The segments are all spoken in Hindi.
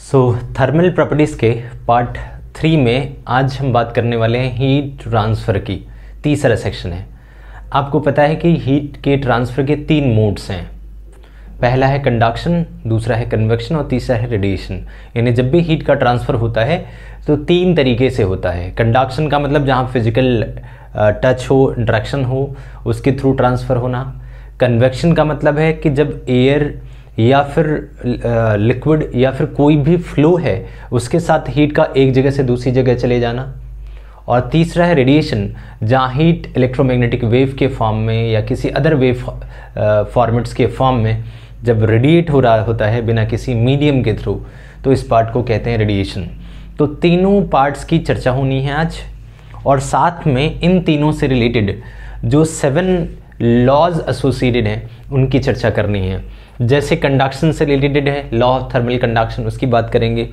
सो थर्मल प्रॉपर्टीज़ के पार्ट 3 में आज हम बात करने वाले हैं हीट ट्रांसफ़र की। तीसरा सेक्शन है। आपको पता है कि हीट के ट्रांसफ़र के 3 मोड्स हैं। पहला है कंडक्शन, दूसरा है कन्वेक्शन और तीसरा है रेडिएशन। यानी जब भी हीट का ट्रांसफ़र होता है तो 3 तरीके से होता है। कंडक्शन का मतलब जहाँ फिजिकल टच हो, इंटरेक्शन हो, उसके थ्रू ट्रांसफ़र होना। कन्वेक्शन का मतलब है कि जब एयर या फिर लिक्विड या फिर कोई भी फ्लो है उसके साथ हीट का एक जगह से दूसरी जगह चले जाना। और तीसरा है रेडिएशन, जहाँ हीट इलेक्ट्रोमैग्नेटिक वेव के फॉर्म में या किसी अदर वेव फॉर्मेट्स के फॉर्म में जब रेडिएट हो रहा होता है बिना किसी मीडियम के थ्रू, तो इस पार्ट को कहते हैं रेडिएशन। तो तीनों पार्ट्स की चर्चा होनी है आज, और साथ में इन तीनों से रिलेटेड जो 7 लॉज एसोसिएटेड हैं उनकी चर्चा करनी है। जैसे कंडक्शन से रिलेटेड है लॉ ऑफ थर्मल कंडक्शन, उसकी बात करेंगे।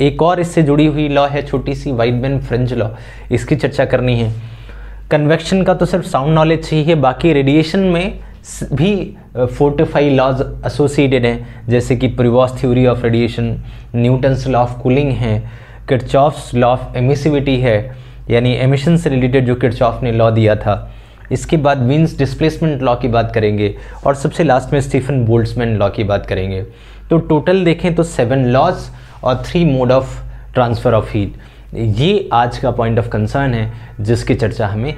एक और इससे जुड़ी हुई लॉ है छोटी सी, वाइटमैन फ्रिंज लॉ, इसकी चर्चा करनी है। कन्वेक्शन का तो सिर्फ साउंड नॉलेज चाहिए, बाकी रेडिएशन में भी 4 to 5 लॉज एसोसिएटेड हैं, जैसे कि Prevost theory of radiation, Newton's law of cooling है, किरचॉफ्स लॉ ऑफ एमिसिविटी है, यानी एमिशन से रिलेटेड जो किरचॉफ ने लॉ दिया था। इसके बाद वीन्स डिस्प्लेसमेंट लॉ की बात करेंगे और सबसे लास्ट में स्टीफन बोल्ट्जमैन लॉ की बात करेंगे। तो टोटल देखें तो 7 लॉज और 3 mode of transfer of heat, ये आज का पॉइंट ऑफ कंसर्न है जिसकी चर्चा हमें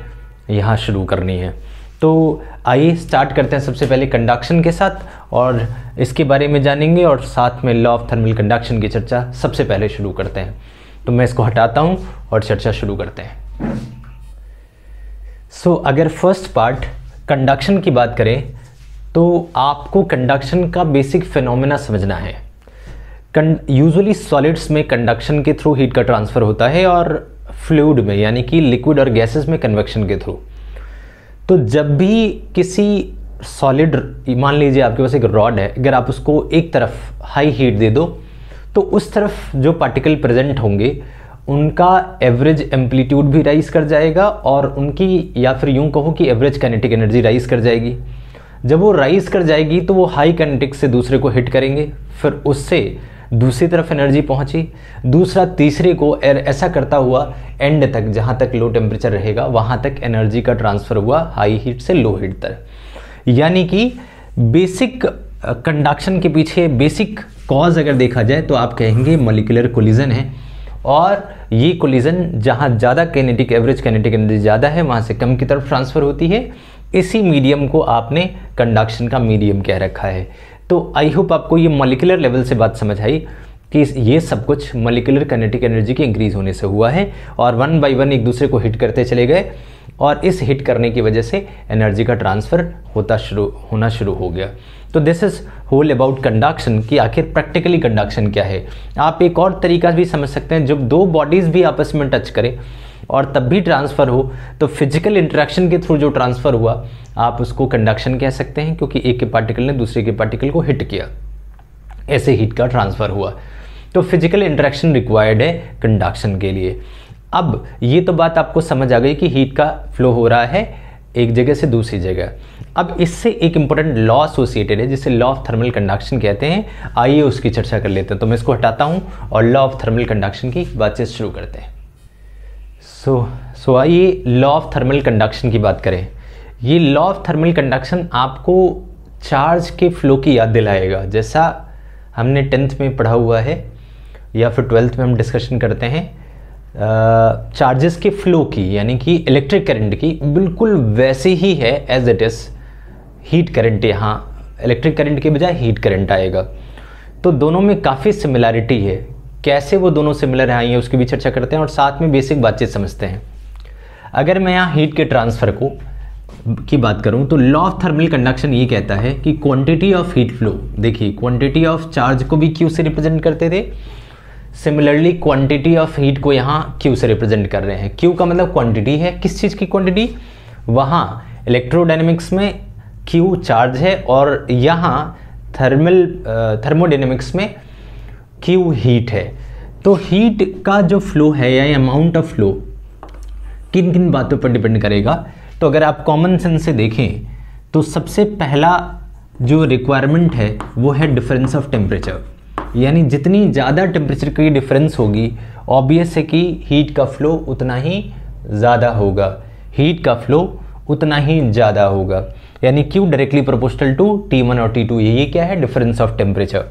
यहाँ शुरू करनी है। तो आइए स्टार्ट करते हैं सबसे पहले कंडक्शन के साथ, और इसके बारे में जानेंगे और साथ में लॉ ऑफ थर्मल कंडक्शन की चर्चा सबसे पहले शुरू करते हैं। तो मैं इसको हटाता हूँ और चर्चा शुरू करते हैं। अगर फर्स्ट पार्ट कंडक्शन की बात करें तो आपको कंडक्शन का बेसिक फिनोमेना समझना है। यूजुअली सॉलिड्स में कंडक्शन के थ्रू हीट का ट्रांसफ़र होता है और फ्लूइड में यानी कि लिक्विड और गैसेस में कन्वेक्शन के थ्रू। तो जब भी किसी सॉलिड, मान लीजिए आपके पास एक रॉड है, अगर आप उसको एक तरफ हाई हीट दे दो तो उस तरफ जो पार्टिकल प्रेजेंट होंगे उनका एवरेज एम्पलीट्यूड भी राइज कर जाएगा और उनकी, या फिर यूं कहो कि एवरेज काइनेटिक एनर्जी राइज कर जाएगी। जब वो राइज कर जाएगी तो वो हाई काइनेटिक से दूसरे को हिट करेंगे, फिर उससे दूसरी तरफ एनर्जी पहुंची, दूसरा तीसरे को, ऐसा करता हुआ एंड तक, जहां तक लो टेम्परेचर रहेगा वहां तक एनर्जी का ट्रांसफ़र हुआ हाई हीट से लो हीट तक। यानी कि बेसिक कंडक्शन के पीछे बेसिक कॉज अगर देखा जाए तो आप कहेंगे मॉलिक्यूलर कोलिजन है, और ये कोलिजन जहाँ ज़्यादा काइनेटिक, एवरेज काइनेटिक एनर्जी ज़्यादा है वहाँ से कम की तरफ ट्रांसफ़र होती है। इसी मीडियम को आपने कंडक्शन का मीडियम कह रखा है। तो आई होप आपको ये मॉलिक्यूलर लेवल से बात समझ आई कि ये सब कुछ मॉलिक्यूलर काइनेटिक एनर्जी के इंक्रीज होने से हुआ है, और 1 by 1 एक दूसरे को हिट करते चले गए, और इस हिट करने की वजह से एनर्जी का ट्रांसफ़र होना शुरू हो गया। तो this is whole about conduction कि आखिर प्रैक्टिकली कंडक्शन क्या है। आप एक और तरीका भी समझ सकते हैं, जब 2 बॉडीज़ भी आपस में टच करें और तब भी ट्रांसफ़र हो, तो फिजिकल इंटरेक्शन के थ्रू जो ट्रांसफ़र हुआ आप उसको कंडक्शन कह सकते हैं, क्योंकि एक के पार्टिकल ने दूसरे के पार्टिकल को हिट किया, ऐसे हीट का ट्रांसफ़र हुआ। तो फिजिकल इंटरेक्शन रिक्वायर्ड है कंडक्शन के लिए। अब ये तो बात आपको समझ आ गई कि हीट का फ्लो हो रहा है एक जगह से दूसरी जगह। अब इससे एक इंपॉर्टेंट लॉ एसोसिएटेड है जिसे लॉ ऑफ थर्मल कंडक्शन कहते हैं। आइए उसकी चर्चा कर लेते हैं। तो मैं इसको हटाता हूँ और लॉ ऑफ थर्मल कंडक्शन की बातचीत शुरू करते हैं। आइए लॉ ऑफ थर्मल कंडक्शन की बात करें। ये लॉ ऑफ थर्मल कंडक्शन आपको चार्ज के फ्लो की याद दिलाएगा, जैसा हमने 10th में पढ़ा हुआ है या फिर 12th में हम डिस्कशन करते हैं चार्जेस के फ्लो की, यानी कि इलेक्ट्रिक करंट की, बिल्कुल वैसे ही है as it is heat current. यहाँ इलेक्ट्रिक करंट के बजाय हीट करंट आएगा। तो दोनों में काफ़ी सिमिलैरिटी है। कैसे वो दोनों सिमिलर आई हैं उसकी भी चर्चा करते हैं और साथ में बेसिक बातचीत समझते हैं। अगर मैं यहाँ हीट के ट्रांसफ़र की बात करूँ तो लॉ ऑफ थर्मल कंडक्शन ये कहता है कि क्वांटिटी ऑफ हीट फ्लो, देखिए क्वांटिटी ऑफ चार्ज को भी क्यू से रिप्रेजेंट करते थे, सिमिलरली क्वांटिटी ऑफ हीट को यहाँ क्यू से रिप्रेजेंट कर रहे हैं। क्यू का मतलब क्वांटिटी है, किस चीज़ की क्वांटिटी, वहाँ इलेक्ट्रोडायनेमिक्स में क्यू चार्ज है और यहाँ थर्मोडायनेमिक्स में क्यू हीट है। तो हीट का जो फ्लो है या अमाउंट ऑफ फ्लो किन किन बातों पर डिपेंड करेगा। तो अगर आप कॉमन सेंस से देखें तो सबसे पहला जो रिक्वायरमेंट है वो है डिफरेंस ऑफ टेम्परेचर। यानी जितनी ज़्यादा टेम्परेचर की डिफरेंस होगी, ऑब्वियस है कि हीट का फ्लो उतना ही ज़्यादा होगा, हीट का फ्लो उतना ही ज़्यादा होगा। यानी Q directly proportional to T1 और T2, ये क्या है, डिफरेंस ऑफ टेम्परेचर।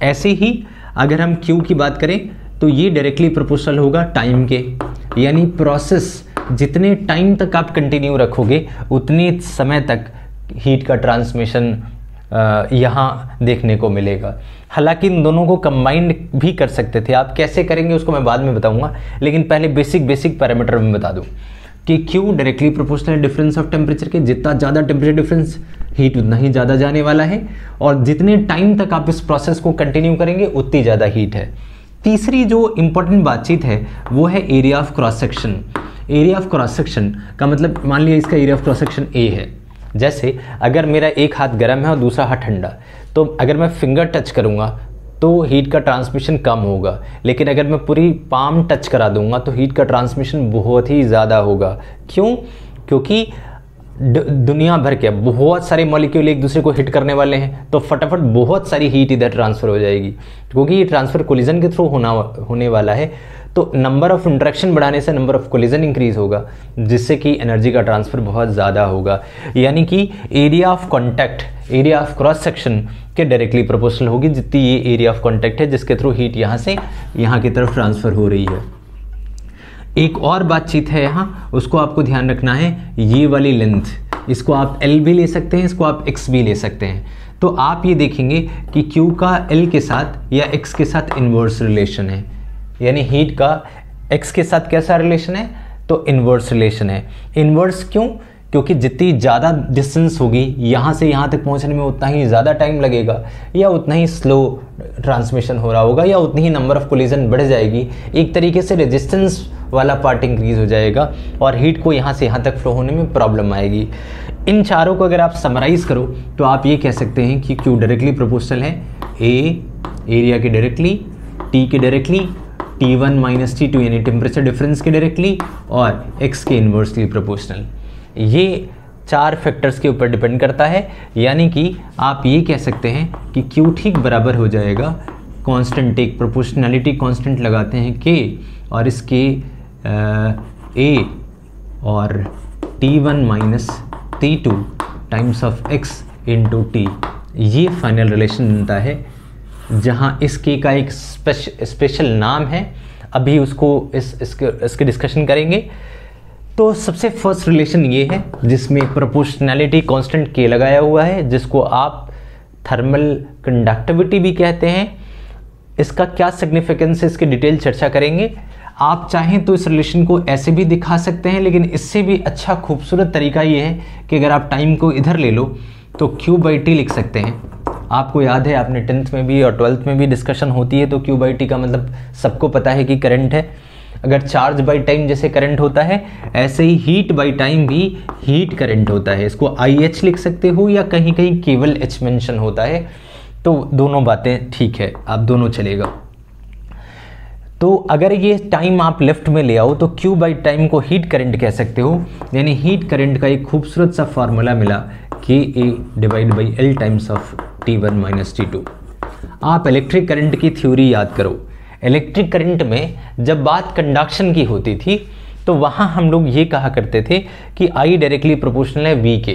ऐसे ही अगर हम Q की बात करें तो ये डायरेक्टली प्रोपोर्शनल होगा टाइम के, यानी प्रोसेस जितने टाइम तक आप कंटिन्यू रखोगे उतने समय तक हीट का ट्रांसमिशन यहाँ देखने को मिलेगा। हालांकि इन दोनों को कंबाइंड भी कर सकते थे, आप कैसे करेंगे उसको मैं बाद में बताऊंगा, लेकिन पहले बेसिक पैरामीटर में बता दूं कि Q directly proportional difference of temperature के, जितना ज़्यादा टेम्परेचर डिफरेंस हीट उतना ही ज़्यादा जाने वाला है, और जितने टाइम तक आप इस प्रोसेस को कंटिन्यू करेंगे उतनी ज़्यादा हीट है। तीसरी जो इंपॉर्टेंट बातचीत है वो है area of cross section. Area of cross section का मतलब, मान लिया इसका area of cross section A है। जैसे अगर मेरा एक हाथ गर्म है और दूसरा हाथ ठंडा, तो अगर मैं फिंगर टच करूँगा तो हीट का ट्रांसमिशन कम होगा, लेकिन अगर मैं पूरी पाम टच करा दूंगा तो हीट का ट्रांसमिशन बहुत ही ज़्यादा होगा। क्यों? क्योंकि दुनिया भर के बहुत सारे मॉलिक्यूल एक दूसरे को हिट करने वाले हैं, तो फटाफट बहुत सारी हीट इधर ट्रांसफ़र हो जाएगी, क्योंकि ये ट्रांसफ़र कोलिजन के थ्रू होने वाला है। तो नंबर ऑफ इंटरेक्शन बढ़ाने से नंबर ऑफ कोलिजन इंक्रीज होगा, जिससे कि एनर्जी का ट्रांसफ़र बहुत ज़्यादा होगा। यानी कि area of contact, area of cross section के डायरेक्टली प्रोपोर्शनल होगी जितनी ये एरिया ऑफ कॉन्टैक्ट है जिसके थ्रू हीट यहाँ से यहाँ की तरफ ट्रांसफ़र हो रही है। एक और बातचीत है यहाँ, उसको आपको ध्यान रखना है, ये वाली लेंथ, इसको आप L भी ले सकते हैं, इसको आप X भी ले सकते हैं। तो आप ये देखेंगे कि Q का L के साथ या X के साथ इन्वर्स रिलेशन है, यानी हीट का X के साथ कैसा रिलेशन है, तो इन्वर्स रिलेशन है। इन्वर्स क्यों? क्योंकि जितनी ज़्यादा डिस्टेंस होगी यहाँ से यहाँ तक पहुँचने में उतना ही ज़्यादा टाइम लगेगा, या उतना ही स्लो ट्रांसमिशन हो रहा होगा, या उतनी ही नंबर ऑफ कोलिजन बढ़ जाएगी। एक तरीके से रेजिस्टेंस वाला पार्ट इंक्रीज हो जाएगा और हीट को यहाँ से यहाँ तक फ्लो होने में प्रॉब्लम आएगी। इन चारों को अगर आप समराइज़ करो तो आप ये कह सकते हैं कि Q डायरेक्टली प्रोपोर्शनल है A एरिया के डायरेक्टली, T के डायरेक्टली, T1 माइनस T2 यानी टेम्परेचर डिफरेंस के डायरेक्टली, और X के इन्वर्सली प्रोपोर्शनल। ये चार फैक्टर्स के ऊपर डिपेंड करता है, यानी कि आप ये कह सकते हैं कि Q ठीक बराबर हो जाएगा कांस्टेंट, एक प्रोपोर्शनैलिटी कांस्टेंट लगाते हैं K, और इसके A और T1 minus T2 times of X into T, ये फाइनल रिलेशन बनता है, जहाँ इस K का एक स्पेशल नाम है, अभी उसको इसके डिस्कशन करेंगे। तो सबसे फर्स्ट रिलेशन ये है जिसमें प्रोपोर्शनैलिटी कांस्टेंट K लगाया हुआ है, जिसको आप थर्मल कंडक्टिविटी भी कहते हैं। इसका क्या सिग्निफिकेंस है, इसकी डिटेल चर्चा करेंगे। आप चाहें तो इस रिलेशन को ऐसे भी दिखा सकते हैं, लेकिन इससे भी अच्छा खूबसूरत तरीका ये है कि अगर आप टाइम को इधर ले लो तो Q/T लिख सकते हैं। आपको याद है, आपने 10th में भी और 12th में भी डिस्कशन होती है, तो Q/T का मतलब सबको पता है कि करंट है। अगर चार्ज बाई टाइम जैसे करंट होता है, ऐसे ही हीट बाई टाइम भी हीट करंट होता है। इसको IH लिख सकते हो या कहीं कहीं केवल H मेंशन होता है, तो दोनों बातें ठीक है, आप दोनों चलेगा। तो अगर ये टाइम आप लेफ्ट में ले आओ तो Q/टाइम को हीट करंट कह सकते हो, यानी हीट करंट का एक खूबसूरत सा फार्मूला मिला KA/L times of T1 minus T2। आप इलेक्ट्रिक करंट की थ्योरी याद करो। इलेक्ट्रिक करंट में जब बात कंडक्शन की होती थी तो वहाँ हम लोग ये कहा करते थे कि I डायरेक्टली प्रोपोर्शनल है V के।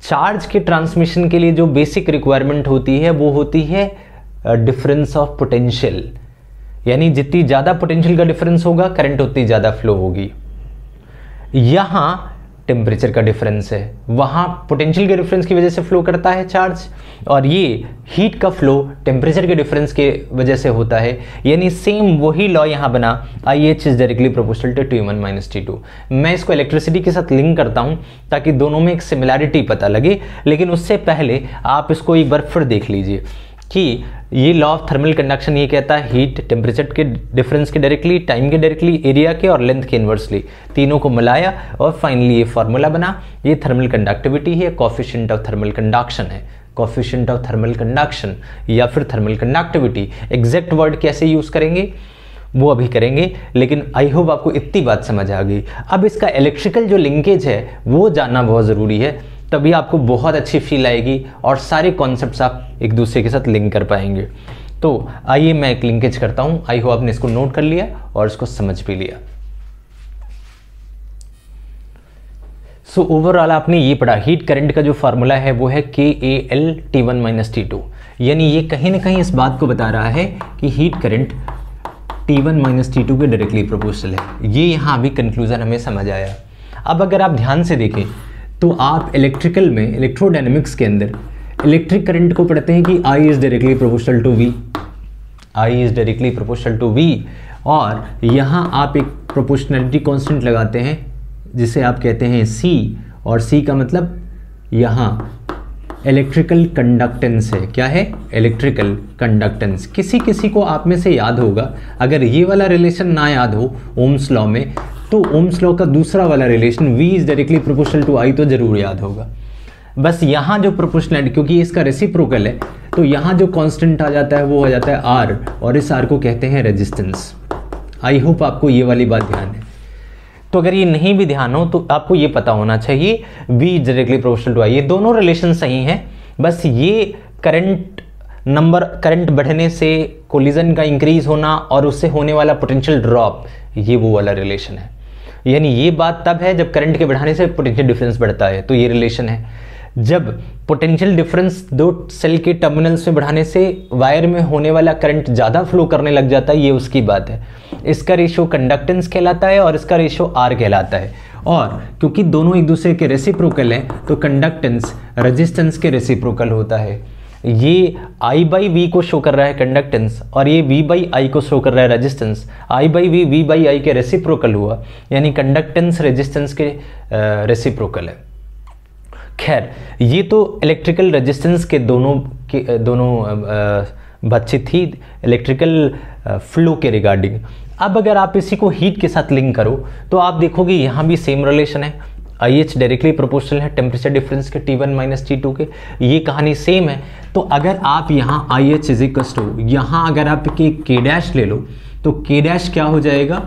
चार्ज के ट्रांसमिशन के लिए जो बेसिक रिक्वायरमेंट होती है वो होती है डिफरेंस ऑफ पोटेंशियल, यानी जितनी ज़्यादा पोटेंशियल का डिफरेंस होगा करंट उतनी ज़्यादा फ्लो होगी। यहाँ टेम्परेचर का डिफरेंस है, वहाँ पोटेंशियल के डिफरेंस की वजह से फ्लो करता है चार्ज, और ये हीट का फ्लो टेम्परेचर के डिफरेंस के वजह से होता है। यानी सेम वही लॉ यहाँ बना, IH is directly proportional to T1 minus T2। मैं इसको इलेक्ट्रिसिटी के साथ लिंक करता हूँ ताकि दोनों में एक सिमिलैरिटी पता लगे, लेकिन उससे पहले आप इसको एक बार फिर देख लीजिए कि ये लॉ ऑफ थर्मल कंडक्शन ये कहता है हीट टेम्परेचर के डिफरेंस के डायरेक्टली, टाइम के डायरेक्टली, एरिया के और लेंथ के इन्वर्सली, तीनों को मिलाया और फाइनली ये फार्मूला बना। ये थर्मल कंडक्टिविटी है, कोएफिशिएंट ऑफ थर्मल कंडक्शन है, कोएफिशिएंट ऑफ थर्मल कंडक्शन या फिर थर्मल कंडक्टिविटी। एग्जैक्ट वर्ड कैसे यूज करेंगे वो अभी करेंगे, लेकिन आई होप आपको इतनी बात समझ आ गई। अब इसका इलेक्ट्रिकल जो लिंकेज है वो जानना बहुत ज़रूरी है, तभी आपको बहुत अच्छी फील आएगी और सारे कॉन्सेप्ट्स आप एक दूसरे के साथ लिंक कर पाएंगे। तो आइए मैं एक लिंकेज करता हूं। आई होप आपने इसको नोट कर लिया और इसको समझ भी लिया। सो ओवरऑल आपने ये पढ़ा, हीट करंट का जो फार्मूला है वो है KAL-T1 - T2, यानी ये कहीं ना कहीं इस बात को बता रहा है कि हीट करंट T1 - T2 के डायरेक्टली प्रोपोर्शनल है। ये यहाँ अभी कंक्लूजन हमें समझ आया। अब अगर आप ध्यान से देखें तो आप इलेक्ट्रिकल में, इलेक्ट्रोडायनेमिक्स के अंदर इलेक्ट्रिक करंट को पढ़ते हैं कि I is directly proportional to V, I is directly proportional to V, और यहाँ आप एक प्रोपोर्शनलिटी कांस्टेंट लगाते हैं जिसे आप कहते हैं C, और C का मतलब यहाँ इलेक्ट्रिकल कंडक्टेंस है। क्या है? Electrical conductance. किसी किसी को आप में से याद होगा, अगर ये वाला रिलेशन ना याद हो ओम्स लॉ में, तो ओम्स लॉ का दूसरा वाला relation V is directly proportional to I तो जरूर याद होगा। बस यहाँ जो प्रोपोर्शनलिटी, क्योंकि इसका रेसिप्रोकल है, तो यहाँ जो कांस्टेंट आ जाता है वो हो जाता है R, और इस R को कहते हैं रेजिस्टेंस। आई होप आपको ये वाली बात ध्यान है। तो अगर ये नहीं भी ध्यान हो तो आपको ये पता होना चाहिए V is directly proportional to I। ये दोनों रिलेशन सही हैं, बस ये करंट बढ़ने से कोलिजन का इंक्रीज होना और उससे होने वाला पोटेंशियल ड्रॉप, ये वो वाला रिलेशन है। यानी ये बात तब है जब करंट के बढ़ाने से पोटेंशियल डिफरेंस बढ़ता है, तो ये रिलेशन है। जब पोटेंशियल डिफरेंस दो सेल के टर्मिनल्स में बढ़ाने से वायर में होने वाला करंट ज़्यादा फ्लो करने लग जाता है, ये उसकी बात है। इसका रेशियो कंडक्टेंस कहलाता है और इसका रेशियो R कहलाता है। और क्योंकि दोनों एक दूसरे के रेसिप्रोकल हैं, तो कंडक्टेंस रेजिस्टेंस के रेसिप्रोकल होता है। ये I/V को शो कर रहा है कंडक्टेंस, और ये V/I को शो कर रहा है रेजिस्टेंस। I/V V/I के रेसिप्रोकल हुआ, यानी कंडक्टेंस रेजिस्टेंस के रेसिप्रोकल है। खैर, ये तो इलेक्ट्रिकल रेजिस्टेंस के दोनों बातचीत थी इलेक्ट्रिकल फ्लो के रिगार्डिंग। अब अगर आप इसी को हीट के साथ लिंक करो तो आप देखोगे यहाँ भी सेम रिलेशन है। IH डायरेक्टली प्रोपोर्शनल है टेम्परेचर डिफरेंस के T1 - T2 के, ये कहानी सेम है। तो अगर आप यहाँ IH इज इक्वल्स टू, यहाँ अगर आप K' ले लो तो K' क्या हो जाएगा?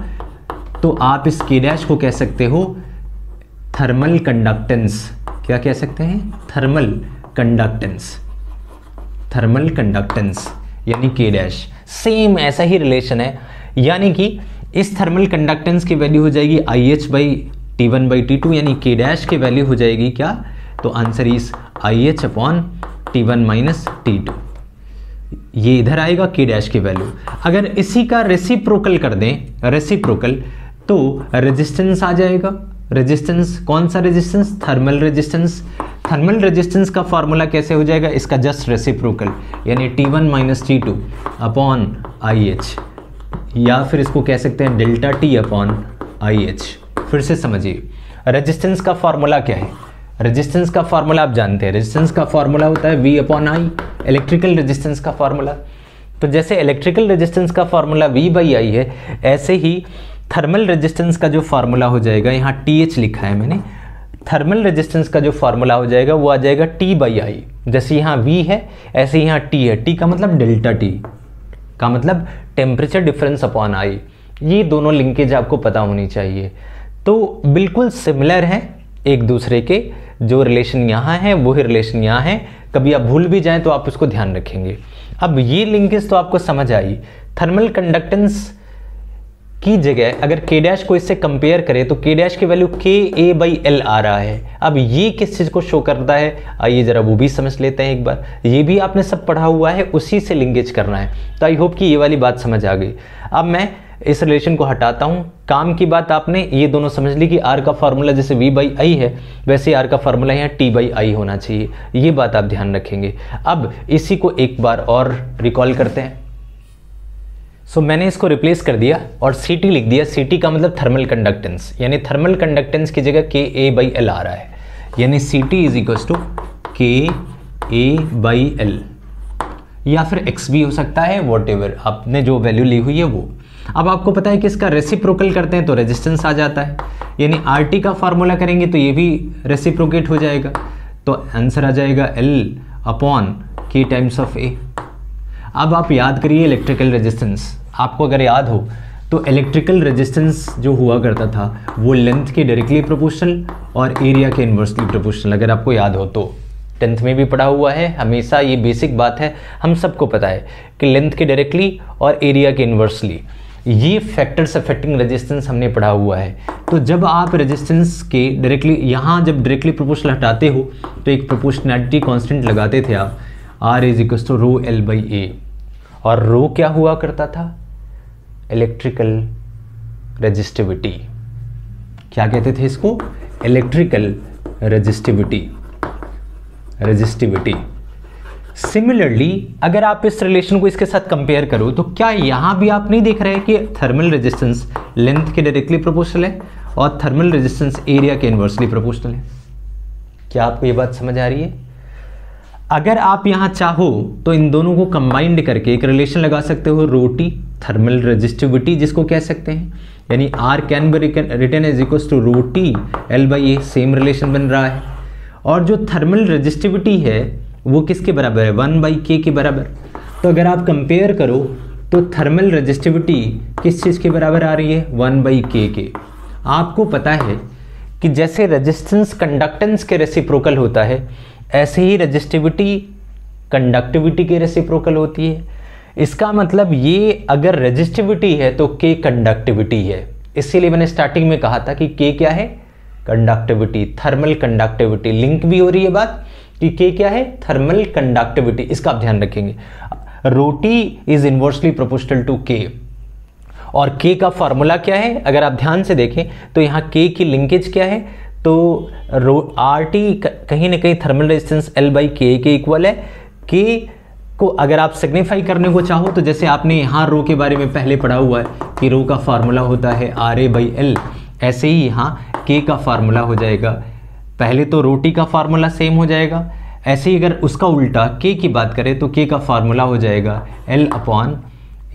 तो आप इस K' को कह सकते हो थर्मल कंडक्टेंस। क्या कह सकते हैं? Thermal conductance. थर्मल कंडक्टेंस यानी K'। सेम ऐसा ही रिलेशन है, यानी कि इस थर्मल कंडक्टेंस की वैल्यू हो जाएगी IH/T1/T2, यानी K' की वैल्यू हो जाएगी क्या? तो आंसर इज IH/T1 - T2। ये इधर आएगा K' की वैल्यू। अगर इसी का रेसिप्रोकल कर दें, रेसिप्रोकल, तो रेजिस्टेंस आ जाएगा। रेजिस्टेंस कौन सा resistance? Thermal resistance. Thermal resistance का फॉर्मूला कैसे हो जाएगा? इसका जस्ट रेसिप्रोकल, यानी T1 - T2 अपॉन IH, या फिर इसको कह सकते हैं डेल्टा T अपॉन IH। फिर से समझिए, रेजिस्टेंस का फॉर्मूला क्या है? रेजिस्टेंस का फॉर्मूला आप जानते हैं, रेजिस्टेंस का फॉर्मूला होता है V/I, इलेक्ट्रिकल रेजिस्टेंस का फॉर्मूला। तो जैसे इलेक्ट्रिकल रेजिस्टेंस का फॉर्मूला V/I है, ऐसे ही थर्मल रेजिस्टेंस का जो फॉर्मूला हो जाएगा, यहाँ TH लिखा है मैंने, थर्मल रेजिस्टेंस का जो फॉर्मूला हो जाएगा वो आ जाएगा T/I। जैसे यहाँ V है ऐसे यहाँ T है। T का मतलब डेल्टा T का मतलब टेम्परेचर डिफरेंस अपॉन I। ये दोनों लिंकेज आपको पता होनी चाहिए। तो बिल्कुल सिमिलर है एक दूसरे के, जो रिलेशन यहाँ है वही रिलेशन यहाँ है। कभी आप भूल भी जाएं तो आप उसको ध्यान रखेंगे। अब ये लिंकेज तो आपको समझ आई। थर्मल कंडक्टेंस की जगह अगर K' को इससे कंपेयर करें तो K' की वैल्यू KA/L आ रहा है। अब ये किस चीज़ को शो करता है, आइए ज़रा वो भी समझ लेते हैं एक बार। ये भी आपने सब पढ़ा हुआ है, उसी से लिंकेज करना है। तो आई होप कि ये वाली बात समझ आ गई। अब मैं इस रिलेशन को हटाता हूँ। काम की बात आपने ये दोनों समझ ली कि R का फॉर्मूला जैसे V/I है, वैसे R का फॉर्मूला यहाँ T/I होना चाहिए। ये बात आप ध्यान रखेंगे। अब इसी को एक बार और रिकॉल करते हैं। सो मैंने इसको रिप्लेस कर दिया और CT लिख दिया। CT का मतलब थर्मल कंडक्टेंस, यानी थर्मल कंडक्टेंस की जगह KA/L आ रहा है, यानी CT is equals to KA/L, या फिर X भी हो सकता है, वॉटएवर आपने जो वैल्यू ली हुई है वो। अब आपको पता है कि इसका रेसिप्रोकल करते हैं तो रेजिस्टेंस आ जाता है, यानी RT का फॉर्मूला करेंगे तो ये भी रेसिप्रोकेट हो जाएगा। तो आंसर आ जाएगा L/K टाइम्स ऑफ A। अब आप याद करिए इलेक्ट्रिकल रेजिस्टेंस। आपको अगर याद हो तो इलेक्ट्रिकल रेजिस्टेंस जो हुआ करता था वो लेंथ के डायरेक्टली प्रोपोर्शनल और एरिया के इन्वर्सली प्रोपोर्शनल, अगर आपको याद हो तो। 10th में भी पढ़ा हुआ है, हमेशा ये बेसिक बात है, हम सबको पता है कि लेंथ के डायरेक्टली और एरिया के इन्वर्सली ये फैक्टर्स अफेक्टिंग रेजिस्टेंस हमने पढ़ा हुआ है। तो जब आप रेजिस्टेंस के डायरेक्टली यहाँ जब डायरेक्टली प्रोपोर्शनल हटाते हो तो एक प्रोपोर्शनैलिटी कांस्टेंट लगाते थे आप, R is to rho L by A, और रो क्या हुआ करता था, इलेक्ट्रिकल रेजिस्टिविटी। क्या कहते थे इसको, इलेक्ट्रिकल रेजिस्टिविटी। सिमिलरली अगर आप इस रिलेशन को इसके साथ कंपेयर करो तो क्या यहां भी आप नहीं देख रहे हैं कि थर्मल रेजिस्टेंस लेंथ के डायरेक्टली प्रोपोर्शनल है और थर्मल रेजिस्टेंस एरिया के इन्वर्सली प्रोपोर्शनल है। क्या आपको ये बात समझ आ रही है? अगर आप यहां चाहो तो इन दोनों को कंबाइंड करके एक रिलेशन लगा सकते हो, रोटी थर्मल रेजिस्टिविटी जिसको कह सकते हैं, यानी R can be written as equals to रोटी L by A, same relation बन रहा है। और जो थर्मल रेजिस्टिविटी है वो किसके बराबर है, 1 बाई के के बराबर। तो अगर आप कंपेयर करो तो थर्मल रेजिस्टिविटी किस चीज़ के बराबर आ रही है, 1 बाई के। आपको पता है कि जैसे रेजिस्टेंस कंडक्टेंस के रेसिप्रोकल होता है, ऐसे ही रेजिस्टिविटी कंडक्टिविटी के रेसिप्रोकल होती है। इसका मतलब ये अगर रेजिस्टिविटी है तो के कंडक्टिविटी है। इसीलिए मैंने स्टार्टिंग में कहा था कि के क्या है, कंडक्टिविटी, थर्मल कंडक्टिविटी। लिंक भी हो रही है बात कि के क्या है, थर्मल कंडक्टिविटी। इसका आप ध्यान रखेंगे। रोटी इज इनवर्सली प्रोपोर्शनल टू के, और के का फॉर्मूला क्या है, अगर आप ध्यान से देखें तो यहाँ के की लिंकेज क्या है, तो आर टी कहीं ना कहीं थर्मल रेजिस्टेंस L बाई के इक्वल है। के को अगर आप सिग्निफाई करने को चाहो तो जैसे आपने यहाँ रो के बारे में पहले पढ़ा हुआ है कि रो का फार्मूला होता है RA बाई L, ऐसे ही यहाँ के का फार्मूला हो जाएगा। पहले तो रोटी का फार्मूला सेम हो जाएगा, ऐसे ही अगर उसका उल्टा के की बात करें तो के का फार्मूला हो जाएगा L अपॉन,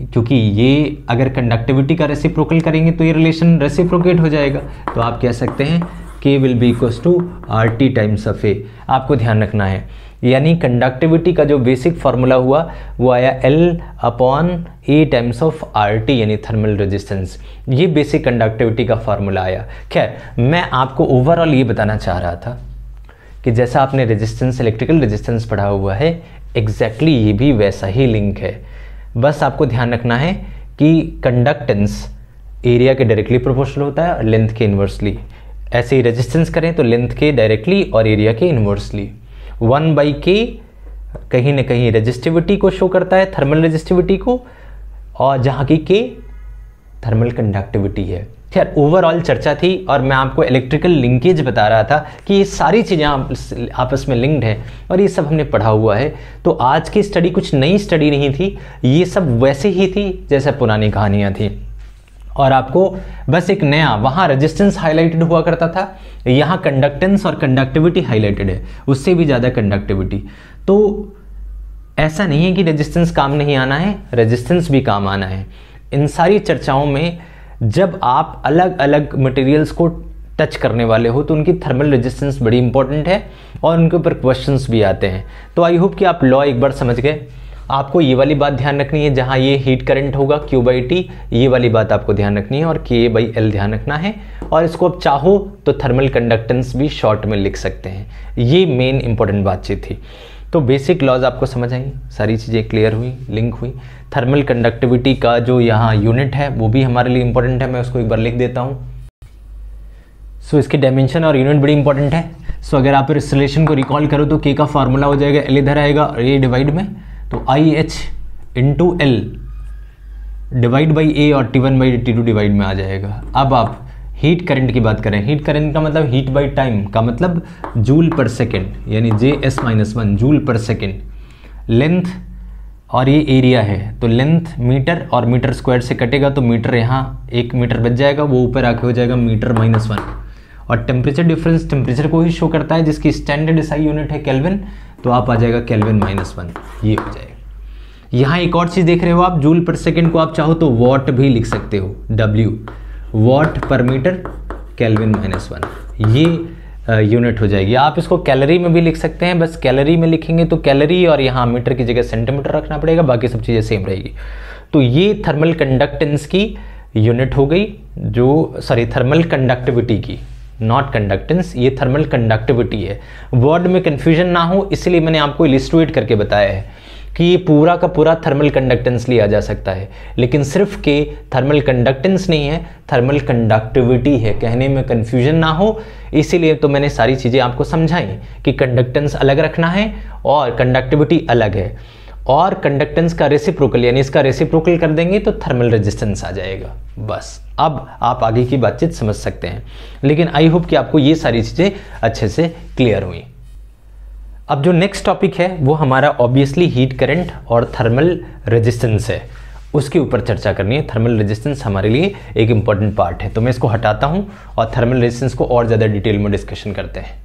क्योंकि ये अगर कंडक्टिविटी का रेसिप्रोकल करेंगे तो ये रिलेशन रेसिप्रोकेट हो जाएगा। तो आप कह सकते हैं K will be equals to RT times of A। आपको ध्यान रखना है, यानी कंडक्टिविटी का जो बेसिक फार्मूला हुआ वो आया L upon A times of RT, यानी थर्मल रेजिस्टेंस। ये बेसिक कंडक्टिविटी का फार्मूला आया। खैर, मैं आपको ओवरऑल ये बताना चाह रहा था कि जैसा आपने रेजिस्टेंस, इलेक्ट्रिकल रेजिस्टेंस पढ़ा हुआ है, एग्जैक्टली ये भी वैसा ही लिंक है। बस आपको ध्यान रखना है कि कंडक्टेंस एरिया के डायरेक्टली प्रोपोर्शनल होता है और लेंथ के इन्वर्सली। ऐसे ही रेजिस्टेंस करें तो लेंथ के डायरेक्टली और एरिया के इन्वर्सली। 1 बाई के कहीं ना कहीं रेजिस्टिविटी को शो करता है, थर्मल रेजिस्टिविटी को, और जहाँ की के थर्मल कंडक्टिविटी है। खैर, ओवरऑल चर्चा थी और मैं आपको इलेक्ट्रिकल लिंकेज बता रहा था कि ये सारी चीज़ें आपस में लिंक्ड हैं और ये सब हमने पढ़ा हुआ है। तो आज की स्टडी कुछ नई स्टडी नहीं थी, ये सब वैसे ही थी जैसे पुरानी कहानियाँ थी। और आपको बस एक नया, वहाँ रेजिस्टेंस हाईलाइटेड हुआ करता था, यहाँ कंडक्टेंस और कंडक्टिविटी हाईलाइटेड है, उससे भी ज़्यादा कंडक्टिविटी। तो ऐसा नहीं है कि रेजिस्टेंस काम नहीं आना है, रेजिस्टेंस भी काम आना है। इन सारी चर्चाओं में जब आप अलग अलग मटेरियल्स को टच करने वाले हो तो उनकी थर्मल रेजिस्टेंस बड़ी इंपॉर्टेंट है और उनके ऊपर क्वेश्चंस भी आते हैं। तो आई होप कि आप लॉ एक बार समझ गए। आपको ये वाली बात ध्यान रखनी है, जहाँ ये हीट करंट होगा Q बाई टी, ये वाली बात आपको ध्यान रखनी है, और K बाई L ध्यान रखना है। और इसको आप चाहो तो थर्मल कंडक्टेंस भी शॉर्ट में लिख सकते हैं। ये मेन इंपॉर्टेंट बातचीत थी। तो बेसिक लॉज आपको समझ आई, सारी चीज़ें क्लियर हुई, लिंक हुई। थर्मल कंडक्टिविटी का जो यहाँ यूनिट है वो भी हमारे लिए इंपॉर्टेंट है, मैं उसको एक बार लिख देता हूँ। सो इसके डायमेंशन और यूनिट बड़ी इंपॉर्टेंट है। सो अगर आप इस रिलेशन को रिकॉल करो तो K का फार्मूला हो जाएगा L इधर आएगा और A डिवाइड में, तो IH into L divide by A और T1 बाई T2 डिवाइड में आ जाएगा। अब आप हीट करंट की बात करें, हीट करंट का मतलब हीट बाई टाइम का मतलब जूल पर सेकेंड, यानी JS-1 जूल पर सेकेंड। लेंथ और ये एरिया है, तो लेंथ मीटर और मीटर स्क्वायर से कटेगा तो मीटर, यहाँ 1 मीटर बच जाएगा, वो ऊपर आके हो जाएगा मीटर -1। और टेम्परेचर डिफरेंस टेम्परेचर को ही शो करता है, जिसकी स्टैंडर्ड SI यूनिट है केल्विन, तो आप आ जाएगा केल्विन -1, ये हो जाएगा। यहाँ एक और चीज़ देख रहे हो आप, जूल पर सेकेंड को आप चाहो तो वॉट भी लिख सकते हो, W वॉट पर मीटर केल्विन -1, ये यूनिट हो जाएगी। आप इसको कैलोरी में भी लिख सकते हैं, बस कैलोरी में लिखेंगे तो कैलोरी और यहाँ मीटर की जगह सेंटीमीटर रखना पड़ेगा, बाकी सब चीज़ें सेम रहेगी। तो ये थर्मल कंडक्टेंस की यूनिट हो गई, जो थर्मल कंडक्टिविटी की नॉट कंडक्टेंस, ये थर्मल कंडक्टिविटी है। वर्ड में कंफ्यूजन ना हो इसलिए मैंने आपको इलिस्ट्रेट करके बताया है कि ये पूरा का पूरा थर्मल कंडक्टेंस लिया जा सकता है, लेकिन सिर्फ के थर्मल कंडक्टेंस नहीं है, थर्मल कंडक्टिविटी है। कहने में कंफ्यूजन ना हो इसीलिए तो मैंने सारी चीज़ें आपको समझाई कि कंडक्टेंस अलग रखना है और कंडक्टिविटी अलग है, और कंडक्टेंस का रेसिप्रोकल यानी इसका रेसिप्रोकल कर देंगे तो थर्मल रेजिस्टेंस आ जाएगा। बस अब आप आगे की बातचीत समझ सकते हैं, लेकिन आई होप कि आपको ये सारी चीज़ें अच्छे से क्लियर हुई। अब जो नेक्स्ट टॉपिक है वो हमारा ऑब्वियसली हीट करंट और थर्मल रेजिस्टेंस है, उसके ऊपर चर्चा करनी है। थर्मल रेजिस्टेंस हमारे लिए एक इंपॉर्टेंट पार्ट है, तो मैं इसको हटाता हूं और थर्मल रेजिस्टेंस को और ज़्यादा डिटेल में डिस्कशन करते हैं।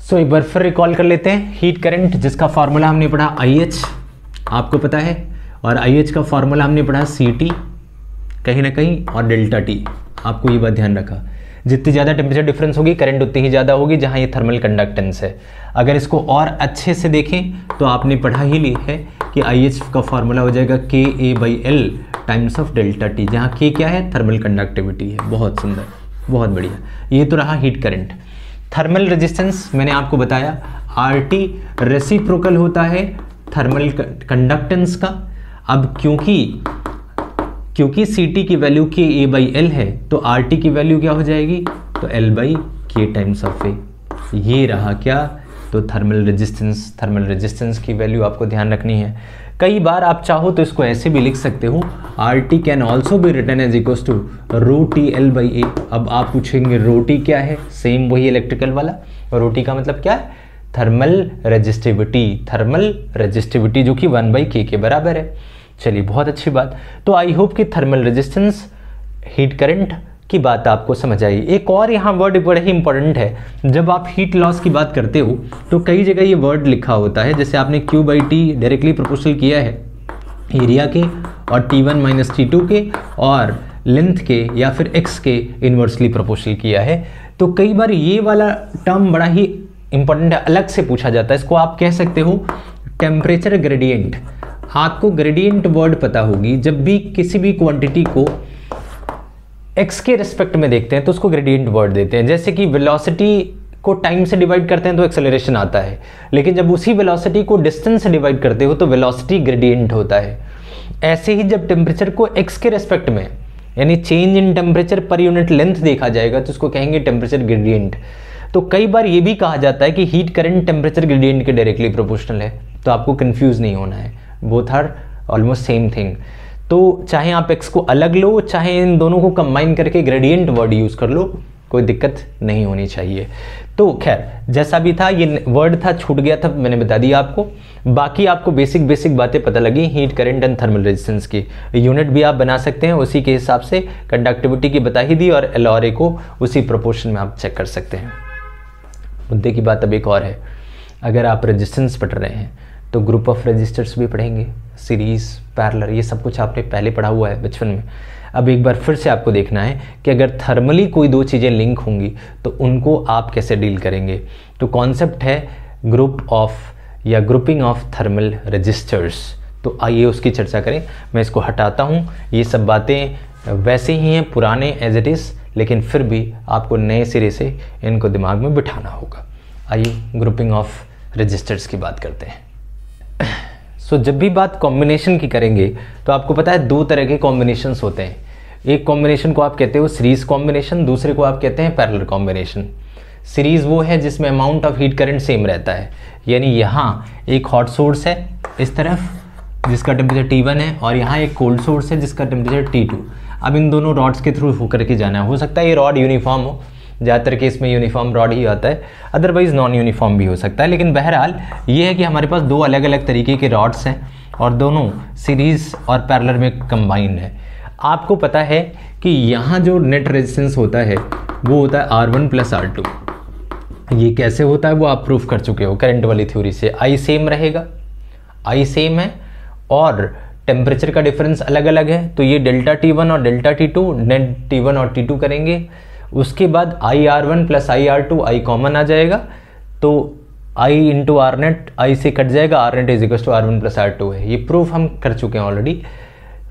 सो एक बार फिर रिकॉल कर लेते हैं। हीट करंट जिसका फॉर्मूला हमने पढ़ा IH, आपको पता है, और IH का फॉर्मूला हमने पढ़ा CT कहीं ना कहीं और डेल्टा T, आपको ये बात ध्यान रखा। जितनी ज़्यादा टेम्परेचर डिफरेंस होगी करंट उतनी ही ज़्यादा होगी जहाँ ये थर्मल कंडक्टेंस है। अगर इसको और अच्छे से देखें तो आपने पढ़ा ही ली है कि IH का फॉर्मूला हो जाएगा KA/L times of delta T, जहाँ K क्या है, थर्मल कंडक्टिविटी है। बहुत सुंदर, बहुत बढ़िया। ये तो रहा हीट करंट। थर्मल रेजिस्टेंस मैंने आपको बताया RT रेसिप्रोकल होता है थर्मल कंडक्टेंस का। अब क्योंकि CT की वैल्यू KA/L है तो RT की वैल्यू क्या हो जाएगी, तो L/K टाइम्स ऑफ A। ये रहा क्या, तो थर्मल रेजिस्टेंस। थर्मल रेजिस्टेंस की वैल्यू आपको ध्यान रखनी है। कई बार आप चाहो तो इसको ऐसे भी लिख सकते हो, RT can also be written as equals to ρTL/A। अब आप पूछेंगे ρT क्या है, सेम वही इलेक्ट्रिकल वाला, और ρT का मतलब क्या है, थर्मल रेजिस्टिविटी। थर्मल रेजिस्टिविटी जो कि 1/K के बराबर है। चलिए बहुत अच्छी बात। तो आई होप कि थर्मल रेजिस्टेंस, हीट करंट की बात आपको समझ आई। एक और यहाँ वर्ड बड़ा ही इंपॉर्टेंट है, जब आप हीट लॉस की बात करते हो तो कई जगह ये वर्ड लिखा होता है, जैसे आपने Q/T डायरेक्टली प्रोपोर्शनल किया है एरिया के और T1 - T2 के और लेंथ के या फिर x के इन्वर्सली प्रोपोर्शनल किया है, तो कई बार ये वाला टर्म बड़ा ही इंपॉर्टेंट है, अलग से पूछा जाता है। इसको आप कह सकते हो टेम्परेचर ग्रेडियंट। आपको ग्रेडियंट वर्ड पता होगी, जब भी किसी भी क्वांटिटी को x के रिस्पेक्ट में देखते हैं तो उसको ग्रेडियंट वर्ड देते हैं। जैसे कि वेलोसिटी को टाइम से डिवाइड करते हैं तो एक्सेलरेशन आता है, लेकिन जब उसी वेलोसिटी को डिस्टेंस से डिवाइड करते हो तो वेलोसिटी ग्रेडियंट होता है। ऐसे ही जब टेम्परेचर को x के रिस्पेक्ट में यानी change in temperature per unit length देखा जाएगा तो उसको कहेंगे टेम्परेचर ग्रेडियंट। तो कई बार ये भी कहा जाता है कि हीट करंट टेम्परेचर ग्रेडियंट के डायरेक्टली प्रोपोर्शनल है, तो आपको कंफ्यूज नहीं होना है, both are almost same thing. तो चाहे आप x को अलग लो, चाहे इन दोनों को कंबाइन करके ग्रेडियंट वर्ड यूज़ कर लो, कोई दिक्कत नहीं होनी चाहिए। तो खैर जैसा भी था, ये वर्ड था, छूट गया था, मैंने बता दिया आपको। बाकी आपको बेसिक बातें पता लगी heat current and thermal resistance की। यूनिट भी आप बना सकते हैं उसी के हिसाब से, कंडक्टिविटी की बता ही दी और L और A को उसी प्रोपोर्शन में आप चेक कर सकते हैं। मुद्दे की बात अब एक और है, अगर आप रेजिस्टेंस पढ़ रहे हैं तो ग्रुप ऑफ रजिस्टर्स भी पढ़ेंगे, सीरीज, पैरेलल, ये सब कुछ आपने पहले पढ़ा हुआ है बचपन में। अब एक बार फिर से आपको देखना है कि अगर थर्मली कोई दो चीज़ें लिंक होंगी तो उनको आप कैसे डील करेंगे। तो कॉन्सेप्ट है ग्रुप ऑफ या ग्रुपिंग ऑफ थर्मल रजिस्टर्स। तो आइए उसकी चर्चा करें। मैं इसको हटाता हूँ, ये सब बातें वैसे ही हैं पुराने एज इट इज़, लेकिन फिर भी आपको नए सिरे से इनको दिमाग में बिठाना होगा। आइए ग्रुपिंग ऑफ रजिस्टर्स की बात करते हैं। सो जब भी बात कॉम्बिनेशन की करेंगे तो आपको पता है दो तरह के कॉम्बिनेशंस होते हैं। एक कॉम्बिनेशन को आप कहते हो सीरीज कॉम्बिनेशन, दूसरे को आप कहते हैं पैरेलल कॉम्बिनेशन। सीरीज वो है जिसमें amount of heat current same रहता है, यानी यहाँ एक हॉट सोर्स है इस तरफ जिसका टेम्परेचर T1 है और यहाँ एक कोल्ड सोर्स है जिसका टेम्परेचर T2। अब इन दोनों रॉड्स के थ्रू होकर के जाना है। हो सकता है ये रॉड यूनिफॉर्म हो, ज़्यादातर केस में यूनिफॉर्म रॉड ही आता है, अदरवाइज़ नॉन यूनिफॉर्म भी हो सकता है। लेकिन बहरहाल ये है कि हमारे पास दो अलग अलग तरीके के रॉड्स हैं और दोनों सीरीज़ और पैरेलल में कंबाइंड है। आपको पता है कि यहाँ जो नेट रेजिस्टेंस होता है वो होता है R1 + R2। ये कैसे होता है वो आप प्रूफ कर चुके हो करंट वाली थ्योरी से। I सेम रहेगा, I सेम है और टेम्परेचर का डिफरेंस अलग अलग है, तो ये डेल्टा T1 और डेल्टा T2 नेट T1 और T2 करेंगे। उसके बाद IR1 + IR2, I कॉमन आ जाएगा, तो I × Rnet, I से कट जाएगा, Rnet = R1 + R2 है। ये प्रूफ हम कर चुके हैं ऑलरेडी,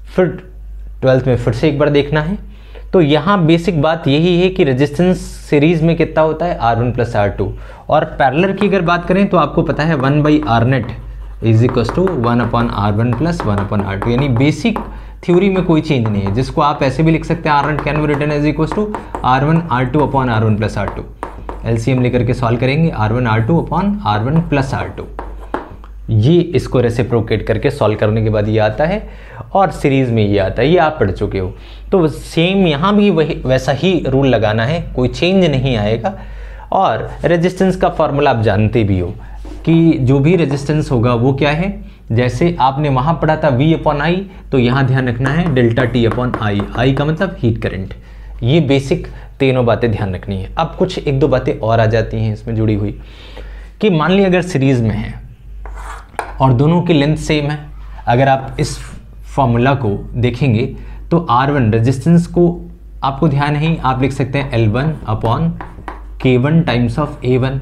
फिर 12th में फिर से एक बार देखना है। तो यहाँ बेसिक बात यही है कि रेजिस्टेंस सीरीज में कितना होता है R1 प्लस R2, और पैरेलल की अगर बात करें तो आपको पता है 1 by R net is equal to 1 upon R1 plus 1 upon R2, यानी बेसिक थ्योरी में कोई चेंज नहीं है, जिसको आप ऐसे भी लिख सकते हैं R1 can be written as equal to R1 R2 upon R1 plus R2। LCM लेकर के सॉल्व करेंगे R1 R2 upon R1 plus R2, ये इसको रेसिप्रोकेट करके सॉल्व करने के बाद ये आता है, और सीरीज में ये आता है, ये आप पढ़ चुके हो। तो सेम यहाँ भी वही वैसा ही रूल लगाना है, कोई चेंज नहीं आएगा। और रेजिस्टेंस का फॉर्मूला आप जानते भी हो कि जो भी रेजिस्टेंस होगा वो क्या है, जैसे आपने वहाँ पढ़ा था V अपॉन आई, तो यहाँ ध्यान रखना है डेल्टा T अपॉन आई, आई का मतलब हीट करंट। ये बेसिक तीनों बातें ध्यान रखनी है। अब कुछ एक दो बातें और आ जाती हैं इसमें जुड़ी हुई, कि मान ली अगर सीरीज में है और दोनों की लेंथ सेम है, अगर आप इस फॉर्मूला को देखेंगे तो R1 रेजिस्टेंस को आपको ध्यान है, आप लिख सकते हैं L1 upon K1 times of A1,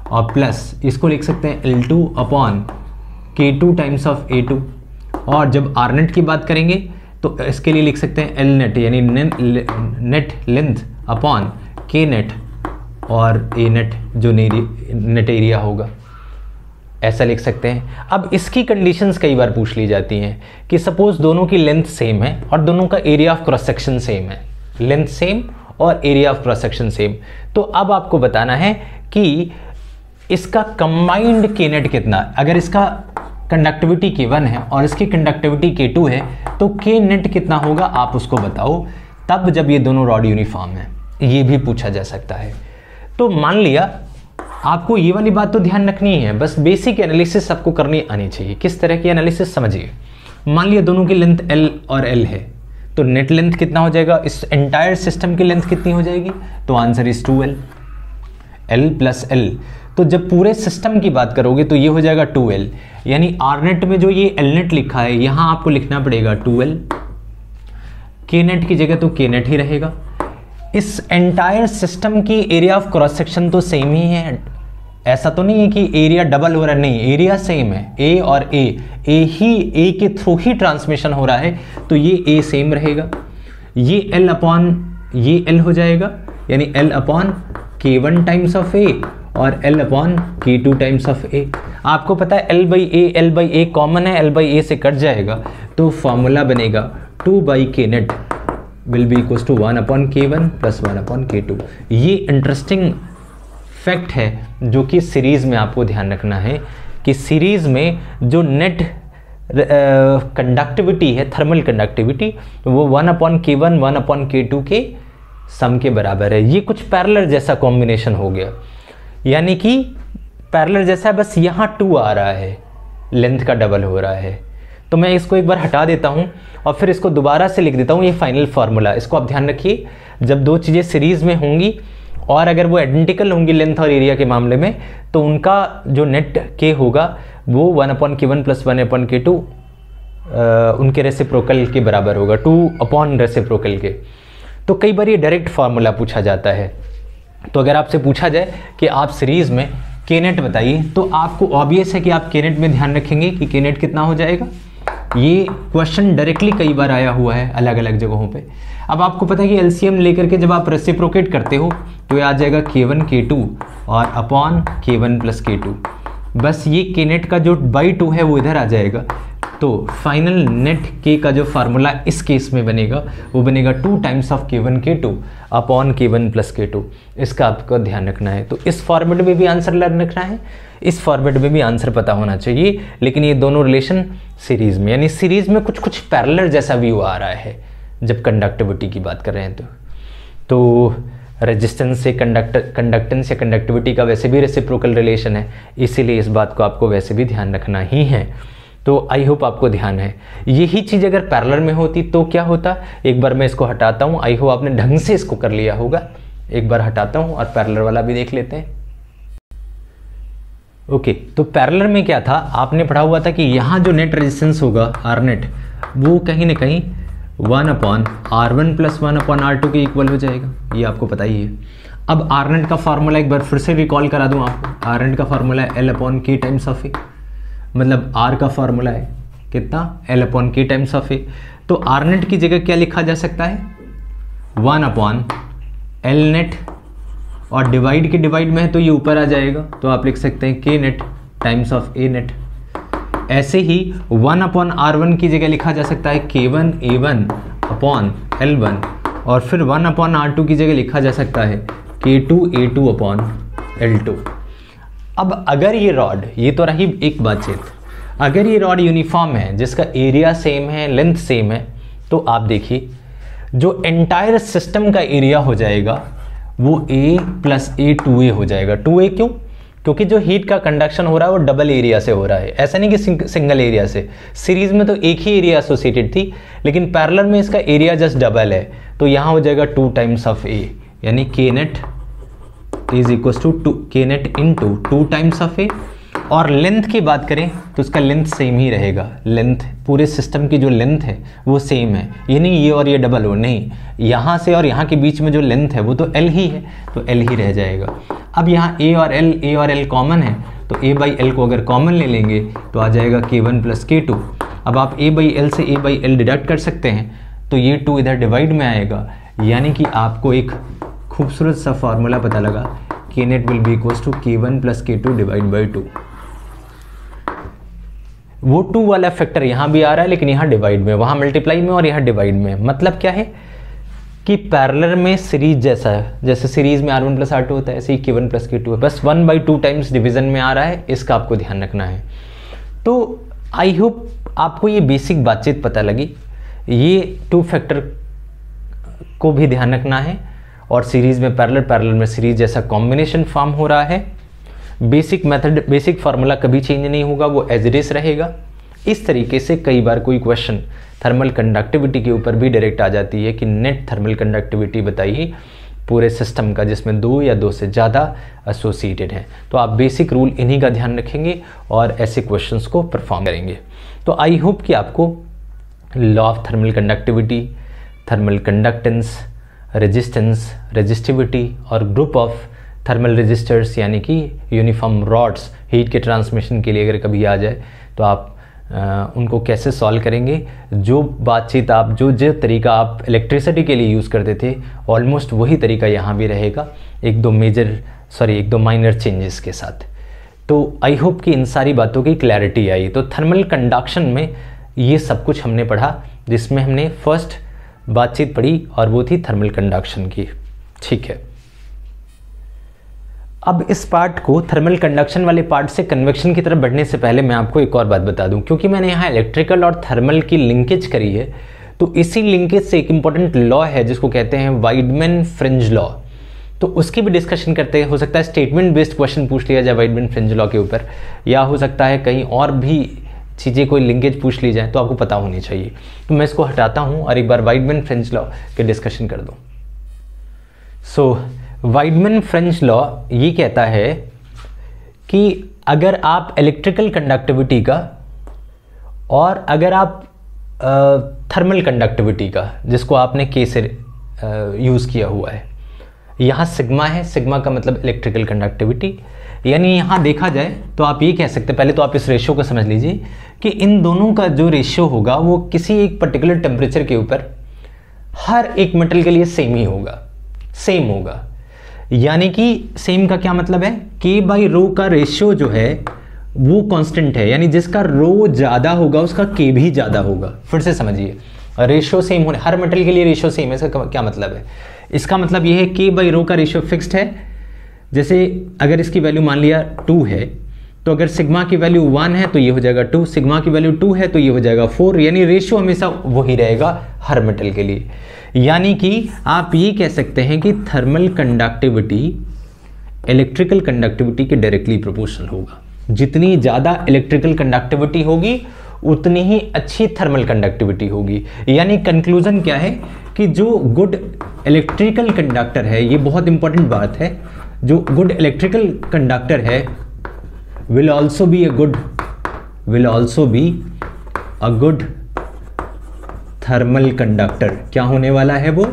और प्लस इसको लिख सकते हैं L2 upon K2 times of A2। और जब R नेट की बात करेंगे तो इसके लिए लिख सकते हैं L नेट यानी net length upon K net और A नेट जो नेट एरिया होगा, ऐसा लिख सकते हैं। अब इसकी कंडीशंस कई बार पूछ ली जाती हैं कि सपोज दोनों की लेंथ सेम है और दोनों का area of cross section same है, लेंथ सेम और area of cross section same, तो अब आपको बताना है कि इसका कंबाइंड के नेट कितना। अगर इसका कंडक्टिविटी K1 है और इसकी कंडक्टिविटी K2 है तो के नेट कितना होगा आप उसको बताओ, तब जब ये दोनों रॉड यूनिफॉर्म है, ये भी पूछा जा सकता है। तो मान लिया आपको ये वाली बात तो ध्यान रखनी है, बस बेसिक एनालिसिस आपको करनी आनी चाहिए। किस तरह की एनालिसिस समझिए, मान लिया दोनों की लेंथ L और L है, तो नेट लेंथ कितना हो जाएगा, इस एंटायर सिस्टम की लेंथ कितनी हो जाएगी, तो answer is 2L, L plus L। तो जब पूरे सिस्टम की बात करोगे तो ये हो जाएगा 2L, यानी R नेट में जो ये L नेट लिखा है यहाँ आपको लिखना पड़ेगा 2L, K नेट की जगह तो K नेट ही रहेगा। इस एंटायर सिस्टम की एरिया ऑफ क्रॉस सेक्शन तो सेम ही है, ऐसा तो नहीं है कि एरिया डबल हो रहा है, नहीं, एरिया सेम है, A और A के थ्रू ही ट्रांसमिशन हो रहा है, तो ये A सेम रहेगा। ये L अपॉन ये L हो जाएगा, यानी L upon K1 times of A और L upon K2 times of A। आपको पता है L बाई A कॉमन है, L बाई A से कट जाएगा, तो फॉर्मूला बनेगा 2 by K net will be equals to 1 upon K1 plus 1 upon K2। ये इंटरेस्टिंग फैक्ट है जो कि सीरीज़ में आपको ध्यान रखना है कि सीरीज़ में जो नेट कंडक्टिविटी है, थर्मल कंडक्टिविटी, वो 1 अपॉन K1 1 अपॉन K2 के सम के बराबर है। ये कुछ पैरेलल जैसा कॉम्बिनेशन हो गया, यानी कि पैरेलल जैसा है, बस यहाँ 2 आ रहा है, लेंथ का डबल हो रहा है। तो मैं इसको एक बार हटा देता हूँ और फिर इसको दोबारा से लिख देता हूँ, ये फाइनल फार्मूला। इसको आप ध्यान रखिए, जब दो चीज़ें सीरीज़ में होंगी और अगर वो आइडेंटिकल होंगी लेंथ और एरिया के मामले में, तो उनका जो नेट के होगा वो 1 upon K1 plus 1 upon K2 उनके रेसिप्रोकल के बराबर होगा, 2 अपॉन रेसिप्रोकल के। तो कई बार ये डायरेक्ट फार्मूला पूछा जाता है। तो अगर आपसे पूछा जाए कि आप सीरीज़ में के नेट बताइए, तो आपको ऑब्वियस है कि आप के नेट में ध्यान रखेंगे कि के नेट कितना हो जाएगा। ये क्वेश्चन डायरेक्टली कई बार आया हुआ है अलग अलग जगहों पे। अब आपको पता है कि एलसीएम लेकर के जब आप रेसिप्रोकेट करते हो तो ये आ जाएगा K1 K2 और अपॉन K1 प्लस K2। बस ये के नेट का जो बाई 2 है वो इधर आ जाएगा। तो फाइनल नेट के का जो फार्मूला इस केस में बनेगा वो बनेगा 2 times of K1 K2 upon K1 plus K2। इसका आपको ध्यान रखना है। तो इस फॉर्मेट में भी आंसर लर्न रखना है, इस फॉर्मेट में भी आंसर पता होना चाहिए, लेकिन ये दोनों रिलेशन सीरीज़ में, यानी सीरीज़ में कुछ कुछ पैरेलल जैसा व्यू आ रहा है जब कंडक्टिविटी की बात कर रहे हैं। तो रेजिस्टेंस से कंडक्टेंस या कंडक्टिविटी का वैसे भी रेसिप्रोकल रिलेशन है, इसीलिए इस बात को आपको वैसे भी ध्यान रखना ही है। तो आई होप आपको ध्यान है। यही चीज़ अगर पैरेलल में होती तो क्या होता, एक बार मैं इसको हटाता हूँ, आई होप आपने ढंग से इसको कर लिया होगा। एक बार हटाता हूँ और पैरेलल वाला भी देख लेते हैं। ओके, तो पैरेलल में क्या था, आपने पढ़ा हुआ था कि यहाँ जो नेट रेजिस्टेंस होगा आर नेट, वो कहीं ना कहीं 1 upon R1 plus 1 upon R2 के इक्वल हो जाएगा, ये आपको पता ही है। अब आर नेट का फार्मूला एक बार फिर से रिकॉल करा दूँ आपको। आर नेट का फार्मूला है L upon K times of A, मतलब R का फार्मूला है कितना, L upon K times of A. तो आर नेट की जगह क्या लिखा जा सकता है, 1/L नेट, और डिवाइड के डिवाइड में है तो ये ऊपर आ जाएगा, तो आप लिख सकते हैं K net times of A net. ऐसे ही 1/R1 की जगह लिखा जा सकता है K1 A1/L1, और फिर 1/R2 की जगह लिखा जा सकता है K2 A2/L2। अब अगर ये रॉड, ये तो रही एक बातचीत, अगर ये रॉड यूनिफॉर्म है जिसका एरिया सेम है, लेंथ सेम है, तो आप देखिए जो एंटायर सिस्टम का एरिया हो जाएगा वो A + A 2A हो जाएगा। 2A क्यों? क्योंकि जो हीट का कंडक्शन हो रहा है वो डबल एरिया से हो रहा है, ऐसा नहीं कि सिंगल एरिया से। सीरीज में तो एक ही एरिया एसोसिएटेड थी, लेकिन पैरेलल में इसका एरिया जस्ट डबल है, तो यहाँ हो जाएगा 2 टाइम्स ऑफ A, यानी K net is equal to K net into 2 times of A। और लेंथ की बात करें तो इसका लेंथ सेम ही रहेगा, लेंथ पूरे सिस्टम की जो लेंथ है वो सेम है, ये नहीं ये और ये डबल हो, नहीं, यहाँ से और यहाँ के बीच में जो लेंथ है वो तो L ही है, तो L ही रह जाएगा। अब यहाँ A और L कॉमन है, तो A/L को अगर कॉमन ले लेंगे तो आ जाएगा K1 + K2। अब आप A/L से A/L डिडक्ट कर सकते हैं, तो ये 2 इधर डिवाइड में आएगा, यानी कि आपको एक खूबसूरत सा फॉर्मूला पता लगा, K net will be equal to K1 + K2 divide by 2। वो 2 वाला फैक्टर यहाँ भी आ रहा है, लेकिन यहाँ डिवाइड में, वहाँ मल्टीप्लाई में और यहाँ डिवाइड में। मतलब क्या है कि पैरेलल में सीरीज जैसा है, जैसे सीरीज में R1 + R2 होता है, ऐसे ही K1 + K2 है, बस 1/2 टाइम्स डिवीजन में आ रहा है, इसका आपको ध्यान रखना है। तो आई होप आपको ये बेसिक बातचीत पता लगी, ये 2 फैक्टर को भी ध्यान रखना है, और सीरीज में पैरेलल में सीरीज जैसा कॉम्बिनेशन फॉर्म हो रहा है। बेसिक मेथड, बेसिक फार्मूला कभी चेंज नहीं होगा, वो एज इट इज रहेगा। इस तरीके से कई बार कोई क्वेश्चन थर्मल कंडक्टिविटी के ऊपर भी डायरेक्ट आ जाती है कि नेट थर्मल कंडक्टिविटी बताइए पूरे सिस्टम का जिसमें 2 या 2 से ज़्यादा एसोसिएटेड हैं। तो आप बेसिक रूल इन्हीं का ध्यान रखेंगे और ऐसे क्वेश्चंस को परफॉर्म करेंगे। तो आई होप कि आपको law of thermal conductivity, thermal conductance, resistance, resistivity और ग्रुप ऑफ थर्मल रेजिस्टर्स यानी कि यूनिफॉर्म रॉड्स हीट के ट्रांसमिशन के लिए अगर कभी आ जाए तो आप उनको कैसे सॉल्व करेंगे। जो बातचीत आप जो तरीका आप इलेक्ट्रिसिटी के लिए यूज़ करते थे ऑलमोस्ट वही तरीका यहाँ भी रहेगा, एक दो माइनर चेंजेस के साथ। तो आई होप कि इन सारी बातों की क्लैरिटी आई। तो थर्मल कंडक्शन में ये सब कुछ हमने पढ़ा, जिसमें हमने फर्स्ट बातचीत पढ़ी और वो थी थर्मल कंडक्शन की। ठीक है, अब इस पार्ट को, थर्मल कंडक्शन वाले पार्ट से कन्वेक्शन की तरफ बढ़ने से पहले मैं आपको एक और बात बता दूं, क्योंकि मैंने यहाँ इलेक्ट्रिकल और थर्मल की लिंकेज करी है, तो इसी लिंकेज से एक इंपॉर्टेंट लॉ है जिसको कहते हैं वाइडमैन फ्रिंज लॉ, तो उसकी भी डिस्कशन करते हैं। हो सकता है स्टेटमेंट बेस्ड क्वेश्चन पूछ लिया जाए वाइडमैन फ्रिंज लॉ के ऊपर, या हो सकता है कहीं और भी चीज़ें कोई लिंकेज पूछ ली जाए, तो आपको पता होनी चाहिए। तो मैं इसको हटाता हूँ और एक बार वाइडमैन फ्रिंज लॉ के डिस्कशन कर दूँ। सो वाइडमैन फ्रिंज लॉ ये कहता है कि अगर आप इलेक्ट्रिकल कंडक्टिविटी का और अगर आप थर्मल कंडक्टिविटी का, जिसको आपने के से यूज़ किया हुआ है, यहाँ सिग्मा है, सिग्मा का मतलब इलेक्ट्रिकल कंडक्टिविटी, यानी यहाँ देखा जाए तो आप ये कह सकते हैं, पहले तो आप इस रेशियो को समझ लीजिए कि इन दोनों का जो रेशियो होगा वो किसी एक पर्टिकुलर टेम्परेचर के ऊपर हर एक मेटल के लिए सेम ही होगा, सेम होगा। यानी कि सेम का क्या मतलब है, K/ρ का रेशियो जो है वो कांस्टेंट है, यानी जिसका रो ज़्यादा होगा उसका K भी ज़्यादा होगा। फिर से समझिए, रेशियो सेम होने, हर मेटल के लिए रेशियो सेम है, इसका क्या मतलब है? इसका मतलब ये है K/ρ का रेशियो फिक्स्ड है। जैसे अगर इसकी वैल्यू मान लिया 2 है, तो अगर सिग्मा की वैल्यू 1 है तो ये हो जाएगा 2, सिग्मा की वैल्यू 2 है तो ये हो जाएगा 4, यानी रेशियो हमेशा वही रहेगा हर मेटल के लिए। यानी कि आप ये कह सकते हैं कि थर्मल कंडक्टिविटी इलेक्ट्रिकल कंडक्टिविटी के डायरेक्टली प्रोपोर्शनल होगा। जितनी ज़्यादा इलेक्ट्रिकल कंडक्टिविटी होगी उतनी ही अच्छी थर्मल कंडक्टिविटी होगी। यानी कंक्लूजन क्या है कि जो गुड इलेक्ट्रिकल कंडक्टर है, ये बहुत इंपॉर्टेंट बात है, जो गुड इलेक्ट्रिकल कंडक्टर है will also be a good thermal conductor. क्या होने वाला है? वो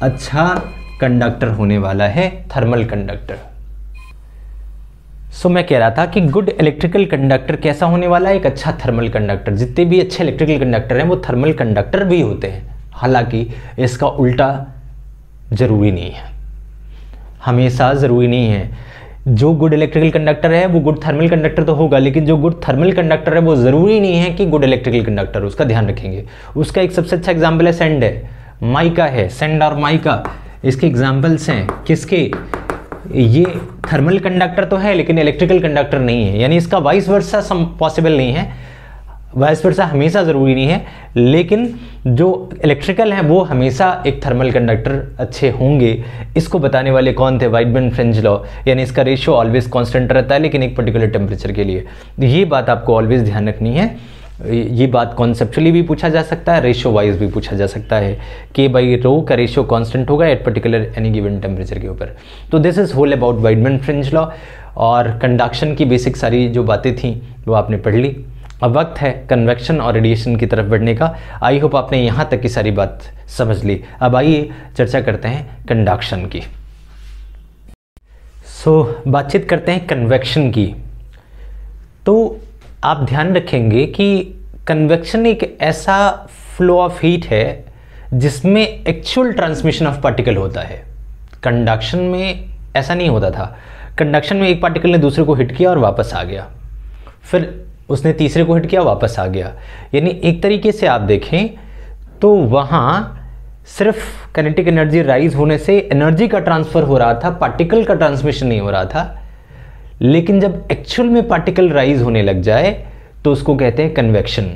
अच्छा कंडक्टर होने वाला है, थर्मल कंडक्टर। सो मैं कह रहा था कि गुड इलेक्ट्रिकल कंडक्टर कैसा होने वाला है? एक अच्छा थर्मल कंडक्टर। जितने भी अच्छे इलेक्ट्रिकल कंडक्टर हैं वो थर्मल कंडक्टर भी होते हैं। हालांकि इसका उल्टा ज़रूरी नहीं है, हमेशा ज़रूरी नहीं है। जो गुड इलेक्ट्रिकल कंडक्टर है वो गुड थर्मल कंडक्टर तो होगा, लेकिन जो गुड थर्मल कंडक्टर है वो ज़रूरी नहीं है कि गुड इलेक्ट्रिकल कंडक्टर, उसका ध्यान रखेंगे। उसका एक सबसे अच्छा एग्जाम्पल है सैंड है, माइका है, सैंड और माइका इसके एग्जाम्पल्स हैं। किसके? ये थर्मल कंडक्टर तो है लेकिन इलेक्ट्रिकल कंडक्टर नहीं है, यानी इसका वाइस वर्सा पॉसिबल नहीं है, वाइस वर्सा हमेशा ज़रूरी नहीं है, लेकिन जो इलेक्ट्रिकल है वो हमेशा एक थर्मल कंडक्टर अच्छे होंगे। इसको बताने वाले कौन थे? वाइडमैन फ्रिंज लॉ, यानी इसका रेशियो ऑलवेज कांस्टेंट रहता है लेकिन एक पर्टिकुलर टेम्परेचर के लिए। ये बात आपको ऑलवेज ध्यान रखनी है। ये बात कॉन्सेप्चुअली भी पूछा जा सकता है, रेशियो वाइज भी पूछा जा सकता है कि भाई रो का रेशियो कांस्टेंट होगा at particular any given temperature के ऊपर। तो this is whole about Wiedemann Franz law, और कंडक्शन की बेसिक सारी जो बातें थी वो आपने पढ़ ली। अब वक्त है कन्वेक्शन और रेडिएशन की तरफ बढ़ने का। आई होप आपने यहाँ तक की सारी बात समझ ली। अब आइए चर्चा करते हैं कंडक्शन की। बातचीत करते हैं कन्वेक्शन की। तो आप ध्यान रखेंगे कि कन्वेक्शन एक ऐसा फ्लो ऑफ हीट है जिसमें एक्चुअल ट्रांसमिशन ऑफ पार्टिकल होता है। कंडक्शन में ऐसा नहीं होता था। कंडक्शन में एक पार्टिकल ने दूसरे को हिट किया और वापस आ गया, फिर उसने तीसरे को हिट किया वापस आ गया। यानी एक तरीके से आप देखें तो वहाँ सिर्फ काइनेटिक एनर्जी राइज होने से एनर्जी का ट्रांसफर हो रहा था, पार्टिकल का ट्रांसमिशन नहीं हो रहा था। लेकिन जब एक्चुअल में पार्टिकल राइज होने लग जाए तो उसको कहते हैं कन्वेक्शन।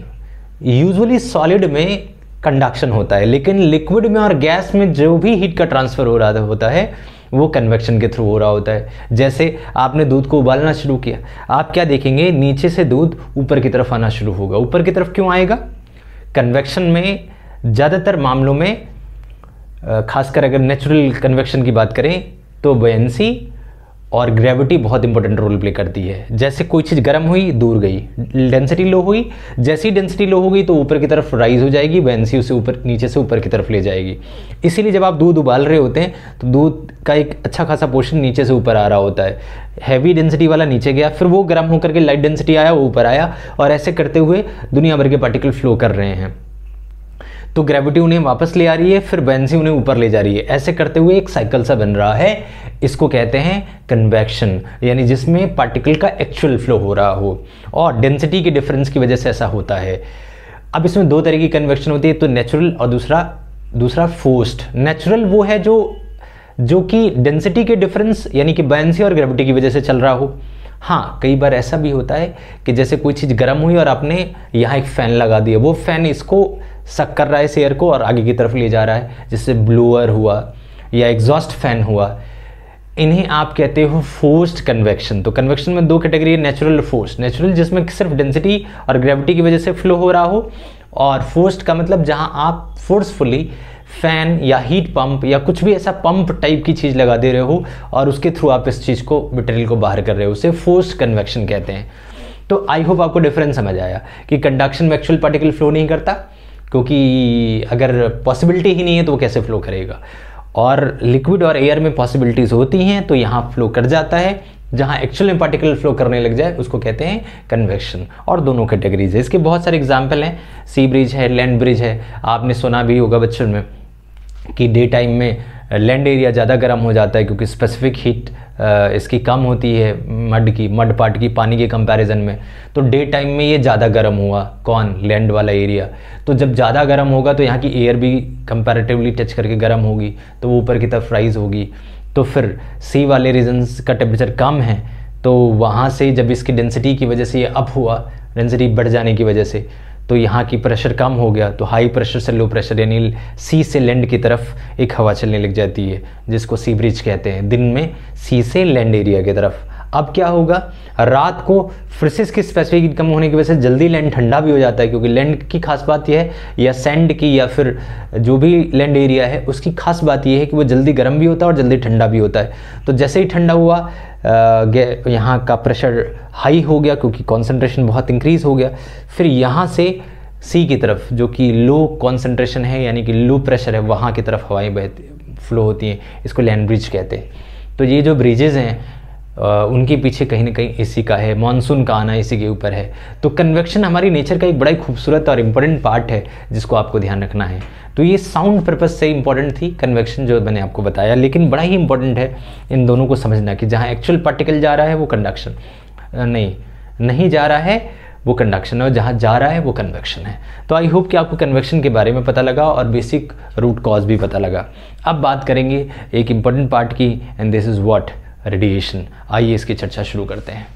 यूजुअली सॉलिड में कंडक्शन होता है, लेकिन लिक्विड में और गैस में जो भी हीट का ट्रांसफर हो रहा होता है वो कन्वेक्शन के थ्रू हो रहा होता है। जैसे आपने दूध को उबालना शुरू किया, आप क्या देखेंगे? नीचे से दूध ऊपर की तरफ आना शुरू होगा। ऊपर की तरफ क्यों आएगा? कन्वेक्शन में ज़्यादातर मामलों में, खासकर अगर नेचुरल कन्वेक्शन की बात करें तो बुयेंसी और ग्रेविटी बहुत इंपॉर्टेंट रोल प्ले करती है। जैसे कोई चीज़ गर्म हुई, दूर गई, डेंसिटी लो हुई, जैसी डेंसिटी लो हो गई तो ऊपर की तरफ राइज हो जाएगी, बुयेंसी उसे ऊपर, नीचे से ऊपर की तरफ ले जाएगी। इसीलिए जब आप दूध उबाल रहे होते हैं तो दूध का एक अच्छा खासा पोर्शन नीचे से ऊपर आ रहा होता है। हैवी डेंसिटी वाला नीचे गया, फिर वो गर्म होकर के लाइट डेंसिटी आया, वो ऊपर आया, और ऐसे करते हुए दुनिया भर के पार्टिकल फ्लो कर रहे हैं। तो ग्रेविटी उन्हें वापस ले आ रही है, फिर बुयेंसी उन्हें ऊपर ले जा रही है। ऐसे करते हुए एक साइकिल सा बन रहा है। इसको कहते हैं कन्वेक्शन, यानी जिसमें पार्टिकल का एक्चुअल फ्लो हो रहा हो और डेंसिटी के डिफरेंस की वजह से ऐसा होता है। अब इसमें दो तरह की कन्वेक्शन होती है, तो नेचुरल और दूसरा फोर्स्ड। नेचुरल वो है जो कि डेंसिटी के डिफरेंस यानी कि बुयेंसी और ग्रेविटी की वजह से चल रहा हो। हाँ, कई बार ऐसा भी होता है कि जैसे कोई चीज़ गर्म हुई और आपने यहाँ एक फ़ैन लगा दिया, वो फ़ैन इसको सक कर रहा है इस एयर को और आगे की तरफ ले जा रहा है, जिससे ब्लोअर हुआ या एग्जॉस्ट फैन हुआ। इन्हें आप कहते हो फोर्स्ड कन्वेक्शन। तो कन्वेक्शन में दो कैटेगरी है, नेचुरल और फोर्स्ड। नेचुरल जिसमें सिर्फ डेंसिटी और ग्रेविटी की वजह से फ्लो हो रहा हो, और फोर्स्ड का मतलब जहां आप फोर्सफुली फैन या हीट पंप या कुछ भी ऐसा पंप टाइप की चीज़ लगा दे रहे हो और उसके थ्रू आप इस चीज़ को, मटेरियल को बाहर कर रहे हो, उसे फोर्स्ड कन्वेक्शन कहते हैं। तो आई होप आपको डिफरेंस समझ आया कि कंडक्शन में एक्चुअल पार्टिकल फ्लो नहीं करता, क्योंकि अगर पॉसिबिलिटी ही नहीं है तो वो कैसे फ्लो करेगा। और लिक्विड और एयर में पॉसिबिलिटीज़ होती हैं तो यहाँ फ्लो कर जाता है। जहाँ एक्चुअल में पार्टिकल फ्लो करने लग जाए उसको कहते हैं कन्वेक्शन। और दोनों कैटेगरीज है, इसके बहुत सारे एग्जाम्पल हैं। सी ब्रिज है, लैंड ब्रिज है। आपने सुना भी होगा बच्चों में कि डे टाइम में लैंड एरिया ज़्यादा गर्म हो जाता है क्योंकि स्पेसिफिक हीट इसकी कम होती है, मड पार्ट की पानी के कंपैरिजन में। तो डे टाइम में ये ज़्यादा गर्म हुआ, कौन? लैंड वाला एरिया। तो जब ज़्यादा गर्म होगा तो यहाँ की एयर भी कंपैरेटिवली टच करके गर्म होगी, तो वो ऊपर की तरफ राइज होगी। तो फिर सी वाले रीजन्स का टेम्परेचर कम है, तो वहाँ से जब इसकी डेंसिटी की वजह से ये अप हुआ, डेंसिटी बढ़ जाने की वजह से, तो यहाँ की प्रेशर कम हो गया, तो हाई प्रेशर से लो प्रेशर यानी सी से लैंड की तरफ एक हवा चलने लग जाती है, जिसको सी ब्रिज कहते हैं। दिन में सी से लैंड एरिया की तरफ। अब क्या होगा? रात को फ्रिसेस की स्पेसिफिक हीट कम होने की वजह से जल्दी लैंड ठंडा भी हो जाता है, क्योंकि लैंड की खास बात यह है, या सैंड की, या फिर जो भी लैंड एरिया है उसकी खास बात यह है कि वो जल्दी गर्म भी होता है और जल्दी ठंडा भी होता है। तो जैसे ही ठंडा हुआ, यहाँ का प्रेशर हाई हो गया क्योंकि कॉन्सेंट्रेशन बहुत इंक्रीज हो गया। फिर यहाँ से सी की तरफ जो कि लो कॉन्सेंट्रेशन है यानी कि लो प्रेशर है, वहाँ की तरफ हवाएं बहती फ्लो होती हैं, इसको लैंड ब्रिज कहते हैं। तो ये जो ब्रिजेज़ हैं उनके पीछे कहीं ना कहीं इसी का है, मानसून का आना इसी के ऊपर है। तो कन्वेक्शन हमारी नेचर का एक बड़ा ही खूबसूरत और इम्पोर्टेंट पार्ट है जिसको आपको ध्यान रखना है। तो ये साउंड पर्पज से इंपॉर्टेंट थी कन्वेक्शन जो मैंने आपको बताया, लेकिन बड़ा ही इंपॉर्टेंट है इन दोनों को समझना कि जहाँ एक्चुअल पार्टिकल जा रहा है वो कंडक्शन नहीं जा रहा है वो कंडक्शन है, और जहाँ जा रहा है वो कन्वेक्शन है। तो आई होप कि आपको कन्वेक्शन के बारे में पता लगा और बेसिक रूट कॉज भी पता लगा। अब बात करेंगे एक इंपॉर्टेंट पार्ट की, and this is what, radiation. आइए इसकी चर्चा शुरू करते हैं।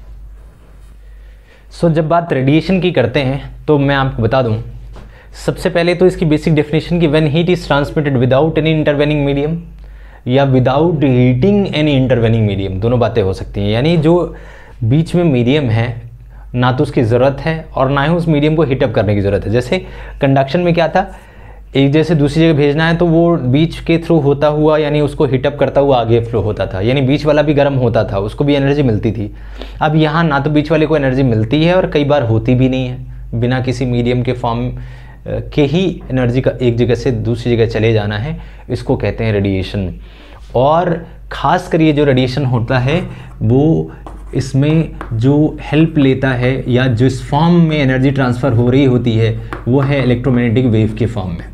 सो जब बात रेडिएशन की करते हैं तो मैं आपको बता दूं, सबसे पहले तो इसकी बेसिक डेफिनेशन कि when heat is transmitted without any intervening medium या without heating any intervening medium, दोनों बातें हो सकती हैं। यानी जो बीच में मीडियम है ना तो उसकी ज़रूरत है और ना ही उस मीडियम को हीटअप करने की ज़रूरत है। जैसे कंडक्शन में क्या था, एक जगह से दूसरी जगह भेजना है तो वो बीच के थ्रू होता हुआ यानी उसको हीटअप करता हुआ आगे फ्लो होता था, यानी बीच वाला भी गर्म होता था, उसको भी एनर्जी मिलती थी। अब यहाँ ना तो बीच वाले को एनर्जी मिलती है और कई बार होती भी नहीं है, बिना किसी मीडियम के फॉर्म के ही एनर्जी का एक जगह से दूसरी जगह चले जाना है, इसको कहते हैं रेडिएशन। और ख़ास कर ये जो रेडिएशन होता है वो इसमें जो हेल्प लेता है या जिस फॉर्म में एनर्जी ट्रांसफ़र हो रही होती है वो है इलेक्ट्रोमैग्नेटिक वेव के फॉर्म में,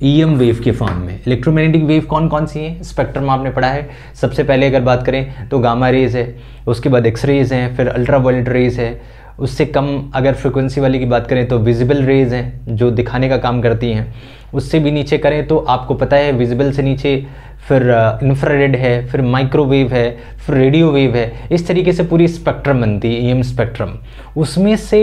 ईएम वेव के फॉर्म में। इलेक्ट्रोमैग्नेटिक वेव कौन कौन सी हैं, स्पेक्ट्रम आपने पढ़ा है। सबसे पहले अगर बात करें तो गामा रेज है, उसके बाद एक्स रेज हैं, फिर अल्ट्रावायलेट रेज है, उससे कम अगर फ्रिक्वेंसी वाली की बात करें तो विजिबल रेज हैं जो दिखाने का काम करती हैं। उससे भी नीचे करें तो आपको पता है विजिबल से नीचे फिर इंफ्रारेड है, फिर माइक्रोवेव है, फिर रेडियो वेव है। इस तरीके से पूरी स्पेक्ट्रम बनती है, ईएम स्पेक्ट्रम। उसमें से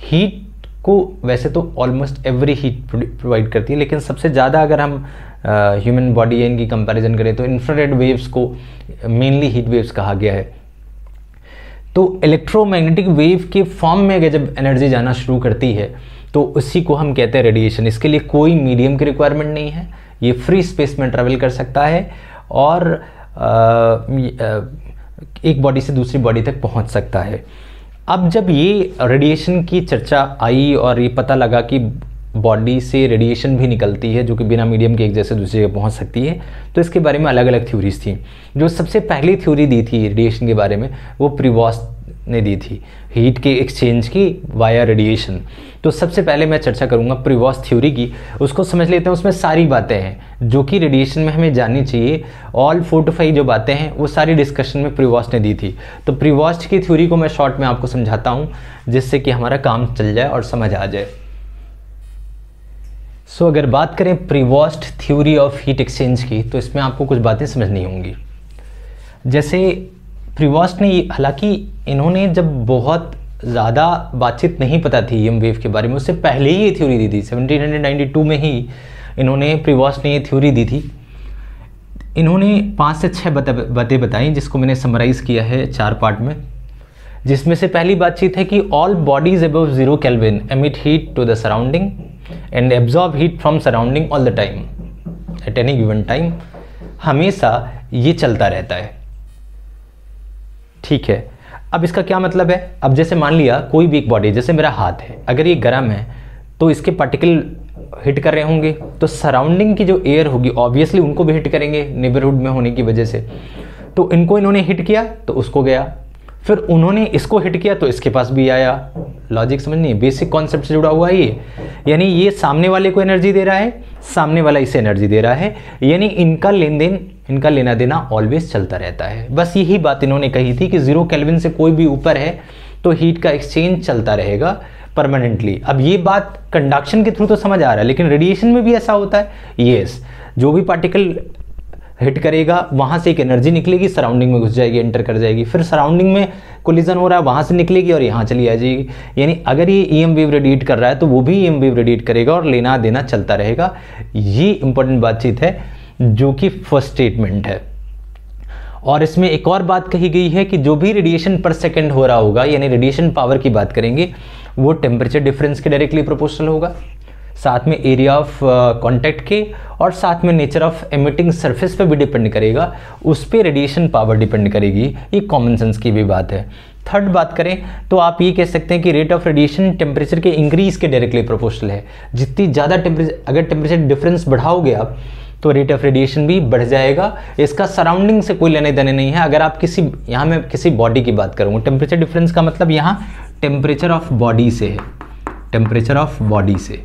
हीट को वैसे तो ऑलमोस्ट एवरी हीट प्रोवाइड करती है, लेकिन सबसे ज़्यादा अगर हम ह्यूमन बॉडी इनकी कंपैरिजन करें तो इंफ्रारेड वेव्स को मेनली हीट वेव्स कहा गया है। तो इलेक्ट्रोमैग्नेटिक वेव के फॉर्म में अगर जब एनर्जी जाना शुरू करती है तो उसी को हम कहते हैं रेडिएशन। इसके लिए कोई मीडियम की रिक्वायरमेंट नहीं है, ये फ्री स्पेस में ट्रैवल कर सकता है और एक बॉडी से दूसरी बॉडी तक पहुंच सकता है। अब जब ये रेडिएशन की चर्चा आई और ये पता लगा कि बॉडी से रेडिएशन भी निकलती है जो कि बिना मीडियम के एक जैसे दूसरी जगह पहुंच सकती है, तो इसके बारे में अलग अलग थ्योरीज थी। जो सबसे पहली थ्योरी दी थी रेडिएशन के बारे में वो प्रीवॉस ने दी थी, हीट के एक्सचेंज की वाया रेडिएशन। तो सबसे पहले मैं चर्चा करूंगा प्रीवॉस थ्योरी की, उसको समझ लेते हैं। उसमें सारी बातें हैं जो कि रेडिएशन में हमें जाननी चाहिए, ऑल 4 to 5 जो बातें हैं वो सारी डिस्कशन में प्रीवॉस ने दी थी। तो प्रीवॉस की थ्योरी को मैं शॉर्ट में आपको समझाता हूँ जिससे कि हमारा काम चल जाए और समझ आ जाए। सो अगर बात करें प्रीवॉस्ट थ्योरी ऑफ हीट एक्सचेंज की तो इसमें आपको कुछ बातें समझनी होंगी। जैसे प्रीवॉस्ट ने, हालांकि इन्होंने जब बहुत ज़्यादा बातचीत नहीं पता थी ईएम वेव के बारे में, उससे पहले ही ये थ्योरी दी थी। 1792 में ही इन्होंने प्रीवॉस्ट ने ये थ्योरी दी थी। इन्होंने 5 से 6 बातें बताई जिसको मैंने समराइज़ किया है 4 पार्ट में, जिसमें से पहली बातचीत है कि all bodies above 0 kelvin emit heat to the surrounding and absorb heat from surrounding all the time at any given time. हमेशा ये चलता रहता है, ठीक है। अब इसका क्या मतलब है, अब जैसे मान लिया कोई भी एक बॉडी, जैसे मेरा हाथ है, अगर ये गर्म है तो इसके पार्टिकल हिट कर रहे होंगे तो सराउंडिंग की जो एयर होगी ऑब्वियसली उनको भी हिट करेंगे नेबरहुड में होने की वजह से। तो इनको इन्होंने हिट किया तो उसको गया, फिर उन्होंने इसको हिट किया तो इसके पास भी आया। लॉजिक समझनी है, बेसिक कॉन्सेप्ट से जुड़ा हुआ है ये। यानी ये सामने वाले को एनर्जी दे रहा है, सामने वाला इसे एनर्जी दे रहा है, यानी इनका लेन देन, इनका लेना देना ऑलवेज चलता रहता है। बस यही बात इन्होंने कही थी कि 0 केल्विन से कोई भी ऊपर है तो हीट का एक्सचेंज चलता रहेगा परमानेंटली। अब ये बात कंडक्शन के थ्रू तो समझ आ रहा है, लेकिन रेडिएशन में भी ऐसा होता है। यस, जो भी पार्टिकल हिट करेगा वहाँ से एक एनर्जी निकलेगी, सराउंडिंग में घुस जाएगी, एंटर कर जाएगी, फिर सराउंडिंग में कोलिजन हो रहा है वहाँ से निकलेगी और यहाँ चली आ जाएगी। यानी अगर ये ईएम वेव रेडिएट कर रहा है तो वो भी ईएम वेव रेडिएट करेगा और लेना देना चलता रहेगा। ये इंपॉर्टेंट बातचीत है जो कि फर्स्ट स्टेटमेंट है। और इसमें एक और बात कही गई है कि जो भी रेडिएशन पर सेकेंड हो रहा होगा, यानी रेडिएशन पावर की बात करेंगे, वो टेम्परेचर डिफरेंस के डायरेक्टली प्रोपोर्शनल होगा, साथ में एरिया ऑफ कांटेक्ट के, और साथ में नेचर ऑफ एमिटिंग सरफेस पे भी डिपेंड करेगा, उस पर रेडिएशन पावर डिपेंड करेगी। ये कॉमन सेंस की भी बात है। थर्ड बात करें तो आप ये कह सकते हैं कि रेट ऑफ रेडिएशन टेम्परेचर के इंक्रीज के डायरेक्टली प्रोपोर्शनल है। जितनी ज़्यादा टेम्परेचर, अगर टेम्परेचर डिफरेंस बढ़ाओगे आप तो रेट ऑफ रेडिएशन भी बढ़ जाएगा। इसका सराउंडिंग से कोई लेने देने नहीं है। अगर आप किसी, यहाँ मैं किसी बॉडी की बात करूँगा, टेम्परेचर डिफरेंस का मतलब यहाँ टेम्परेचर ऑफ बॉडी से है, टेम्परेचर ऑफ बॉडी से,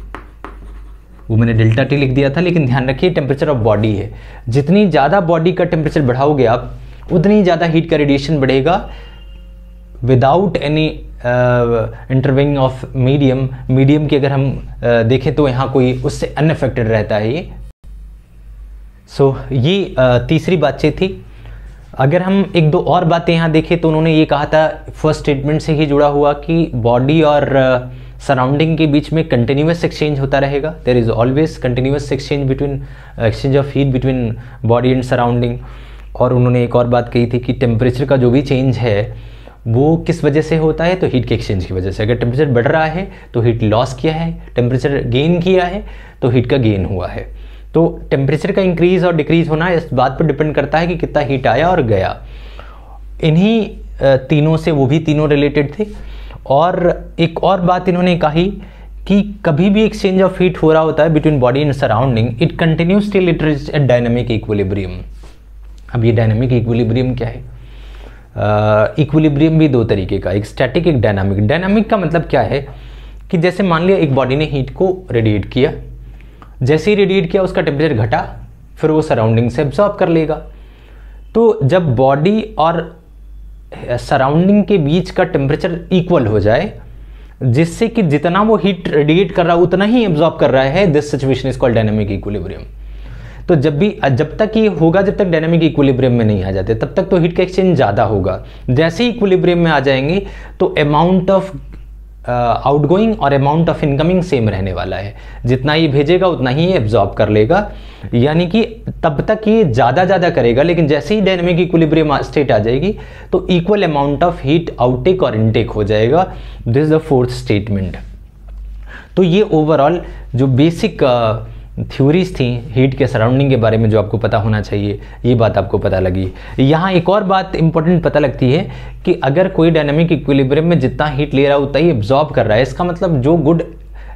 वो मैंने डेल्टा टी लिख दिया था, लेकिन ध्यान रखिए टेम्परेचर ऑफ बॉडी है। जितनी ज़्यादा बॉडी का टेम्परेचर बढ़ाओगे आप, उतनी ज़्यादा हीट का रेडिएशन बढ़ेगा without any intervening of medium. Medium की अगर हम देखें तो यहाँ कोई उससे अनअफेक्टेड रहता है ये। सो ये तीसरी बातचीत थी। अगर हम एक दो और बातें यहाँ देखें तो उन्होंने ये कहा था फर्स्ट स्टेटमेंट से ही जुड़ा हुआ कि बॉडी और सराउंडिंग के बीच में कंटिन्यूस एक्सचेंज होता रहेगा। There is always continuous exchange between, exchange of heat between body and surrounding. और उन्होंने एक और बात कही थी कि टेम्परेचर का जो भी चेंज है वो किस वजह से होता है, तो हीट के एक्सचेंज की वजह से। अगर टेम्परेचर बढ़ रहा है तो हीट लॉस किया है, टेम्परेचर गेन किया है तो हीट का गेन हुआ है। तो टेम्परेचर का इंक्रीज और डिक्रीज होना इस बात पर डिपेंड करता है कि कितना हीट आया और गया। इन्हीं तीनों से वो भी तीनों रिलेटेड थे। और एक और बात इन्होंने कही कि कभी भी एक्सचेंज ऑफ हीट हो रहा होता है between body and surrounding, it continues till it reach at dynamic equilibrium. अब ये डायनामिक इक्विलिब्रियम क्या है? इक्विलिब्रियम भी दो तरीके का, एक स्टैटिक एक डायनामिक। डायनामिक का मतलब क्या है कि जैसे मान लिया एक बॉडी ने हीट को रेडिएट किया, जैसे ही रेडिएट किया उसका टेम्परेचर घटा, फिर वो सराउंडिंग से एब्जॉर्ब कर लेगा। तो जब बॉडी और सराउंडिंग के बीच का टेम्परेचर इक्वल हो जाए, जिससे कि जितना वो हीट रेडिएट कर रहा है उतना ही एब्जॉर्ब कर रहा है, this situation is called dynamic equilibrium. तो जब तक ये होगा, जब तक डायनामिक इक्विलिब्रियम में नहीं आ जाते तब तक तो हीट का एक्सचेंज ज़्यादा होगा। जैसे ही इक्विलिब्रियम में आ जाएंगे तो अमाउंट ऑफ आउटगोइंग और अमाउंट ऑफ इनकमिंग सेम रहने वाला है। जितना ये भेजेगा उतना ही ये एब्जॉर्ब कर लेगा, यानी कि तब तक ये ज़्यादा करेगा। लेकिन जैसे ही डायनामिक इक्विलिब्रियम स्टेट आ जाएगी तो इक्वल अमाउंट ऑफ हीट आउटेक और इनटेक हो जाएगा। This is the fourth statement. तो ये ओवरऑल जो बेसिक थ्योरीज थी हीट के सराउंडिंग के बारे में जो आपको पता होना चाहिए, ये बात आपको पता लगी। यहाँ एक और बात इंपॉर्टेंट पता लगती है कि अगर कोई डायनामिक इक्विलिब्रियम में जितना हीट ले रहा है उतना ही एब्जॉर्ब कर रहा है, इसका मतलब जो गुड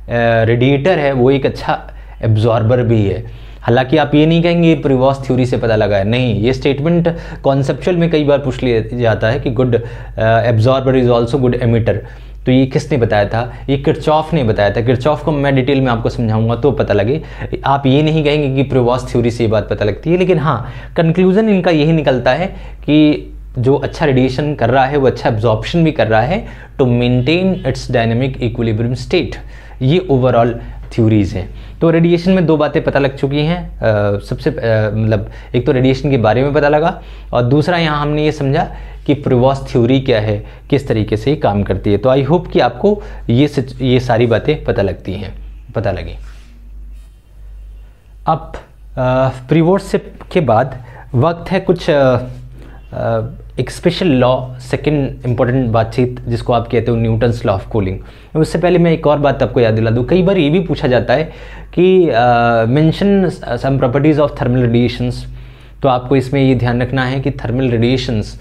रेडिएटर है वो एक अच्छा एब्जॉर्बर भी है। हालांकि आप ये नहीं कहेंगे प्रीवॉस थ्योरी से पता लगा है, नहीं, ये स्टेटमेंट कॉन्सेप्चुअल में कई बार पूछ लिया जाता है कि good absorber is also good emitter. तो ये किसने बताया था? ये किरचॉफ ने बताया था। किरचॉफ को मैं डिटेल में आपको समझाऊंगा तो पता लगे। आप ये नहीं कहेंगे कि प्रीवॉस थ्योरी से ये बात पता लगती है, लेकिन हाँ, कंक्लूजन इनका यही निकलता है कि जो अच्छा रेडिएशन कर रहा है वो अच्छा एब्जॉर्प्शन भी कर रहा है to maintain its dynamic equilibrium state. ये ओवरऑल थ्योरीज हैं। तो रेडिएशन में दो बातें पता लग चुकी हैं। सबसे मतलब एक तो रेडिएशन के बारे में पता लगा, और दूसरा यहाँ हमने ये समझा कि प्रीवॉस थ्योरी क्या है, किस तरीके से ये काम करती है। तो आई होप कि आपको ये सारी बातें पता लगी। अब प्रीवॉस के बाद वक्त है कुछ एक स्पेशल लॉ, सेकंड इंपॉर्टेंट बातचीत जिसको आप कहते हो न्यूटन्स लॉ ऑफ कूलिंग। उससे पहले मैं एक और बात आपको याद दिला दूँ। कई बार ये भी पूछा जाता है कि mention some properties of thermal radiations. तो आपको इसमें ये ध्यान रखना है कि थर्मल रेडिएशंस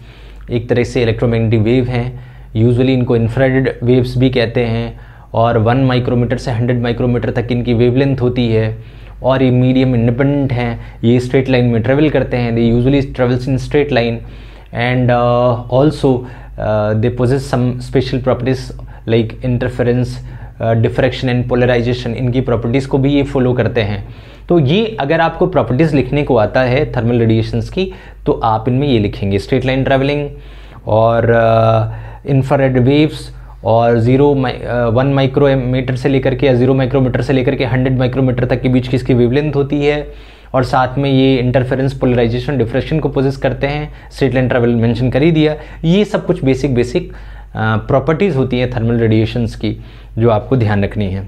एक तरह से इलेक्ट्रोमैग्नेटिक वेव हैं। यूजुअली इनको इंफ्रारेड वेव्स भी कहते हैं, और 1 माइक्रोमीटर से 100 माइक्रोमीटर तक इनकी वेवलेंथ होती है, और ये मीडियम इंडिपेंडेंट हैं। ये स्ट्रेट लाइन में ट्रेवल करते हैं, they usually travels in straight line, and also they possess some special properties like interference, diffraction and polarization। इनकी प्रॉपर्टीज़ को भी ये फॉलो करते हैं। तो ये अगर आपको प्रॉपर्टीज़ लिखने को आता है थर्मल रेडिएशंस की, तो आप इनमें ये लिखेंगे स्ट्रेट लाइन ट्रैवलिंग और इंफ्रारेड वेव्स, और 1 माइक्रोमीटर से लेकर के या 0 माइक्रोमीटर से लेकर के 100 माइक्रोमीटर तक के बीच की इसकी वेवलेंथ होती है, और साथ में ये इंटरफेरेंस, पोलराइजेशन, डिफ्रेक्शन को पोजेस करते हैं। स्ट्रेट लाइन ट्रैवल मेंशन कर ही दिया। ये सब कुछ बेसिक प्रॉपर्टीज़ होती हैं थर्मल रेडिएशंस की जो आपको ध्यान रखनी है।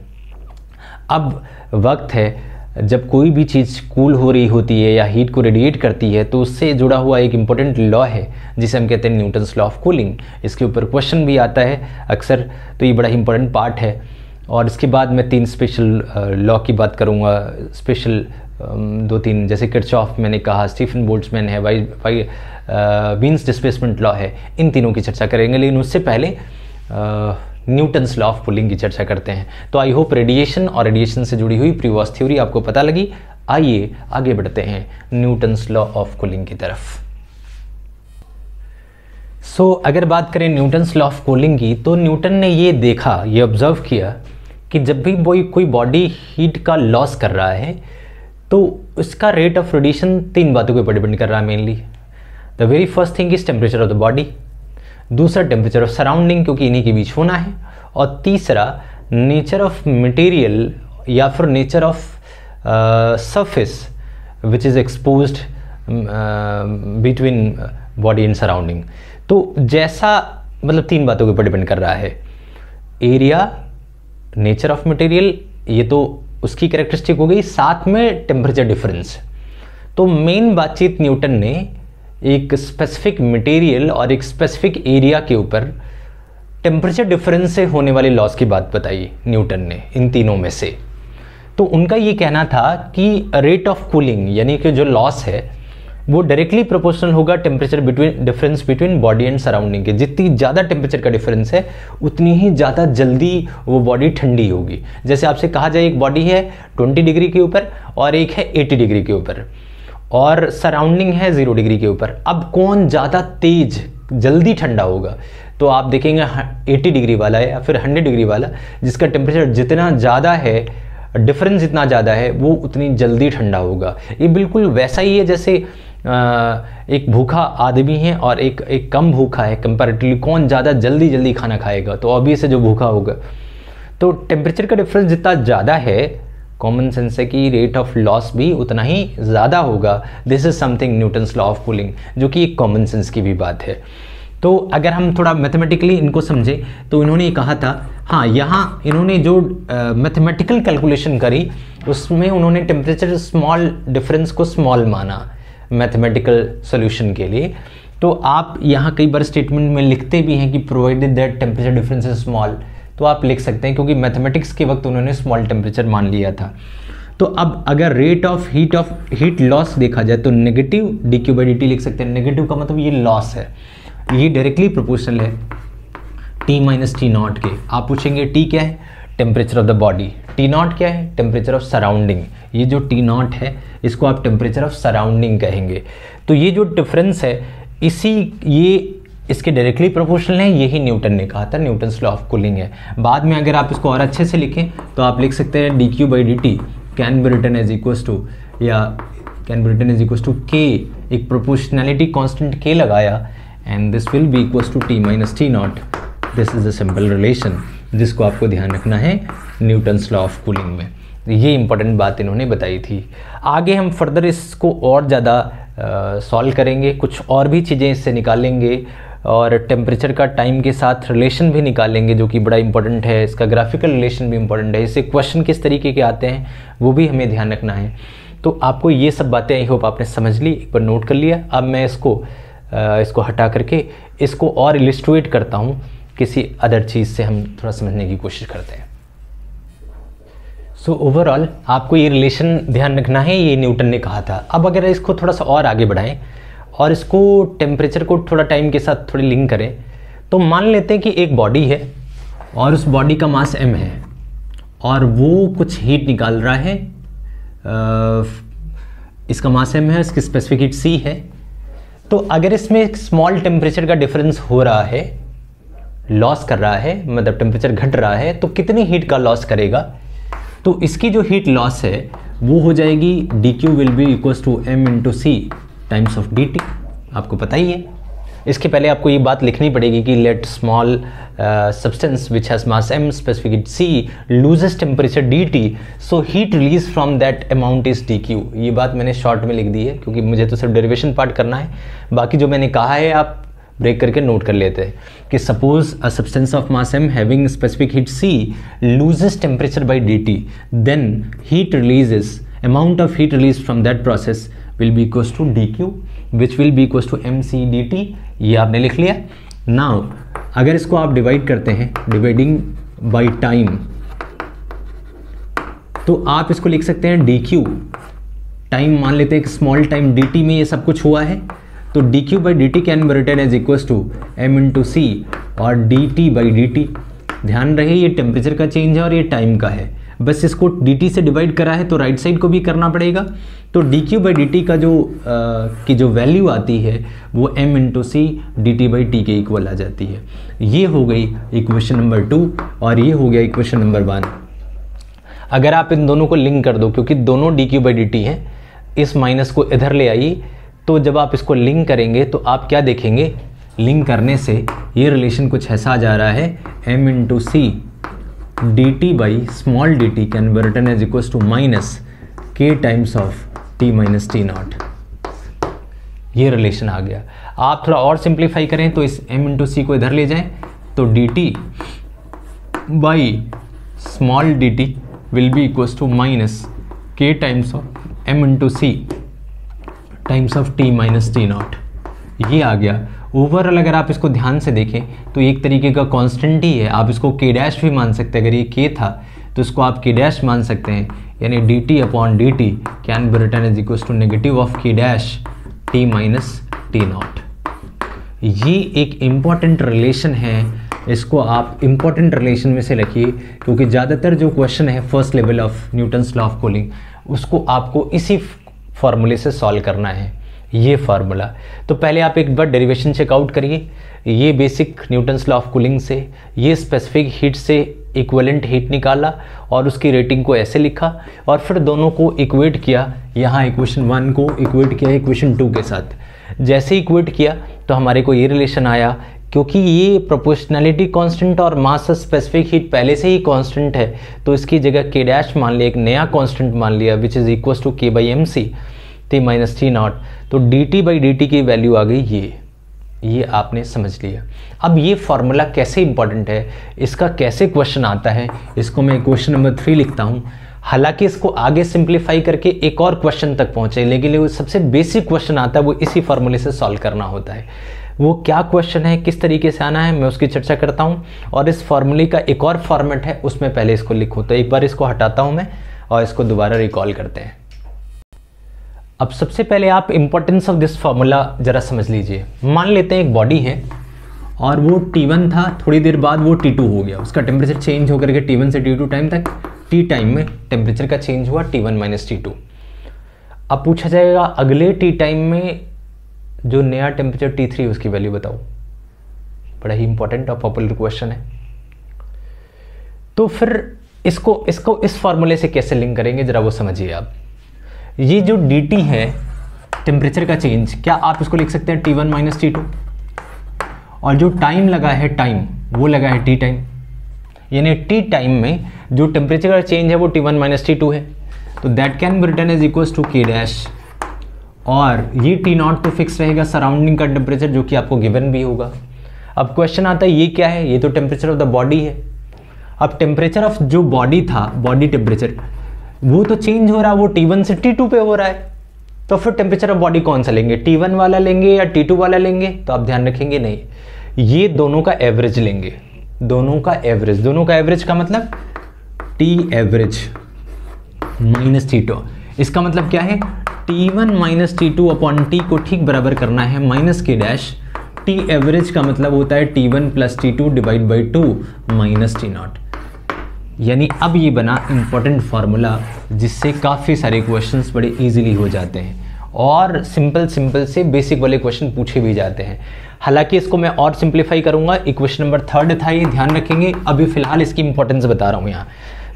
अब वक्त है जब कोई भी चीज़ कूल हो रही होती है या हीट को रेडिएट करती है, तो उससे जुड़ा हुआ एक इम्पोर्टेंट लॉ है जिसे हम कहते हैं न्यूटन्स लॉ ऑफ कूलिंग। इसके ऊपर क्वेश्चन भी आता है अक्सर, तो ये बड़ा इंपॉर्टेंट पार्ट है। और इसके बाद मैं 3 स्पेशल लॉ की बात करूँगा, स्पेशल 2-3, जैसे किरचॉफ मैंने कहा, स्टीफन बोल्ट्जमैन है, वीन्स डिस्प्लेसमेंट लॉ है। इन तीनों की चर्चा करेंगे, लेकिन उससे पहले न्यूटन्स लॉ ऑफ कूलिंग की चर्चा करते हैं। तो आई होप रेडिएशन और रेडिएशन से जुड़ी हुई प्रीवॉस थ्योरी आपको पता लगी। आइए आगे बढ़ते हैं न्यूटन्स लॉ ऑफ कूलिंग की तरफ। अगर बात करें न्यूटन्स लॉ ऑफ कूलिंग की, तो न्यूटन ने ये देखा, ये ऑब्जर्व किया कि जब भी कोई बॉडी हीट का लॉस कर रहा है तो उसका रेट ऑफ रेडिएशन 3 बातों के ऊपर डिपेंड कर रहा है mainly. The very first thing is temperature of the body, दूसरा टेम्परेचर ऑफ सराउंडिंग क्योंकि इन्हीं के बीच होना है, और तीसरा नेचर ऑफ मटेरियल या फिर nature of surface which is exposed between body and surrounding. तो जैसा मतलब 3 बातों के ऊपर डिपेंड कर रहा है, एरिया, नेचर ऑफ मटेरियल, ये तो उसकी कैरेक्टरिस्टिक हो गई, साथ में टेम्परेचर डिफरेंस। तो मेन बातचीत न्यूटन ने एक स्पेसिफिक मटेरियल और एक स्पेसिफिक एरिया के ऊपर टेम्परेचर डिफरेंस से होने वाले लॉस की बात बताई न्यूटन ने इन तीनों में से। तो उनका ये कहना था कि रेट ऑफ कूलिंग यानी कि जो लॉस है वो डायरेक्टली प्रोपोर्शनल होगा temperature difference between body and surrounding के। जितनी ज़्यादा टेम्परेचर का डिफरेंस है उतनी ही ज़्यादा जल्दी वो बॉडी ठंडी होगी। जैसे आपसे कहा जाए एक बॉडी है 20 डिग्री के ऊपर और एक है 80 डिग्री के ऊपर और सराउंडिंग है 0 डिग्री के ऊपर, अब कौन ज़्यादा तेज जल्दी ठंडा होगा? तो आप देखेंगे 80 डिग्री वाला है या फिर 100 डिग्री वाला, जिसका टेम्परेचर जितना ज़्यादा है, डिफरेंस जितना ज़्यादा है, वो उतनी जल्दी ठंडा होगा। ये बिल्कुल वैसा ही है जैसे एक भूखा आदमी है और एक कम भूखा है, कंपैरेटिवली कौन ज़्यादा जल्दी खाना खाएगा? तो ऑब्वियस है जो भूखा होगा। तो टेम्परेचर का डिफरेंस जितना ज़्यादा है, कॉमन सेंस है कि रेट ऑफ लॉस भी उतना ही ज़्यादा होगा। This is something Newton's law of cooling, जो कि एक कॉमन सेंस की भी बात है। तो अगर हम थोड़ा मैथमेटिकली इनको समझें तो इन्होंने कहा था, हाँ यहाँ इन्होंने जो मैथमेटिकल कैलकुलेशन करी उसमें उन्होंने टेम्परेचर स्मॉल डिफरेंस को स्मॉल माना मैथमेटिकल सॉल्यूशन के लिए। तो आप यहाँ कई बार स्टेटमेंट में लिखते भी हैं कि provided that temperature difference is small, तो आप लिख सकते हैं क्योंकि मैथमेटिक्स के वक्त उन्होंने स्मॉल टेम्परेचर मान लिया था। तो अब अगर रेट ऑफ हीट लॉस देखा जाए तो नेगेटिव dQ/dt लिख सकते हैं। नेगेटिव का मतलब ये लॉस है, ये डायरेक्टली प्रोपोर्शनल है T - T0 के। आप पूछेंगे T क्या है? Temperature of the body. T0 क्या है? Temperature of surrounding. ये जो T0 है इसको आप टेम्परेचर ऑफ सराउंडिंग कहेंगे। तो ये जो डिफरेंस है इसके डायरेक्टली प्रोपोर्शनल है, यही न्यूटन ने कहा था, न्यूटन्स लॉ ऑफ कूलिंग है। बाद में अगर आप इसको और अच्छे से लिखें तो आप लिख सकते हैं dQ/dt can be written as equals to K, एक प्रोपोर्शनैलिटी कांस्टेंट K लगाया and this will be equals to T - T0। This is a simple relation जिसको आपको ध्यान रखना है न्यूटन्स लॉ ऑफ कूलिंग में। ये इंपॉर्टेंट बात इन्होंने बताई थी। आगे हम फर्दर इसको और ज़्यादा सॉल्व करेंगे, कुछ और भी चीज़ें इससे निकालेंगे और टेम्परेचर का टाइम के साथ रिलेशन भी निकालेंगे जो कि बड़ा इंपॉर्टेंट है। इसका ग्राफिकल रिलेशन भी इंपॉर्टेंट है। इससे क्वेश्चन किस तरीके के आते हैं वो भी हमें ध्यान रखना है। तो आपको ये सब बातें आई होप आपने समझ ली, एक बार नोट कर लिया। अब मैं इसको हटा करके इसको और इलिस्ट्रेट करता हूँ किसी अदर चीज़ से, हम थोड़ा समझने की कोशिश करते हैं। सो ओवरऑल आपको ये रिलेशन ध्यान रखना है, ये न्यूटन ने कहा था। अब अगर इसको थोड़ा सा और आगे बढ़ाएं और इसको टेम्परेचर को थोड़ा टाइम के साथ थोड़ी लिंक करें, तो मान लेते हैं कि एक बॉडी है और उस बॉडी का मास m है और वो कुछ हीट निकाल रहा है। इसका मास m है, इसकी स्पेसिफिक हीट c है। तो अगर इसमें एक स्मॉल टेम्परेचर का डिफरेंस हो रहा है, लॉस कर रहा है, मतलब टेम्परेचर घट रहा है, तो कितनी हीट का लॉस करेगा? तो इसकी जो हीट लॉस है वो हो जाएगी dQ will be equals to m × c times of dt। आपको पता ही है। इसके पहले आपको ये बात लिखनी पड़ेगी कि let small substance which has mass m specific heat c loses temperature dt, so heat release from that amount is dQ। ये बात मैंने शॉर्ट में लिख दी है क्योंकि मुझे तो सिर्फ डेरिवेशन पार्ट करना है, बाकी जो मैंने कहा है आप ब्रेक करके नोट कर लेते हैं कि suppose a substance of mass m having specific heat c loses temperature by dt, then heat releases amount of heat released from that process will be equals to dq which will be equals to mc dt। ये आपने लिख लिया। नाउ अगर इसको आप डिवाइड करते हैं डिवाइडिंग बाय टाइम, तो आप इसको लिख सकते हैं dq टाइम, मान लेते हैं कि स्मॉल टाइम dt में ये सब कुछ हुआ है, तो dQ/dt can be written as equals to m × c और dt/dt। ध्यान रहे ये टेम्परेचर का चेंज है और ये टाइम का है। बस इसको dt से डिवाइड करा है तो राइट साइड को भी करना पड़ेगा। तो dq/dt का जो वैल्यू आती है वो m इंटू सी dt/t के इक्वल आ जाती है। ये हो गई इक्वेशन नंबर 2 और ये हो गया इक्वेशन नंबर 1। अगर आप इन दोनों को लिंक कर दो, क्योंकि दोनों dq/dt है, इस माइनस को इधर ले आइए, तो जब आप इसको लिंक करेंगे तो आप क्या देखेंगे, लिंक करने से ये रिलेशन कुछ ऐसा आ जा रहा है, m into C dt/dt can be written as equals to minus k times of t minus t nought. ये रिलेशन आ गया। आप थोड़ा और सिंप्लीफाई करें तो इस m इंटू सी को इधर ले जाएं तो dt by small dt will be equals to minus k times of m into C times of t minus t nought. ये आ गया। ओवरऑल अगर आप इसको ध्यान से देखें तो एक तरीके का कांस्टेंट ही है, आप इसको k डैश भी मान सकते हैं। अगर ये k था तो इसको आप k डैश मान सकते हैं, यानी dt/dt can be written as equals to negative of k dash t minus t nought. ये एक इम्पॉर्टेंट रिलेशन है, इसको आप इम्पॉर्टेंट रिलेशन में से रखिए, क्योंकि ज़्यादातर जो क्वेश्चन है first level of Newton's law of cooling उसको आपको इसी फॉर्मूले से सॉल्व करना है, ये फार्मूला। तो पहले आप एक बार डेरिवेशन चेकआउट करिए। ये basic Newton's law of cooling से ये स्पेसिफिक हीट से इक्विवेलेंट हीट निकाला और उसकी रेटिंग को ऐसे लिखा और फिर दोनों को इक्वेट किया। यहाँ इक्वेशन 1 को इक्वेट किया इक्वेशन 2 के साथ। जैसे इक्वेट किया तो हमारे को ये रिलेशन आया, क्योंकि ये प्रोपोर्शनैलिटी कांस्टेंट और मास स्पेसिफिक हीट पहले से ही कांस्टेंट है, तो इसकी जगह k डैश मान लिया, एक नया कांस्टेंट मान लिया which is equals to k/mc t minus t nought. तो dt/dt की वैल्यू आ गई ये आपने समझ लिया। अब ये फार्मूला कैसे इंपॉर्टेंट है, इसका कैसे क्वेश्चन आता है, इसको मैं क्वेश्चन नंबर 3 लिखता हूँ। हालांकि इसको आगे सिंप्लीफाई करके एक और क्वेश्चन तक पहुँचे, लेकिन वो सबसे बेसिक क्वेश्चन आता है वो इसी फार्मूले से सॉल्व करना होता है। वो क्या क्वेश्चन है, किस तरीके से आना है, मैं उसकी चर्चा करता हूँ। और इस फार्मूले का एक और फॉर्मेट है, उसमें पहले इसको लिखो। तो एक बार इसको हटाता हूँ मैं और इसको दोबारा रिकॉल करते हैं। अब सबसे पहले आप इंपॉर्टेंस ऑफ दिस फार्मूला जरा समझ लीजिए। मान लेते हैं एक बॉडी है और वो T1 था, थोड़ी देर बाद वो T2 हो गया, उसका टेम्परेचर चेंज होकर के T1 से T2 टाइम तक, T टाइम में टेम्परेचर का चेंज हुआ T1 माइनस T2। अब पूछा जाएगा अगले T टाइम में जो नया टेम्परेचर T3 उसकी वैल्यू बताओ। बड़ा ही इंपॉर्टेंट और पॉपुलर क्वेश्चन है। तो फिर इसको इस फार्मूले से कैसे लिंक करेंगे जरा वो समझिए आप। ये जो dt है टेम्परेचर का चेंज, क्या आप इसको लिख सकते हैं T1 माइनस T2, और जो टाइम लगा है टाइम वो लगा है T टाइम, यानी T टाइम में जो टेम्परेचर का चेंज है वो T1 माइनस T2 है। तो that can be written as equals to k dash, और ये T नॉट तो फिक्स रहेगा सराउंडिंग का टेम्परेचर जो कि आपको गिवन भी होगा। अब क्वेश्चन आता है ये क्या है, ये तो टेम्परेचर ऑफ द बॉडी है। अब टेम्परेचर ऑफ जो बॉडी था, बॉडी टेम्परेचर वो तो चेंज हो रहा है, वो T1 से T2 पे हो रहा है। तो फिर टेम्परेचर ऑफ बॉडी कौन सा लेंगे, T1 वाला लेंगे या T2 वाला लेंगे? तो आप ध्यान रखेंगे नहीं, ये दोनों का एवरेज लेंगे, दोनों का एवरेज का मतलब T एवरेज माइनस T2। इसका मतलब क्या है, T1 minus T2 upon T को ठीक बराबर करना है minus k dash. T average का मतलब होता है T1 plus T2 divide by 2 minus T not. यानी अब ये बना इंपॉर्टेंट फार्मूला जिससे काफ़ी सारे क्वेश्चंस बड़े इजीली हो जाते हैं और सिंपल से बेसिक वाले क्वेश्चन पूछे भी जाते हैं। हालांकि इसको मैं और सिंप्लीफाई करूंगा। इक्वेशन नंबर 3 था ये, ध्यान रखेंगे। अभी फिलहाल इसकी इंपॉर्टेंस बता रहा हूँ यहाँ।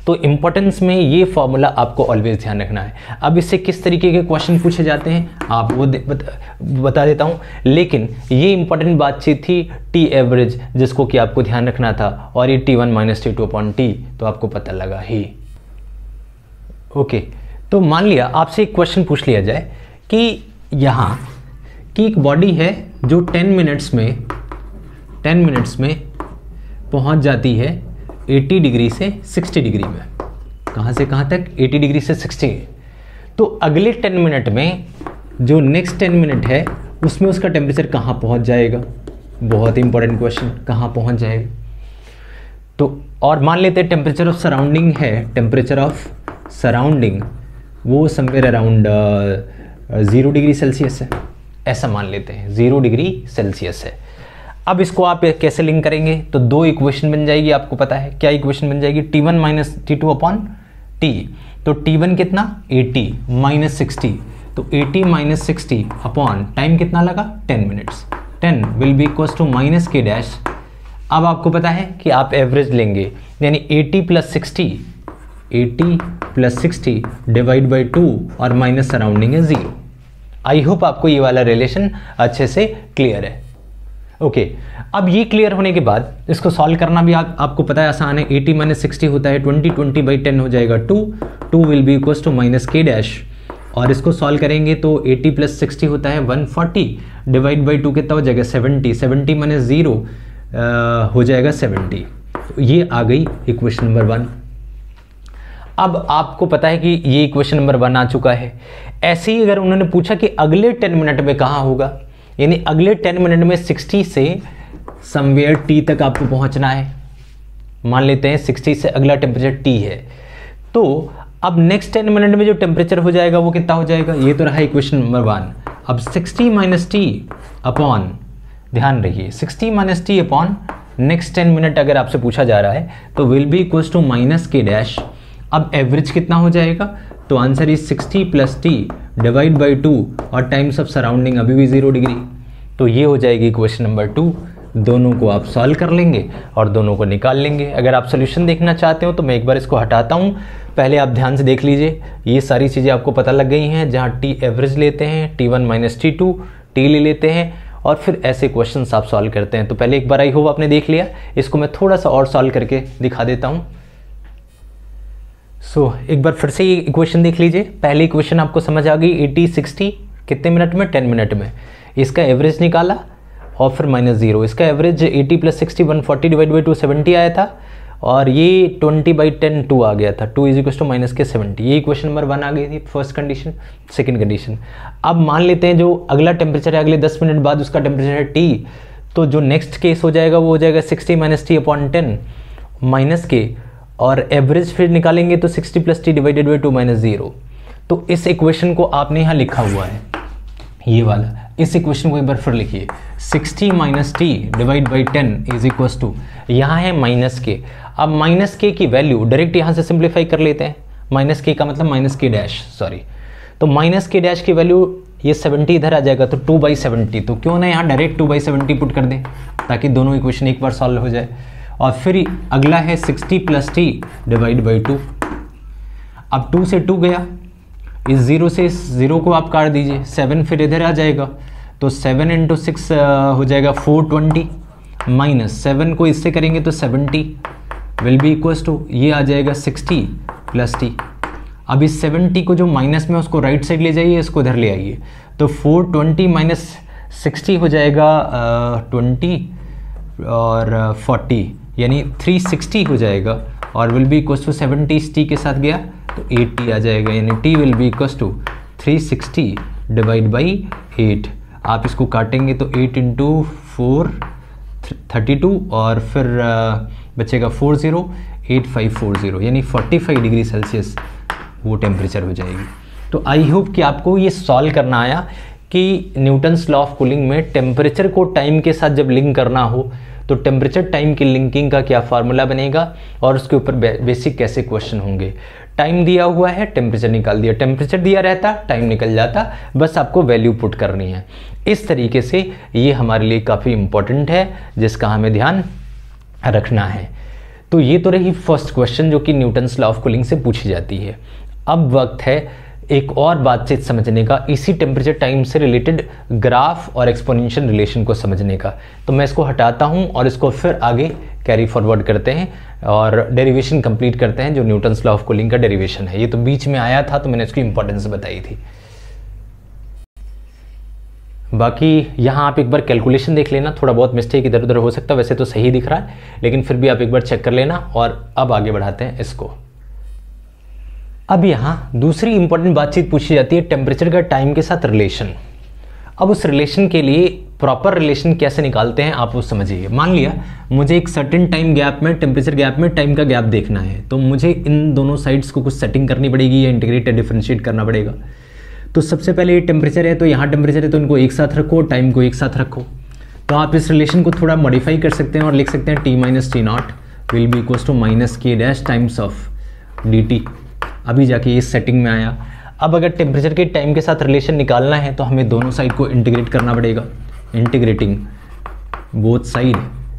तो इंपॉर्टेंस में ये फॉर्मूला आपको ऑलवेज ध्यान रखना है। अब इससे किस तरीके के क्वेश्चन पूछे जाते हैं आप वो बता देता हूँ, लेकिन ये इंपॉर्टेंट बातचीत थी टी एवरेज जिसको कि आपको ध्यान रखना था, और ये T1 minus T2 upon T तो आपको पता लगा ही। ओके, तो मान लिया आपसे एक क्वेश्चन पूछ लिया जाए कि यहाँ की एक बॉडी है जो 10 मिनट्स में पहुँच जाती है 80 डिग्री से 60 डिग्री में। कहाँ से कहाँ तक, 80 डिग्री से 60। तो अगले 10 मिनट में जो नेक्स्ट 10 मिनट है उसमें उसका टेम्परेचर कहाँ पहुँच जाएगा, बहुत इंपॉर्टेंट क्वेश्चन, कहाँ पहुँच जाएगा। तो और मान लेते हैं टेम्परेचर ऑफ सराउंडिंग है, टेम्परेचर ऑफ सराउंडिंग वो समवेयर अराउंड 0 डिग्री सेल्सियस है, ऐसा मान लेते हैं 0 डिग्री सेल्सियस है। अब इसको आप कैसे लिंक करेंगे, तो दो इक्वेशन बन जाएगी, आपको पता है क्या इक्वेशन बन जाएगी, T1 minus T2 upon T, तो T1 कितना 80 माइनस 60, तो 80 माइनस 60 अपॉन टाइम कितना लगा 10 minutes, 10 will be equals to minus K dash. अब आपको पता है कि आप एवरेज लेंगे, यानी 80 प्लस 60, 80 प्लस 60 डिवाइड बाई 2 और माइनस सराउंडिंग है 0। आई होप आपको ये वाला रिलेशन अच्छे से क्लियर है। ओके, अब ये क्लियर होने के बाद इसको सॉल्व करना भी आपको पता है आसान है। 80 माइनस 60 होता है 20, 20 बाई 10 हो जाएगा 2, 2 will be equals to minus K dash, और इसको सॉल्व करेंगे तो 80 प्लस 60 होता है 140 डिवाइड बाई 2 कितना हो जाएगा 70, 70 माइनस 0 हो जाएगा 70। तो ये आ गई इक्वेशन नंबर 1। अब आपको पता है कि ये इक्वेशन नंबर 1 आ चुका है। ऐसे ही अगर उन्होंने पूछा कि अगले 10 मिनट में कहाँ होगा, यानी अगले 10 मिनट में 60 से समवेयर टी तक आपको पहुंचना है। मान लेते हैं 60 से अगला टेम्परेचर टी है, तो अब नेक्स्ट 10 मिनट में जो टेम्परेचर हो जाएगा वो कितना हो जाएगा, ये तो रहा इक्वेशन नंबर 1। अब 60 माइनस टी अपॉन, ध्यान रखिए 60 minus T upon next 10 minute अगर आपसे पूछा जा रहा है तो will be equals to minus K dash. अब एवरेज कितना हो जाएगा, तो answer is 60 plus T divide by 2 और टाइम्स ऑफ सराउंडिंग अभी भी 0 डिग्री। तो ये हो जाएगी क्वेश्चन नंबर 2। दोनों को आप सॉल्व कर लेंगे और दोनों को निकाल लेंगे। अगर आप सोल्यूशन देखना चाहते हो तो मैं एक बार इसको हटाता हूँ, पहले आप ध्यान से देख लीजिए। ये सारी चीज़ें आपको पता लग गई हैं, जहाँ टी एवरेज लेते हैं, T1 माइनस T2 टी ले लेते हैं और फिर ऐसे क्वेश्चंस आप सॉल्व करते हैं। तो पहले एक बार आई होप आपने देख लिया, इसको मैं थोड़ा सा और सॉल्व करके दिखा देता हूँ। एक बार फिर से ये इक्वेशन देख लीजिए। पहली इक्वेशन आपको समझ आ गई, 80 60 कितने मिनट में 10 मिनट में, इसका एवरेज निकाला और फिर माइनस 0। इसका एवरेज 80 प्लस 60 140 डिवाइड बाई 2 70 आया था, और ये 20 बाई 10 2 आ गया था, 2 इज इक्वल टू माइनस के 70। ये इक्वेशन नंबर 1 आ गई थी, फर्स्ट कंडीशन। सेकंड कंडीशन, अब मान लेते हैं जो अगला टेम्परेचर है अगले 10 मिनट बाद उसका टेम्परेचर है टी, तो जो नेक्स्ट केस हो जाएगा वो हो जाएगा 60 माइनस टी अपॉन 10 माइनस के, और एवरेज फिर निकालेंगे तो 60 plus T divided by 2 minus 0। तो इस इक्वेशन को आपने यहाँ लिखा हुआ है, ये वाला, इस इक्वेशन को एक बार फिर लिखिए, 60 minus T divide by 10 is equal to, यहाँ है माइनस के। अब माइनस के की वैल्यू डायरेक्ट यहाँ से सिंप्लीफाई कर लेते हैं, माइनस के का मतलब माइनस के डैश, सॉरी, तो माइनस के डैश की वैल्यू ये 70 इधर आ जाएगा तो 2/70, तो क्यों ना यहाँ डायरेक्ट 2/70 पुट कर दें ताकि दोनों इक्वेशन एक बार सॉल्व हो जाए। और फिर अगला है 60 प्लस टी डिवाइड बाई 2। अब 2 से 2 गया, इस 0 से इस 0 को आप काट दीजिए, 7 फिर इधर आ जाएगा, तो 7 इंटू 6 हो जाएगा 420, माइनस 7 को इससे करेंगे तो 70 विल बी इक्वल्स टू, ये आ जाएगा 60 प्लस टी। अब इस 70 को जो माइनस में उसको राइट साइड ले जाइए, इसको इधर ले आइए, तो 420 माइनस 60 हो जाएगा 20 और 40 यानी 360 हो जाएगा, और विल बी इक्वल्स टू 70 इस टी के साथ गया तो 80 आ जाएगा, यानी T will be equals to 360 divide by 8। आप इसको काटेंगे तो 8 इंटू 4 32 और फिर बचेगा 40, 8540 यानी 45 डिग्री सेल्सियस वो टेम्परेचर हो जाएगी। तो आई होप कि आपको ये सॉल्व करना आया कि न्यूटन्स लॉ ऑफ कूलिंग में टेम्परेचर को टाइम के साथ जब लिंक करना हो तो टेम्परेचर टाइम की लिंकिंग का क्या फार्मूला बनेगा और उसके ऊपर बेसिक कैसे क्वेश्चन होंगे। टाइम दिया हुआ है, टेम्परेचर निकाल दिया, टेम्परेचर दिया रहता, टाइम निकल जाता, बस आपको वैल्यू पुट करनी है। इस तरीके से ये हमारे लिए काफ़ी इंपॉर्टेंट है जिसका हमें ध्यान रखना है। तो ये तो रही फर्स्ट क्वेश्चन जो कि न्यूटन्स लॉ ऑफ कूलिंग से पूछी जाती है। अब वक्त है एक और बातचीत समझने का, इसी टेम्परेचर टाइम से रिलेटेड ग्राफ और एक्सपोनेंशियल रिलेशन को समझने का। तो मैं इसको हटाता हूँ और इसको फिर आगे कैरी फॉरवर्ड करते हैं और डेरिवेशन कंप्लीट करते हैं जो न्यूटन्स लॉ ऑफ कूलिंग का डेरिवेशन है। ये तो बीच में आया था तो मैंने इसकी इंपॉर्टेंस बताई थी। बाकी यहाँ आप एक बार कैलकुलेशन देख लेना, थोड़ा बहुत मिस्टेक इधर उधर हो सकता है, वैसे तो सही दिख रहा है लेकिन फिर भी आप एक बार चेक कर लेना। और अब आगे बढ़ाते हैं इसको। अब यहाँ दूसरी इंपॉर्टेंट बातचीत पूछी जाती है टेम्परेचर का टाइम के साथ रिलेशन। अब उस रिलेशन के लिए प्रॉपर रिलेशन कैसे निकालते हैं आप वो समझिए। मान लिया मुझे एक सर्टेन टाइम गैप में, टेम्परेचर गैप में टाइम का गैप देखना है, तो मुझे इन दोनों साइड्स को कुछ सेटिंग करनी पड़ेगी या इंटीग्रेट या डिफरेंशिएट करना पड़ेगा। तो सबसे पहले ये टेम्परेचर है तो यहाँ टेम्परेचर है तो इनको एक साथ रखो, टाइम को एक साथ रखो। तो आप इस रिलेशन को थोड़ा मॉडिफाई कर सकते हैं और लिख सकते हैं T minus T nought will be equals to minus K dash times of dt। अभी जाके इस सेटिंग में आया। अब अगर टेम्परेचर के टाइम के साथ रिलेशन निकालना है तो हमें दोनों साइड को इंटीग्रेट करना पड़ेगा, इंटीग्रेटिंग बोथ साइड।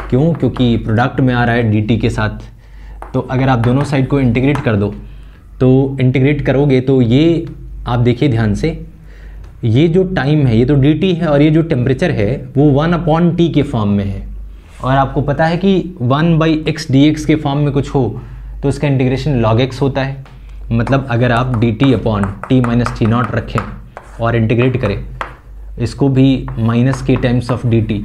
क्यों? क्योंकि प्रोडक्ट में आ रहा है dt के साथ, तो अगर आप दोनों साइड को इंटीग्रेट कर दो तो इंटीग्रेट करोगे तो ये आप देखिए ध्यान से, ये जो टाइम है ये तो dt है और ये जो टेम्परेचर है वो 1/t के फॉर्म में है। और आपको पता है कि 1/x dx के फॉर्म में कुछ हो तो इसका इंटीग्रेशन log x होता है। मतलब अगर आप dt/t-t0 रखें और इंटीग्रेट करें इसको भी -k टाइम्स ऑफ dt,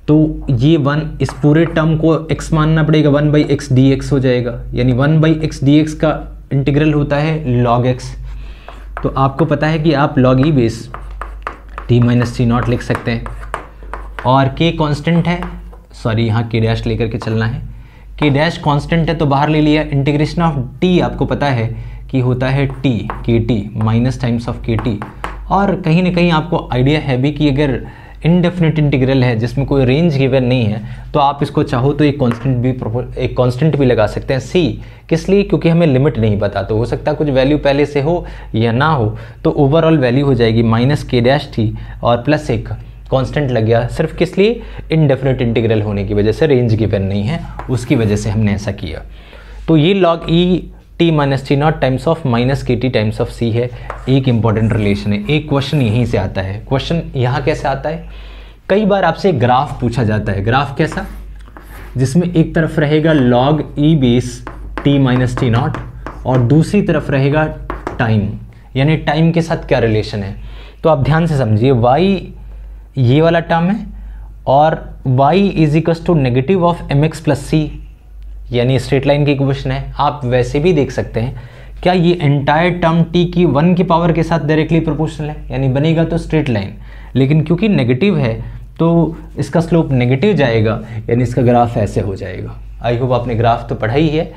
तो ये 1 इस पूरे टर्म को x मानना पड़ेगा, 1/x dx हो जाएगा। यानी 1/x dx का इंटीग्रल होता है log x। तो आपको पता है कि आप log e बेस t-t0 लिख सकते हैं। और k कांस्टेंट है, सॉरी यहाँ k डैश लेकर के चलना है, k डैश कांस्टेंट है तो बाहर ले लिया। इंटीग्रेशन ऑफ t आपको पता है कि होता है t kt minus times of kt। और कहीं ना कहीं आपको आइडिया है भी कि अगर इनडेफिनेट इंटीग्रल है जिसमें कोई रेंज गिवन नहीं है तो आप इसको चाहो तो एक कांस्टेंट भी लगा सकते हैं c। किस लिए? क्योंकि हमें लिमिट नहीं पता, तो हो सकता है कुछ वैल्यू पहले से हो या ना हो, तो ओवरऑल वैल्यू हो जाएगी -k' और प्लस एक कांस्टेंट लग गया। सिर्फ किस लिए? इनडेफिनेट इंटीग्रल होने की वजह से, रेंज गिवन नहीं है उसकी वजह से हमने ऐसा किया। तो ये log e t-t0 times of -kt times of c है। एक इंपॉर्टेंट रिलेशन है, एक क्वेश्चन यहीं से आता है। क्वेश्चन यहाँ कैसे आता है? कई बार आपसे ग्राफ पूछा जाता है। ग्राफ कैसा? जिसमें एक तरफ रहेगा log e बेस t-t0 और दूसरी तरफ रहेगा टाइम, यानी टाइम के साथ क्या रिलेशन है। तो आप ध्यान से समझिए, y ये वाला टर्म है और y is equal to negative of mx plus c, यानी स्ट्रेट लाइन की इक्वेशन है। आप वैसे भी देख सकते हैं, क्या ये एंटायर टर्म t की 1 की पावर के साथ डायरेक्टली प्रोपोर्शनल है, यानी बनेगा तो स्ट्रेट लाइन, लेकिन क्योंकि नेगेटिव है तो इसका स्लोप नेगेटिव जाएगा, यानी इसका ग्राफ ऐसे हो जाएगा। आई होप आपने ग्राफ तो पढ़ा ही है,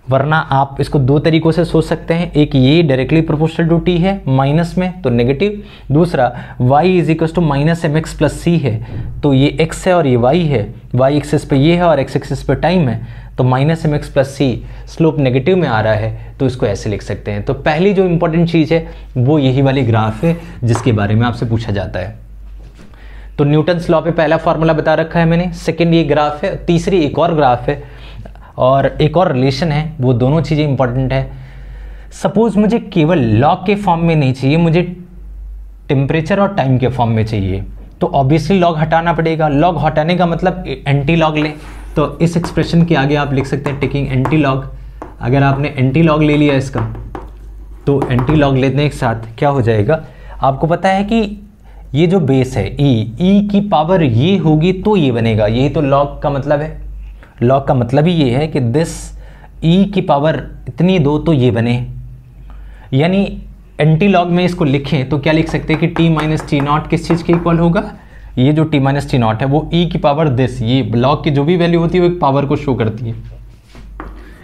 वरना आप इसको दो तरीकों से सोच सकते हैं। एक ये डायरेक्टली प्रोपोर्शनल टू t है माइनस में तो नेगेटिव, दूसरा y is equal to -mx plus c है तो ये x है और ये y है, y एक्सिस पे ये है और x एक्सिस पे टाइम है, तो -mx plus c slope negative में आ रहा है तो इसको ऐसे लिख सकते हैं। तो पहली जो इंपॉर्टेंट चीज़ है वो यही वाली ग्राफ है जिसके बारे में आपसे पूछा जाता है। तो न्यूटन्स लॉ पे पहला फॉर्मूला बता रखा है मैंने, सेकेंड ये ग्राफ है, तीसरी एक और ग्राफ है और एक और रिलेशन है। वो दोनों चीज़ें इंपॉर्टेंट है। सपोज मुझे केवल लॉग के फॉर्म में नहीं चाहिए, मुझे टेम्परेचर और टाइम के फॉर्म में चाहिए, तो ऑब्वियसली लॉग हटाना पड़ेगा। लॉग हटाने का मतलब एंटी लॉग लें, तो इस एक्सप्रेशन के आगे आप लिख सकते हैं टेकिंग एंटी लॉग। अगर आपने एंटी लॉग ले लिया इसका तो एंटी लॉग लेने के साथ क्या हो जाएगा, आपको पता है कि ये जो बेस है e की पावर ये होगी तो ये बनेगा, यही तो लॉग का मतलब है। लॉग का मतलब ही ये है कि दिस e की पावर इतनी दो तो ये बने, यानी एंटी लॉग में इसको लिखें तो क्या लिख सकते हैं कि t-t0 किस चीज़ के इक्वल होगा, ये जो t-t0 है वो e की पावर दिस, ये लॉग की जो भी वैल्यू होती है वो एक पावर को शो करती है,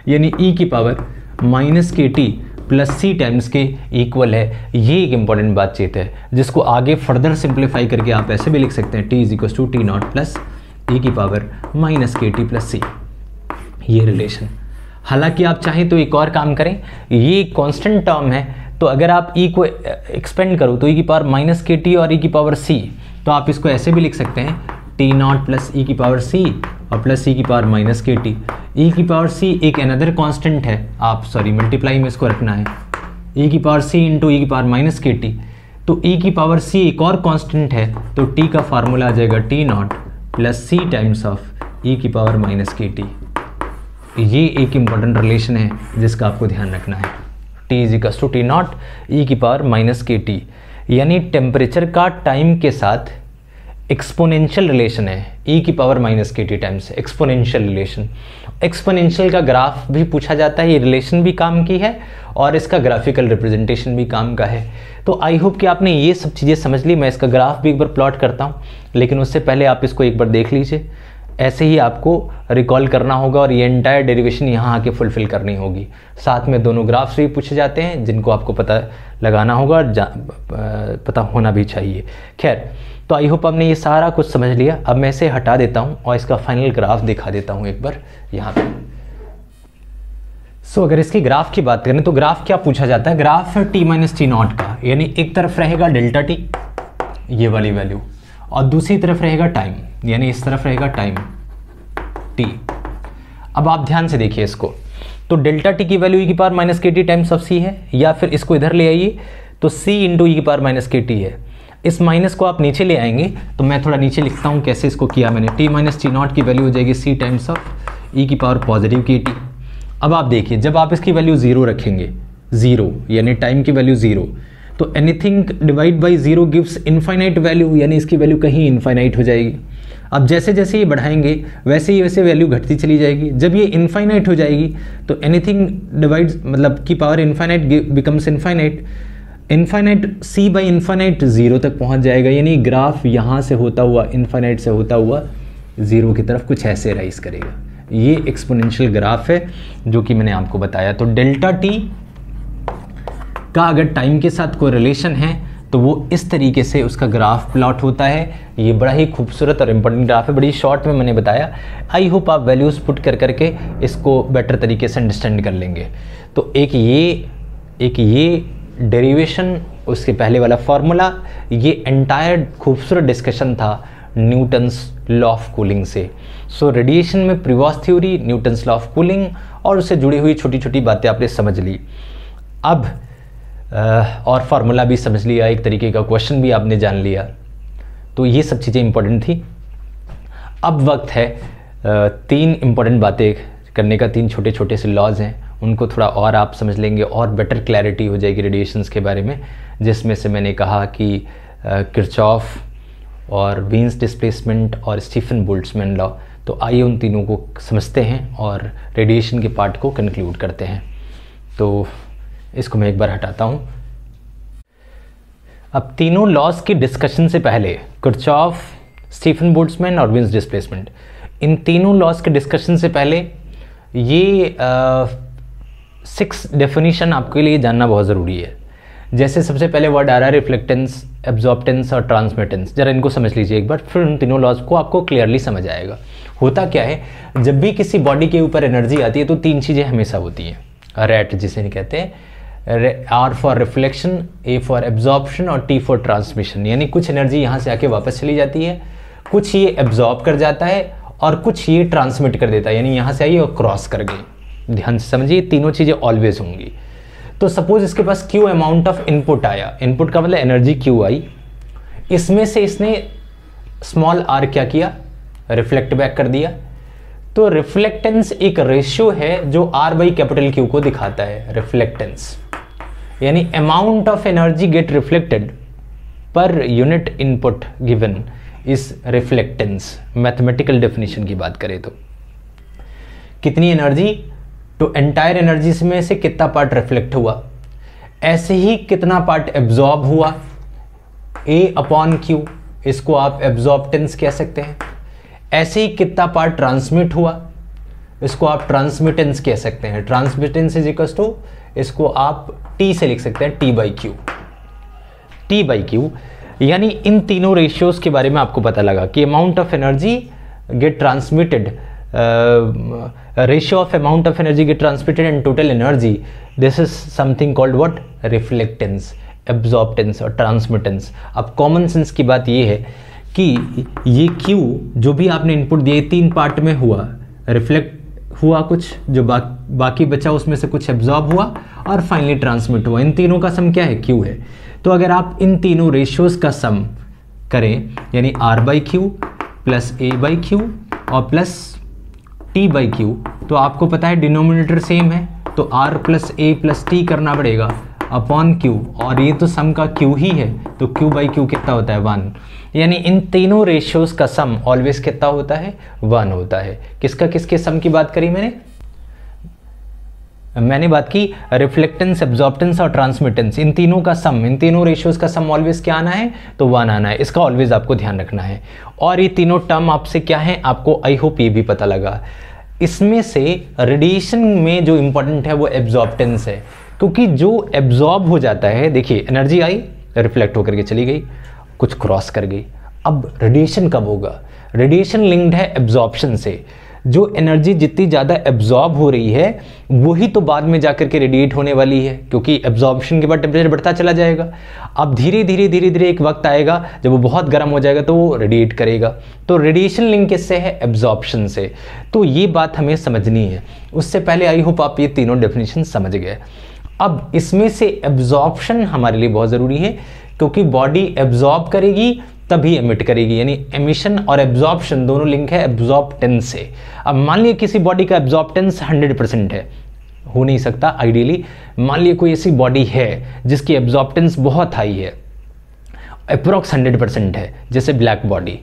यानी e की power -kt plus c times के इक्वल है। ये एक इंपॉर्टेंट बातचीत है जिसको आगे फर्दर सिंप्लीफाई करके आप ऐसे भी लिख सकते हैं t is equal to t0 plus e की पावर -kt प्लस c, ये रिलेशन। हालांकि आप चाहें तो एक और काम करें, ये कांस्टेंट टर्म है तो अगर आप e को एक्सपेंड करो तो e की पावर -kt और e की पावर c, तो आप इसको ऐसे भी लिख सकते हैं t0 प्लस e की पावर c और प्लस e की पावर -kt। e की पावर c एक अनदर कांस्टेंट है, आप सॉरी मल्टीप्लाई में इसको रखना है, e की पावर c इंटू e की पावर -kt, तो e की पावर c एक और कांस्टेंट है तो t का फार्मूला आ जाएगा t0 plus c times of e की पावर -kt। ये एक इंपॉर्टेंट रिलेशन है जिसका आपको ध्यान रखना है, t is equal to t0 e की पावर -kt, यानी टेम्परेचर का टाइम के साथ एक्सपोनेंशियल रिलेशन है, e की power -kt times exponential relation. Exponential का ग्राफ भी पूछा जाता है, ये रिलेशन भी काम की है और इसका ग्राफिकल रिप्रेजेंटेशन भी काम का है। तो आई होप कि आपने ये सब चीज़ें समझ ली। मैं इसका ग्राफ भी एक बार प्लॉट करता हूँ, लेकिन उससे पहले आप इसको एक बार देख लीजिए। ऐसे ही आपको रिकॉल करना होगा और ये एंटायर डेरिवेशन यहाँ आके फुलफिल करनी होगी। साथ में दोनों ग्राफ्स भी पूछे जाते हैं जिनको आपको पता लगाना होगा और पता होना भी चाहिए। खैर, तो आई होप आपने ये सारा कुछ समझ लिया। अब मैं इसे हटा देता हूँ और इसका फाइनल ग्राफ दिखा देता हूँ एक बार यहाँ पे। अगर इसकी ग्राफ की बात करें तो ग्राफ क्या पूछा जाता है, ग्राफ है t माइनस टी नॉट का, यानी एक तरफ रहेगा डेल्टा टी ये वाली वैल्यू और दूसरी तरफ रहेगा टाइम, यानी इस तरफ रहेगा टाइम t। अब आप ध्यान से देखिए इसको, तो डेल्टा टी की वैल्यू e की पावर माइनस के टी टाइम्स ऑफ c है, या फिर इसको इधर ले आइए तो c इंटू ई की पावर माइनस के टी है। इस माइनस को आप नीचे ले आएंगे तो मैं थोड़ा नीचे लिखता हूँ कैसे इसको किया मैंने, t माइनस टी नॉट की वैल्यू हो जाएगी c टाइम्स ऑफ ई की पावर पॉजिटिव के टी। अब आप देखिए जब आप इसकी वैल्यू ज़ीरो रखेंगे, ज़ीरो यानी टाइम की वैल्यू ज़ीरो, तो anything divide by zero gives infinite value, यानी इसकी वैल्यू कहीं इनफाइनाइट हो जाएगी। अब जैसे जैसे ये बढ़ाएंगे वैसे ही वैसे वैल्यू घटती चली जाएगी। जब ये इनफाइनाइट हो जाएगी तो एनीथिंग डिवाइड्स मतलब की power infinite becomes infinite, infinite c by infinite zero तक पहुंच जाएगा, यानी ग्राफ यहाँ से होता हुआ इनफाइनाइट से होता हुआ ज़ीरो की तरफ कुछ ऐसे राइज करेगा। ये एक्सपोनेंशियल ग्राफ है जो कि मैंने आपको बताया। तो डेल्टा टी का अगर टाइम के साथ कोई रिलेशन है तो वो इस तरीके से उसका ग्राफ प्लॉट होता है। ये बड़ा ही खूबसूरत और इम्पोर्टेंट ग्राफ है, बड़ी शॉर्ट में मैंने बताया। आई होप आप वैल्यूज़ पुट कर करके इसको बेटर तरीके से अंडरस्टैंड कर लेंगे। तो एक ये डेरिवेशन, उसके पहले वाला फॉर्मूला, ये एंटायर खूबसूरत डिस्कशन था न्यूटन्स लॉ ऑफ कूलिंग से। सो रेडिएशन में Prevost theory, Newton's law of cooling और उससे जुड़ी हुई छोटी छोटी बातें आपने समझ ली। अब और फार्मूला भी समझ लिया, एक तरीके का क्वेश्चन भी आपने जान लिया, तो ये सब चीज़ें इंपॉर्टेंट थी। अब वक्त है तीन इंपॉर्टेंट बातें करने का। तीन छोटे छोटे से लॉज हैं, उनको थोड़ा और आप समझ लेंगे और बेटर क्लैरिटी हो जाएगी रेडिएशंस के बारे में, जिसमें से मैंने कहा कि किरचॉफ और वीन्स डिस्प्लेसमेंट और स्टीफन बोल्ट्जमैन लॉ। तो आइए उन तीनों को समझते हैं और रेडिएशन के पार्ट को कंक्लूड करते हैं। तो इसको मैं एक बार हटाता हूँ। अब तीनों लॉज की डिस्कशन से पहले किरचॉफ, स्टीफन बोल्ट्जमैन और वीन्स डिस्प्लेसमेंट, इन तीनों लॉज के डिस्कशन से पहले ये 6 डेफिनेशन आपके लिए जानना बहुत ज़रूरी है। जैसे सबसे पहले वर्ड आ रहा है रिफ्लेक्टेंस, एब्जॉर्प्टेंस और ट्रांसमिटेंस। जरा इनको समझ लीजिए एक बार, फिर उन तीनों लॉज को आपको क्लियरली समझ आएगा। होता क्या है, जब भी किसी बॉडी के ऊपर एनर्जी आती है तो तीन चीज़ें हमेशा होती हैं। रैट जिसे कहते हैं, R for reflection, A for absorption और T फॉर ट्रांसमिशन। यानी कुछ एनर्जी यहाँ से आके वापस चली जाती है, कुछ ये एब्जॉर्ब कर जाता है और कुछ ये ट्रांसमिट कर देता है, यानी यहाँ से आई और क्रॉस कर गई। ध्यान से समझिए, तीनों चीज़ें ऑलवेज होंगी। तो सपोज इसके पास Q अमाउंट ऑफ इनपुट आया, इनपुट का मतलब एनर्जी Q आई, इसमें से इसने स्मॉल r क्या किया, रिफ्लेक्ट बैक कर दिया। तो रिफ्लेक्टेंस एक रेशियो है जो R बाई कैपिटल Q को दिखाता है, रिफ्लेक्टेंस यानी amount of energy gate reflected per unit input given is reflectance. Mathematical definition की बात करें तो कितनी एनर्जी, तो एंटायर एनर्जी में से कितना पार्ट रिफ्लेक्ट हुआ, ऐसे ही कितना पार्ट एब्जॉर्ब हुआ, A अपॉन Q, इसको आप एब्जॉर्प्टेंस कह सकते हैं। ऐसे ही कितना पार्ट ट्रांसमिट हुआ, इसको आप ट्रांसमिटेंस कह सकते हैं। ट्रांसमिटेंस इज इक्वल टू, इसको आप T से लिख सकते हैं, T by Q. T by Q यानी इन तीनों रेशियोज के बारे में आपको पता लगा कि amount of energy get transmitted, ratio of amount of energy get transmitted and total energy, this is something called what, reflectance, absorptance और ट्रांसमिटेंस। अब कॉमन सेंस की बात ये है कि ये Q जो भी आपने इनपुट दिए तीन पार्ट में हुआ, रिफ्लेक्ट हुआ कुछ, जो बाकी बचा उसमें से कुछ एब्जॉर्ब हुआ और फाइनली ट्रांसमिट हुआ। इन तीनों का सम क्या है, Q है। तो अगर आप इन तीनों रेशियोज का सम करें, यानी R by Q plus A by Q और प्लस T बाई क्यू, तो आपको पता है डिनोमिनेटर सेम है, तो R plus A plus T करना पड़ेगा अपॉन Q, और ये तो सम का Q ही है, तो Q बाई क्यू कितना होता है, 1। यानी इन तीनों रेशियोज का सम ऑलवेज कितना होता है, 1 होता है। किसका किसके सम की बात करी मैंने बात की रिफ्लेक्टेंस, एब्जॉर्प्टेंस और ट्रांसमिटेंस, इन तीनों का सम, इन तीनों रेशियोज का सम ऑलवेज क्या आना है, तो 1 आना है। इसका ऑलवेज आपको ध्यान रखना है। और ये तीनों टर्म आपसे क्या है, आपको आई होप ये भी पता लगा। इसमें से रेडिएशन में जो इंपॉर्टेंट है वो एब्जॉर्प्टेंस है, क्योंकि जो एब्जॉर्ब हो जाता है, देखिए एनर्जी आई, रिफ्लेक्ट होकर के चली गई, कुछ क्रॉस कर गई। अब रेडिएशन कब होगा, रेडिएशन लिंक्ड है एब्जॉर्प्शन से। जो एनर्जी जितनी ज़्यादा एब्जॉर्ब हो रही है वही तो बाद में जाकर के रेडिएट होने वाली है, क्योंकि एब्जॉर्प्शन के बाद टेम्परेचर बढ़ता चला जाएगा। अब धीरे धीरे एक वक्त आएगा जब वो बहुत गर्म हो जाएगा तो वो रेडिएट करेगा। तो रेडिएशन लिंक किससे है? एब्जॉर्प्शन से। तो ये बात हमें समझनी है। उससे पहले आई होप आप ये तीनों डेफिनेशन समझ गए। अब इसमें से एब्जॉर्प्शन हमारे लिए बहुत ज़रूरी है, क्योंकि बॉडी एब्जॉर्ब करेगी तभी एमिट करेगी, यानी एमिशन और एब्जॉर्प्शन दोनों लिंक है एब्जॉर्प्टेंस से। अब मान लिया किसी बॉडी का एब्जॉर्प्टेंस 100% है, हो नहीं सकता आइडियली। मान लिया कोई ऐसी बॉडी है जिसकी एब्जॉर्प्टेंस बहुत हाई है, अप्रॉक्स 100% है, जैसे ब्लैक बॉडी,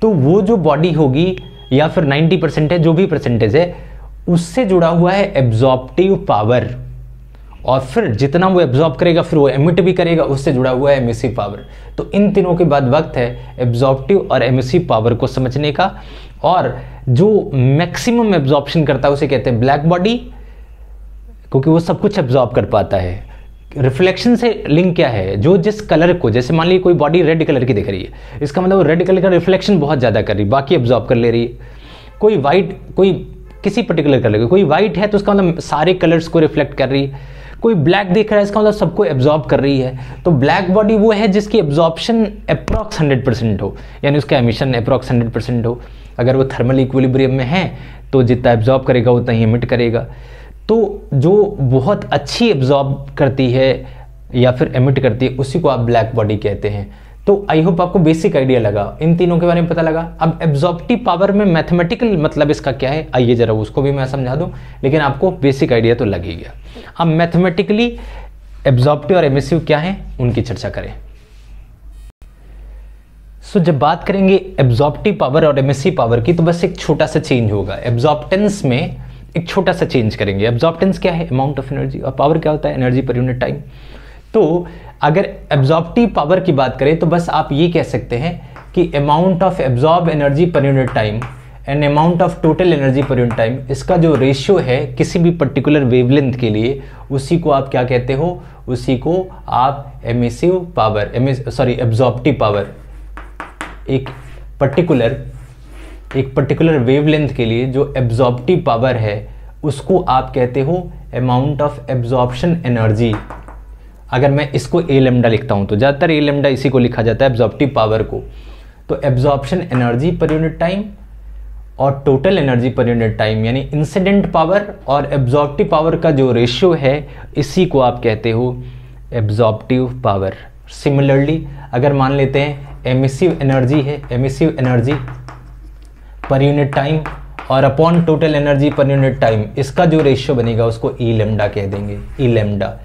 तो वो जो बॉडी होगी या फिर 90% है, जो भी परसेंटेज है, उससे जुड़ा हुआ है एब्जॉर्प्टिव पावर, और फिर जितना वो एब्जॉर्ब करेगा फिर वो एमिट भी करेगा, उससे जुड़ा हुआ है एमिसिव पावर। तो इन तीनों के बाद वक्त है एब्जॉर्प्टिव और एमिसिव पावर को समझने का। और जो मैक्सिमम एब्जॉर्प्शन करता है उसे कहते हैं ब्लैक बॉडी, क्योंकि वो सब कुछ एब्जॉर्ब कर पाता है। रिफ्लेक्शन से लिंक क्या है? जो जिस कलर को, जैसे मान लीजिए कोई बॉडी रेड कलर की दिख रही है, इसका मतलब रेड कलर का रिफ्लेक्शन बहुत ज़्यादा कर रही है, बाकी एब्जॉर्ब कर ले रही है। कोई वाइट, कोई किसी पर्टिकुलर कलर का, कोई वाइट है तो उसका मतलब सारे कलर्स को रिफ्लेक्ट कर रही है। कोई ब्लैक दिख रहा है, इसका मतलब सबको एब्जॉर्ब कर रही है। तो ब्लैक बॉडी वो है जिसकी एब्जॉर्प्शन अप्रॉक्स 100% हो, यानी उसका एमिशन अप्रॉक्स 100% हो। अगर वो थर्मल इक्विलिब्रियम में है तो जितना एब्जॉर्ब करेगा उतना ही एमिट करेगा। तो जो बहुत अच्छी एब्जॉर्ब करती है या फिर एमिट करती है उसी को आप ब्लैक बॉडी कहते हैं। तो आई होप आपको बेसिक आइडिया लगा, इन तीनों के बारे में पता लगा। अब एब्जॉर्प्टिव पावर में मैथमेटिकल मतलब इसका क्या है, आइए जरा उसको भी मैं समझा दूं, लेकिन आपको बेसिक आइडिया तो लग ही गया। अब मैथमेटिकली एब्जॉर्प्टिव और एमिसिव क्या है उनकी चर्चा करें। जब बात करेंगे एब्जॉर्प्टिव पावर और एमिसिव पावर की, तो बस एक छोटा सा चेंज होगा। एब्जॉर्प्टेंस में एक छोटा सा चेंज करेंगे। एब्जॉर्प्टेंस क्या है? अमाउंट ऑफ एनर्जी, और पावर क्या होता है? Energy per unit time. तो अगर एब्जॉर्प्टिव पावर की बात करें तो बस आप ये कह सकते हैं कि amount of absorb energy per unit time and amount of total energy per unit time, इसका जो रेशियो है किसी भी पर्टिकुलर वेवलेंथ के लिए, उसी को आप क्या कहते हो? उसी को आप एमिसिव पावर, एब्जॉर्प्टिव पावर। एक पर्टिकुलर वेवलेंथ के लिए जो एब्जॉर्प्टिव पावर है उसको आप कहते हो अमाउंट ऑफ एब्जॉर्प्शन एनर्जी। अगर मैं इसको ए लेमडा लिखता हूं तो ज़्यादातर ए लेमडा इसी को लिखा जाता है, एब्जॉर्प्टिव पावर को। तो absorption energy per unit time और total energy per unit time, यानी इंसिडेंट पावर और एब्जॉर्प्टिव पावर का जो रेशियो है, इसी को आप कहते हो एब्जॉर्प्टिव पावर। सिमिलरली अगर मान लेते हैं एमिसिव एनर्जी है, emissive energy per unit time और upon total energy per unit time, इसका जो रेशियो बनेगा उसको ई लेमडा कह देंगे। ई लेमडा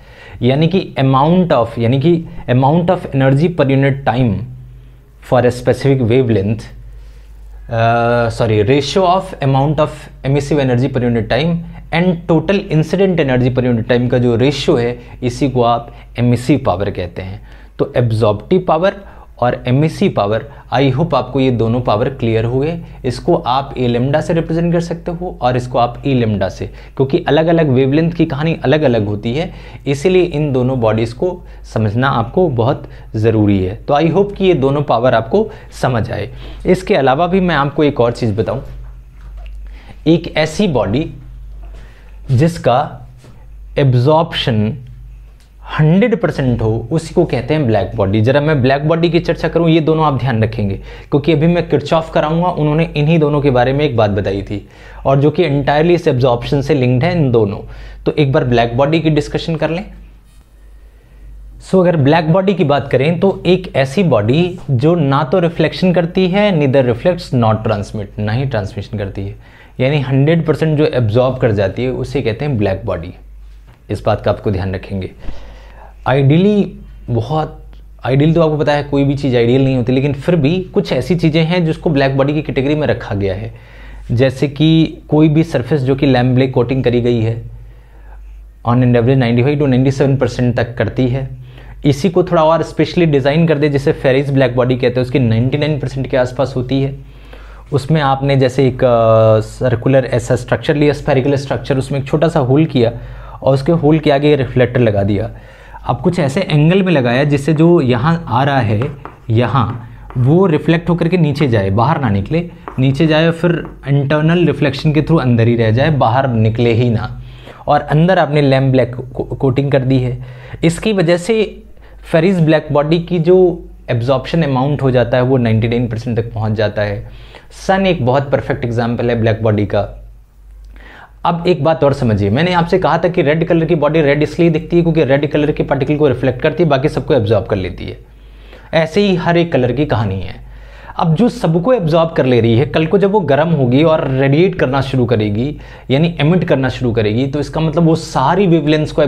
यानी कि amount of energy per unit time for a specific wavelength, ratio of amount of emissive energy per unit time and total incident energy per unit time का जो रेशियो है, इसी को आप एमिसिव पावर कहते हैं। तो एब्जॉर्प्टिव पावर और एमिसिव पावर, आई होप आपको ये दोनों पावर क्लियर हुए। इसको आप ए लेमडा से रिप्रेजेंट कर सकते हो और इसको आप ई लेमडा से, क्योंकि अलग अलग वेवलेंथ की कहानी अलग अलग होती है, इसीलिए इन दोनों बॉडीज़ को समझना आपको बहुत ज़रूरी है। तो आई होप कि ये दोनों पावर आपको समझ आए। इसके अलावा भी मैं आपको एक और चीज़ बताऊँ। एक ऐसी बॉडी जिसका एब्जॉर्प्शन 100% हो, उसी को कहते हैं ब्लैक बॉडी। जरा मैं ब्लैक बॉडी की चर्चा करूं, ये दोनों आप ध्यान रखेंगे, क्योंकि अभी मैं किरचॉफ कराऊंगा, उन्होंने इन्हीं दोनों के बारे में एक बात बताई थी और जो कि एंटायरली इस एब्जॉर्प्शन से लिंक्ड है, इन दोनों। तो एक बार ब्लैक बॉडी की डिस्कशन कर लें। अगर ब्लैक बॉडी की बात करें तो एक ऐसी बॉडी जो ना तो रिफ्लेक्शन करती है, नीदर रिफ्लेक्ट्स नॉट ट्रांसमिट, ना ही ट्रांसमिशन करती है, यानी 100% जो एब्जॉर्ब कर जाती है, उसे कहते हैं ब्लैक बॉडी। इस बात का आपको ध्यान रखेंगे। आइडियली तो आपको पता है कोई भी चीज़ आइडियल नहीं होती, लेकिन फिर भी कुछ ऐसी चीज़ें हैं जिसको ब्लैक बॉडी की कैटेगरी में रखा गया है। जैसे कि कोई भी सरफेस जो कि लैम्प ब्लैक कोटिंग करी गई है, ऑन एन एवरेज 95 to 97% तक करती है। इसी को थोड़ा और स्पेशली डिज़ाइन कर दे, जिसे फेरिस ब्लैक बॉडी कहते हैं, उसकी 99% के आसपास होती है। उसमें आपने जैसे एक सर्कुलर ऐसा स्ट्रक्चर लिया, स्फेरिकल स्ट्रक्चर, उसमें एक छोटा सा होल किया और उसके होल के आगे रिफ्लेक्टर लगा दिया। अब कुछ ऐसे एंगल में लगाया जिससे जो यहाँ आ रहा है, यहाँ वो रिफ्लेक्ट होकर के नीचे जाए, बाहर ना निकले, नीचे जाए, फिर इंटरनल रिफ्लेक्शन के थ्रू अंदर ही रह जाए, बाहर निकले ही ना। और अंदर आपने लैम्प ब्लैक कोटिंग कर दी है। इसकी वजह से फेरिस ब्लैक बॉडी की जो एब्जॉर्प्शन अमाउंट हो जाता है वो 99% तक पहुंच जाता है। सन एक बहुत परफेक्ट एग्जाम्पल है ब्लैक बॉडी का। अब एक बात और समझिए, मैंने आपसे कहा था कि रेड कलर की बॉडी रेड इसलिए दिखती है क्योंकि रेड कलर के पार्टिकल को रिफ्लेक्ट करती है, बाकी सबको एब्जॉर्ब कर लेती है। ऐसे ही हर एक कलर की कहानी है। अब जो सबको एब्जॉर्ब कर ले रही है, कल को जब वो गर्म होगी और रेडिएट करना शुरू करेगी, यानी एमिट करना शुरू करेगी, तो इसका मतलब वो सारी वेवलेंथ्स को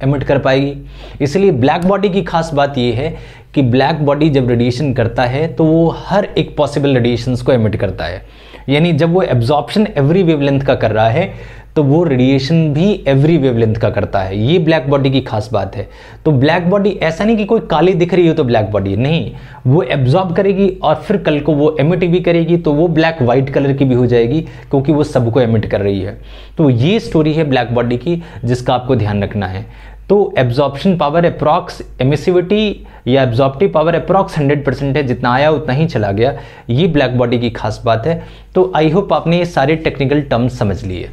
एमिट कर पाएगी। इसलिए ब्लैक बॉडी की खास बात ये है कि ब्लैक बॉडी जब रेडिएशन करता है तो वो हर एक पॉसिबल रेडिएशंस को एमिट करता है। यानी जब वो एब्जॉर्प्शन एवरी वेवलेंथ का कर रहा है तो वो रेडिएशन भी एवरी वेवलेंथ का करता है। ये ब्लैक बॉडी की खास बात है। तो ब्लैक बॉडी ऐसा नहीं कि कोई काली दिख रही हो तो ब्लैक बॉडी, नहीं, वो एब्जॉर्ब करेगी और फिर कल को वो एमिट भी करेगी, तो वो ब्लैक वाइट कलर की भी हो जाएगी क्योंकि वो सबको एमिट कर रही है। तो ये स्टोरी है ब्लैक बॉडी की जिसका आपको ध्यान रखना है। तो एब्जॉर्प्शन पावर अप्रॉक्स, एमिसिविटी या एब्जॉर्प्टिव पावर अप्रॉक्स 100% है, जितना आया उतना ही चला गया। ये ब्लैक बॉडी की खास बात है। तो आई होप आपने ये सारे टेक्निकल टर्म्स समझ लिए।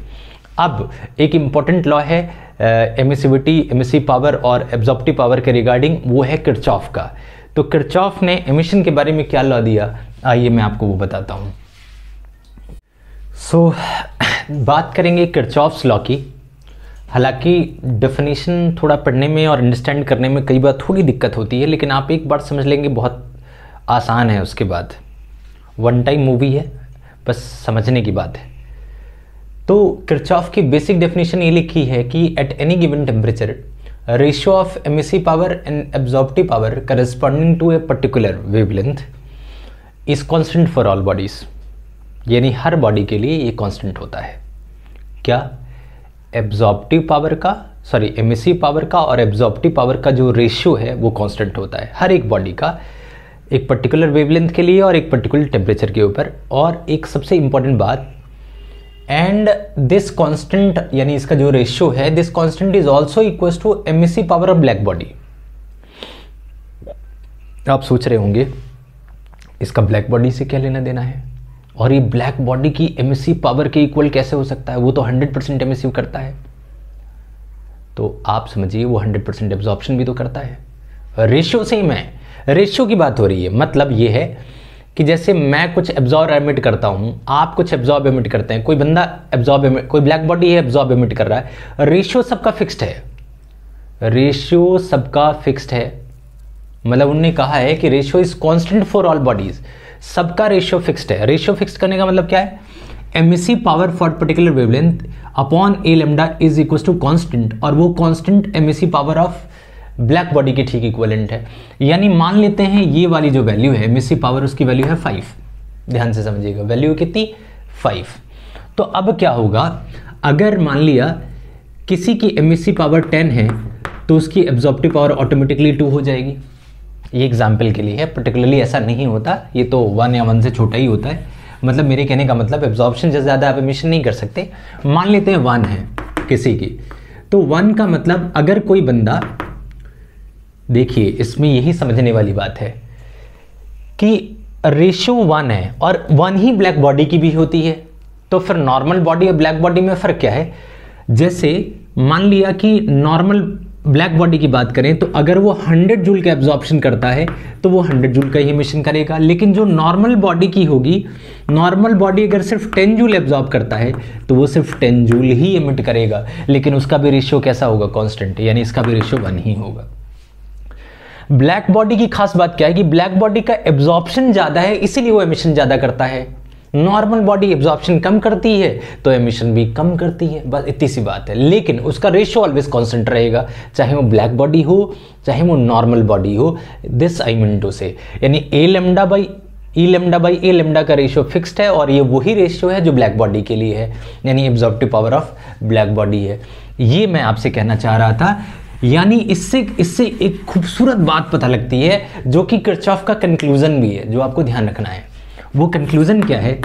अब एक इम्पॉर्टेंट लॉ है एमिसिविटी, एमिसिव पावर और एब्जॉर्प्टिव पावर के रिगार्डिंग, वो है किरचॉफ का। तो किरचॉफ ने एमिशन के बारे में क्या लॉ दिया, आइए मैं आपको वो बताता हूँ। सो बात करेंगे किरचॉफ्स लॉ की। हालांकि डेफिनेशन थोड़ा पढ़ने में और अंडरस्टैंड करने में कई बार थोड़ी दिक्कत होती है, लेकिन आप एक बार समझ लेंगे बहुत आसान है। उसके बाद वन टाइम मूवी है, बस समझने की बात है। तो किरचॉफ की बेसिक डेफिनेशन ये लिखी है कि at any given temperature ratio of emissive power and absorptive power corresponding to a particular wavelength is constant for all bodies. यानी हर बॉडी के लिए ये कांस्टेंट होता है। क्या? एब्जॉर्प्टिव पावर का, सॉरी एमिसिव पावर का और एब्जॉर्प्टिव पावर का जो रेशियो है वो कांस्टेंट होता है हर एक बॉडी का, एक पर्टिकुलर वेवलेंथ के लिए और एक पर्टिकुलर टेम्परेचर के ऊपर। और एक सबसे इंपॉर्टेंट बात, एंड दिस कांस्टेंट यानी इसका जो रेशियो है, this constant is also equal to emissive power of black body. आप सोच रहे होंगे इसका ब्लैक बॉडी से क्या लेना देना है, और ये ब्लैक बॉडी की एमिसिव पावर के इक्वल कैसे हो सकता है, वो तो 100% एमिसिव करता है। तो आप समझिए वो 100% एब्जॉर्प्शन भी तो करता है। रेशियो सेम है, रेशियो की बात हो रही है। मतलब ये है कि जैसे मैं कुछ एब्जॉर्ब एमिट करता हूं, आप कुछ एब्जॉर्ब एमिट करते हैं, कोई बंदा एब्जॉर्ब एमिट, कोई ब्लैक बॉडी है एब्जॉर्ब एमिट कर रहा है, रेशियो सबका फिक्स्ड है। रेशियो सबका फिक्स्ड है, मतलब उन्होंने कहा है कि ratio is constant for all bodies. सबका रेशियो फिक्स्ड है। रेशियो फिक्स करने का मतलब क्या है? Emissive power for particular wavelength upon a lambda is equal to constant, और वो constant emissive power of black body के ठीक इक्विवेलेंट है। यानी मान लेते हैं ये वाली जो वैल्यू है एमिसिव पावर, उसकी वैल्यू है 5। ध्यान से समझिएगा, वैल्यू कितनी? 5। तो अब क्या होगा, अगर मान लिया किसी की एमिसिव पावर 10 है तो उसकी एब्जॉर्प्टिव पावर ऑटोमेटिकली 2 हो जाएगी। ये एग्जाम्पल के लिए है, पर्टिकुलरली ऐसा नहीं होता, ये तो 1 या 1 से छोटा ही होता है। मतलब मेरे कहने का मतलब एब्जॉर्प्शन से ज़्यादा आप एमिशन नहीं कर सकते। मान लेते हैं 1 है किसी की, तो 1 का मतलब अगर कोई बंदा, देखिए इसमें यही समझने वाली बात है कि रेशियो 1 है और 1 ही ब्लैक बॉडी की भी होती है। तो फिर नॉर्मल बॉडी और ब्लैक बॉडी में फ़र्क क्या है? जैसे मान लिया कि नॉर्मल ब्लैक बॉडी की बात करें तो अगर वो 100 जूल का एब्जॉर्प्शन करता है तो वो 100 जूल का ही एमिशन करेगा। लेकिन जो नॉर्मल बॉडी की होगी, नॉर्मल बॉडी अगर सिर्फ 10 जूल एब्जॉर्ब करता है तो वो सिर्फ 10 जूल ही एमिट करेगा, लेकिन उसका भी रेशियो कैसा होगा? कांस्टेंट, यानी इसका भी रेशियो 1 ही होगा। ब्लैक बॉडी की खास बात क्या है कि ब्लैक बॉडी का एब्जॉर्प्शन ज़्यादा है, इसीलिए वो एमिशन ज़्यादा करता है। नॉर्मल बॉडी एब्जॉर्प्शन कम करती है तो एमिशन भी कम करती है, बस इतनी सी बात है। लेकिन उसका रेशियो ऑलवेज कांस्टेंट रहेगा, चाहे वो ब्लैक बॉडी हो चाहे वो नॉर्मल बॉडी हो। दिस आई मीन टू से, यानी ए लैम्डा बाई ए लैम्डा का रेशियो फिक्स्ड है, और ये वही रेशियो है जो ब्लैक बॉडी के लिए है, यानी absorptive power of black body है। ये मैं आपसे कहना चाह रहा था। यानी इससे एक खूबसूरत बात पता लगती है जो कि किरचॉफ का कंक्लूजन भी है, जो आपको ध्यान रखना है। वो कंक्लूजन क्या है?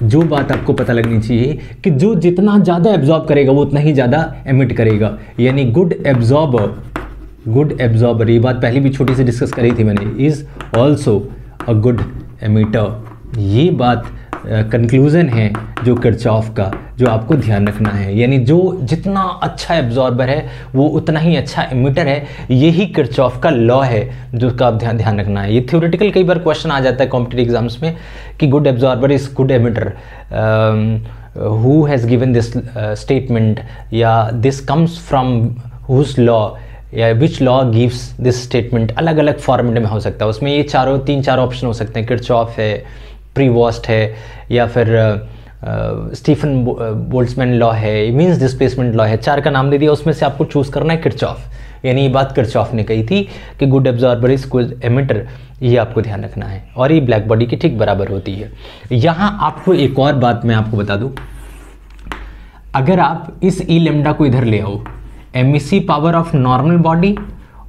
जो बात आपको पता लगनी चाहिए कि जो जितना ज़्यादा एब्जॉर्ब करेगा वो उतना ही ज़्यादा एमिट करेगा। यानी गुड एब्जॉर्बर, ये बात पहले भी छोटी सी डिस्कस करी थी मैंने, is also a good emitter. ये बात कंक्लूज़न है जो किरचॉफ का, जो आपको ध्यान रखना है। यानी जो जितना अच्छा एब्जॉर्बर है वो उतना ही अच्छा एमिटर है। यही किरचॉफ का लॉ है जो का आप ध्यान रखना है। ये थ्योरेटिकल कई बार क्वेश्चन आ जाता है कॉम्पिटिटिव एग्जाम्स में कि good absorber is good emitter, who has given this statement, या this comes from whose law, या which law gives this statement. अलग अलग फॉर्मेट में हो सकता है। उसमें ये तीन चार ऑप्शन हो सकते हैं। किरचॉफ है, प्रीवॉस्ट है, या फिर स्टीफन बोल्ट्जमैन लॉ है, मींस डिस्प्लेसमेंट लॉ है। 4 का नाम दे दिया, उसमें से आपको चूज करना है किरचॉफ। यानी ये बात किरचॉफ ने कही थी कि good absorber is good emitter, ये आपको ध्यान रखना है। और ये ब्लैक बॉडी की ठीक बराबर होती है। यहाँ आपको एक और बात मैं आपको बता दूं, अगर आप इस ई लेमडा को इधर ले आओ, emissive power of normal body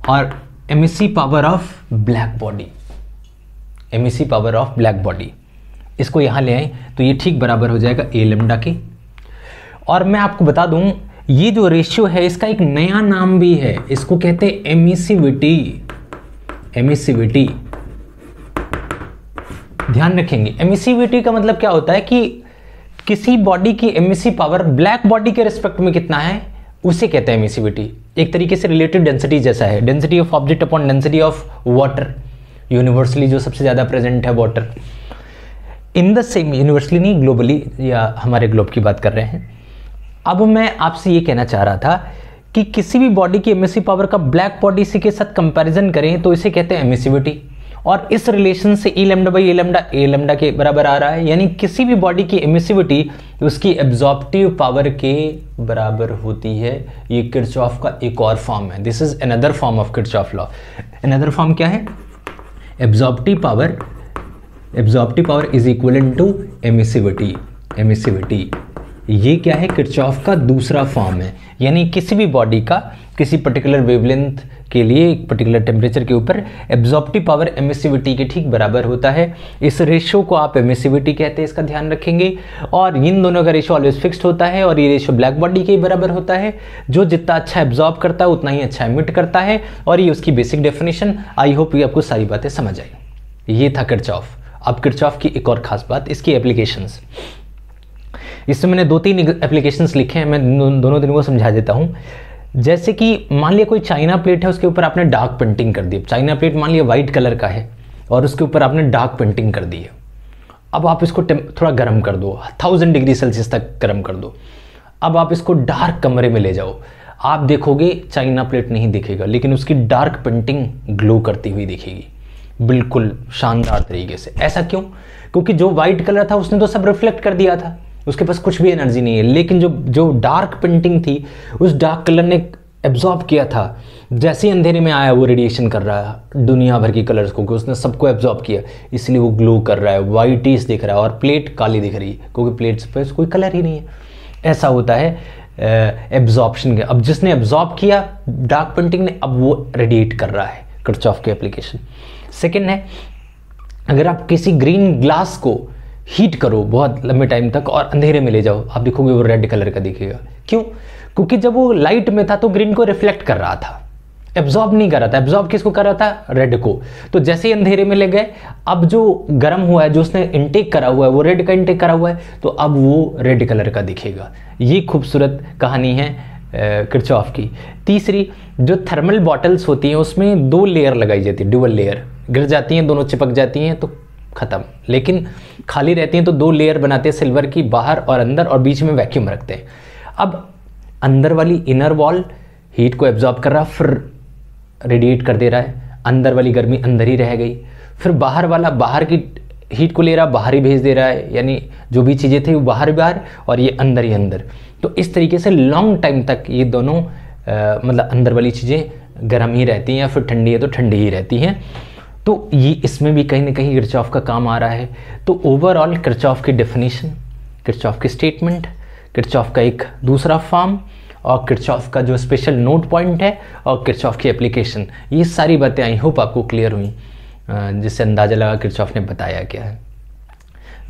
और emissive power of black body, emissive power of black body, इसको यहाँ ले आए तो ये ठीक बराबर हो जाएगा ए लेमडा के। और मैं आपको बता दूं, ये जो रेशियो है इसका एक नया नाम भी है, इसको कहते हैं एमिसिविटी। एमिसिविटी ध्यान रखेंगे। एमिसिविटी का मतलब क्या होता है कि किसी बॉडी की एमिसी पावर ब्लैक बॉडी के रिस्पेक्ट में कितना है, उसे कहते हैं एमिसिविटी। एक तरीके से रिलेटिव डेंसिटी जैसा है, density of object upon density of water. Universally जो सबसे ज़्यादा प्रेजेंट है water, in the same, universally नहीं ग्लोबली, या हमारे ग्लोब की बात कर रहे हैं। अब मैं आपसे ये कहना चाह रहा था कि किसी भी बॉडी की एमिसिव पावर का ब्लैक बॉडी से के साथ कंपैरिजन करें तो इसे कहते हैं एमिसिविटी। और इस रिलेशन से ई लेमडा बाई ए लेमडा के बराबर आ रहा है। यानी किसी भी बॉडी की एमिसिविटी उसकी एब्जॉर्प्टिव पावर के बराबर होती है। ये किरचॉफ का एक और फॉर्म है। This is another form of Kirchhoff law. Another form क्या है? Absorptive power is equivalent to emissivity. Emissivity ये क्या है? किरचॉफ का दूसरा फॉर्म है। यानी किसी भी बॉडी का किसी पर्टिकुलर वेवलेंथ के लिए एक पर्टिकुलर टेम्परेचर के ऊपर एब्जॉर्प्टिव पावर एमिसिविटी के ठीक बराबर होता है। इस रेशियो को आप एमिसिविटी कहते हैं, इसका ध्यान रखेंगे। और इन दोनों का रेशियो ऑलवेज फिक्स्ड होता है और ये रेशियो ब्लैक बॉडी के ही बराबर होता है। जो जितना अच्छा एब्जॉर्ब करता है उतना ही अच्छा एमिट करता है। और ये उसकी बेसिक डेफिनेशन। आई होप ये आपको सारी बातें समझ आई। ये था किरचॉफ। अब किरचॉफ की एक और खास बात, इसकी एप्लीकेशंस। इसमें मैंने 2-3 एप्लीकेशंस लिखे हैं, मैं दोनों को समझा देता हूँ। जैसे कि मान लिया कोई चाइना प्लेट है, उसके ऊपर आपने डार्क पेंटिंग कर दी। चाइना प्लेट मान लिया वाइट कलर का है और उसके ऊपर आपने डार्क पेंटिंग कर दी है। अब आप इसको थोड़ा गर्म कर दो, 1000 डिग्री सेल्सियस तक गर्म कर दो। अब आप इसको डार्क कमरे में ले जाओ, आप देखोगे चाइना प्लेट नहीं दिखेगा, लेकिन उसकी डार्क पेंटिंग ग्लो करती हुई दिखेगी, बिल्कुल शानदार तरीके से। ऐसा क्यों? क्योंकि जो वाइट कलर था उसने तो सब रिफ्लेक्ट कर दिया था, उसके पास कुछ भी एनर्जी नहीं है। लेकिन जो डार्क पेंटिंग थी, उस डार्क कलर ने एब्जॉर्ब किया था। जैसे ही अंधेरे में आया वो रेडिएशन कर रहा है दुनिया भर की कलर्स को, उसने सबको एब्जॉर्ब किया, इसलिए वो ग्लो कर रहा है, वाइटिश दिख रहा है। और प्लेट काली दिख रही है क्योंकि प्लेट्स पे कोई कलर ही नहीं है। ऐसा होता है एब्जॉर्प्शन के। अब जिसने एब्जॉर्ब किया डार्क पेंटिंग ने, अब वो रेडिएट कर रहा है। किरचॉफ की एप्लीकेशन। सेकेंड है, अगर आप किसी ग्रीन ग्लास को हीट करो बहुत लंबे टाइम तक और अंधेरे में ले जाओ, आप देखोगे वो रेड कलर का दिखेगा। क्यों? क्योंकि जब वो लाइट में था तो ग्रीन को रिफ्लेक्ट कर रहा था, एब्जॉर्ब नहीं कर रहा था। एब्जॉर्ब किसको कर रहा था? रेड को। तो जैसे ही अंधेरे में ले गए, अब जो गर्म हुआ है, जो उसने इनटेक करा हुआ है, वो रेड का इनटेक करा हुआ है, तो अब वो रेड कलर का दिखेगा। ये खूबसूरत कहानी है किरचॉफ की। तीसरी, जो थर्मल बॉटल्स होती हैं उसमें 2 लेयर लगाई जाती है, डुअल लेयर। गिर जाती हैं, दोनों चिपक जाती हैं तो खत्म। लेकिन खाली रहती हैं तो 2 लेयर बनाते हैं सिल्वर की, बाहर और अंदर, और बीच में वैक्यूम रखते हैं। अब अंदर वाली इनर वॉल हीट को एब्जॉर्ब कर रहा, फिर रेडिएट कर दे रहा है, अंदर वाली गर्मी अंदर ही रह गई। फिर बाहर वाला बाहर की हीट को ले रहा, बाहर ही भेज दे रहा है। यानी जो भी चीज़ें थी वो बाहर और ये अंदर ही अंदर। तो इस तरीके से लॉन्ग टाइम तक ये दोनों मतलब अंदर वाली चीज़ें गर्म ही रहती हैं या फिर ठंडी है तो ठंडी ही रहती हैं। तो ये इसमें भी कहीं ना कहीं किरचॉफ का काम आ रहा है। तो ओवरऑल किरचॉफ की डेफिनेशन, किरचॉफ की स्टेटमेंट, किरचॉफ का एक दूसरा फॉर्म और किरचॉफ का जो स्पेशल नोट पॉइंट है और किरचॉफ की एप्लीकेशन, ये सारी बातें आई होप आपको क्लियर हुई, जिससे अंदाज़ा लगा किरचॉफ ने बताया क्या है।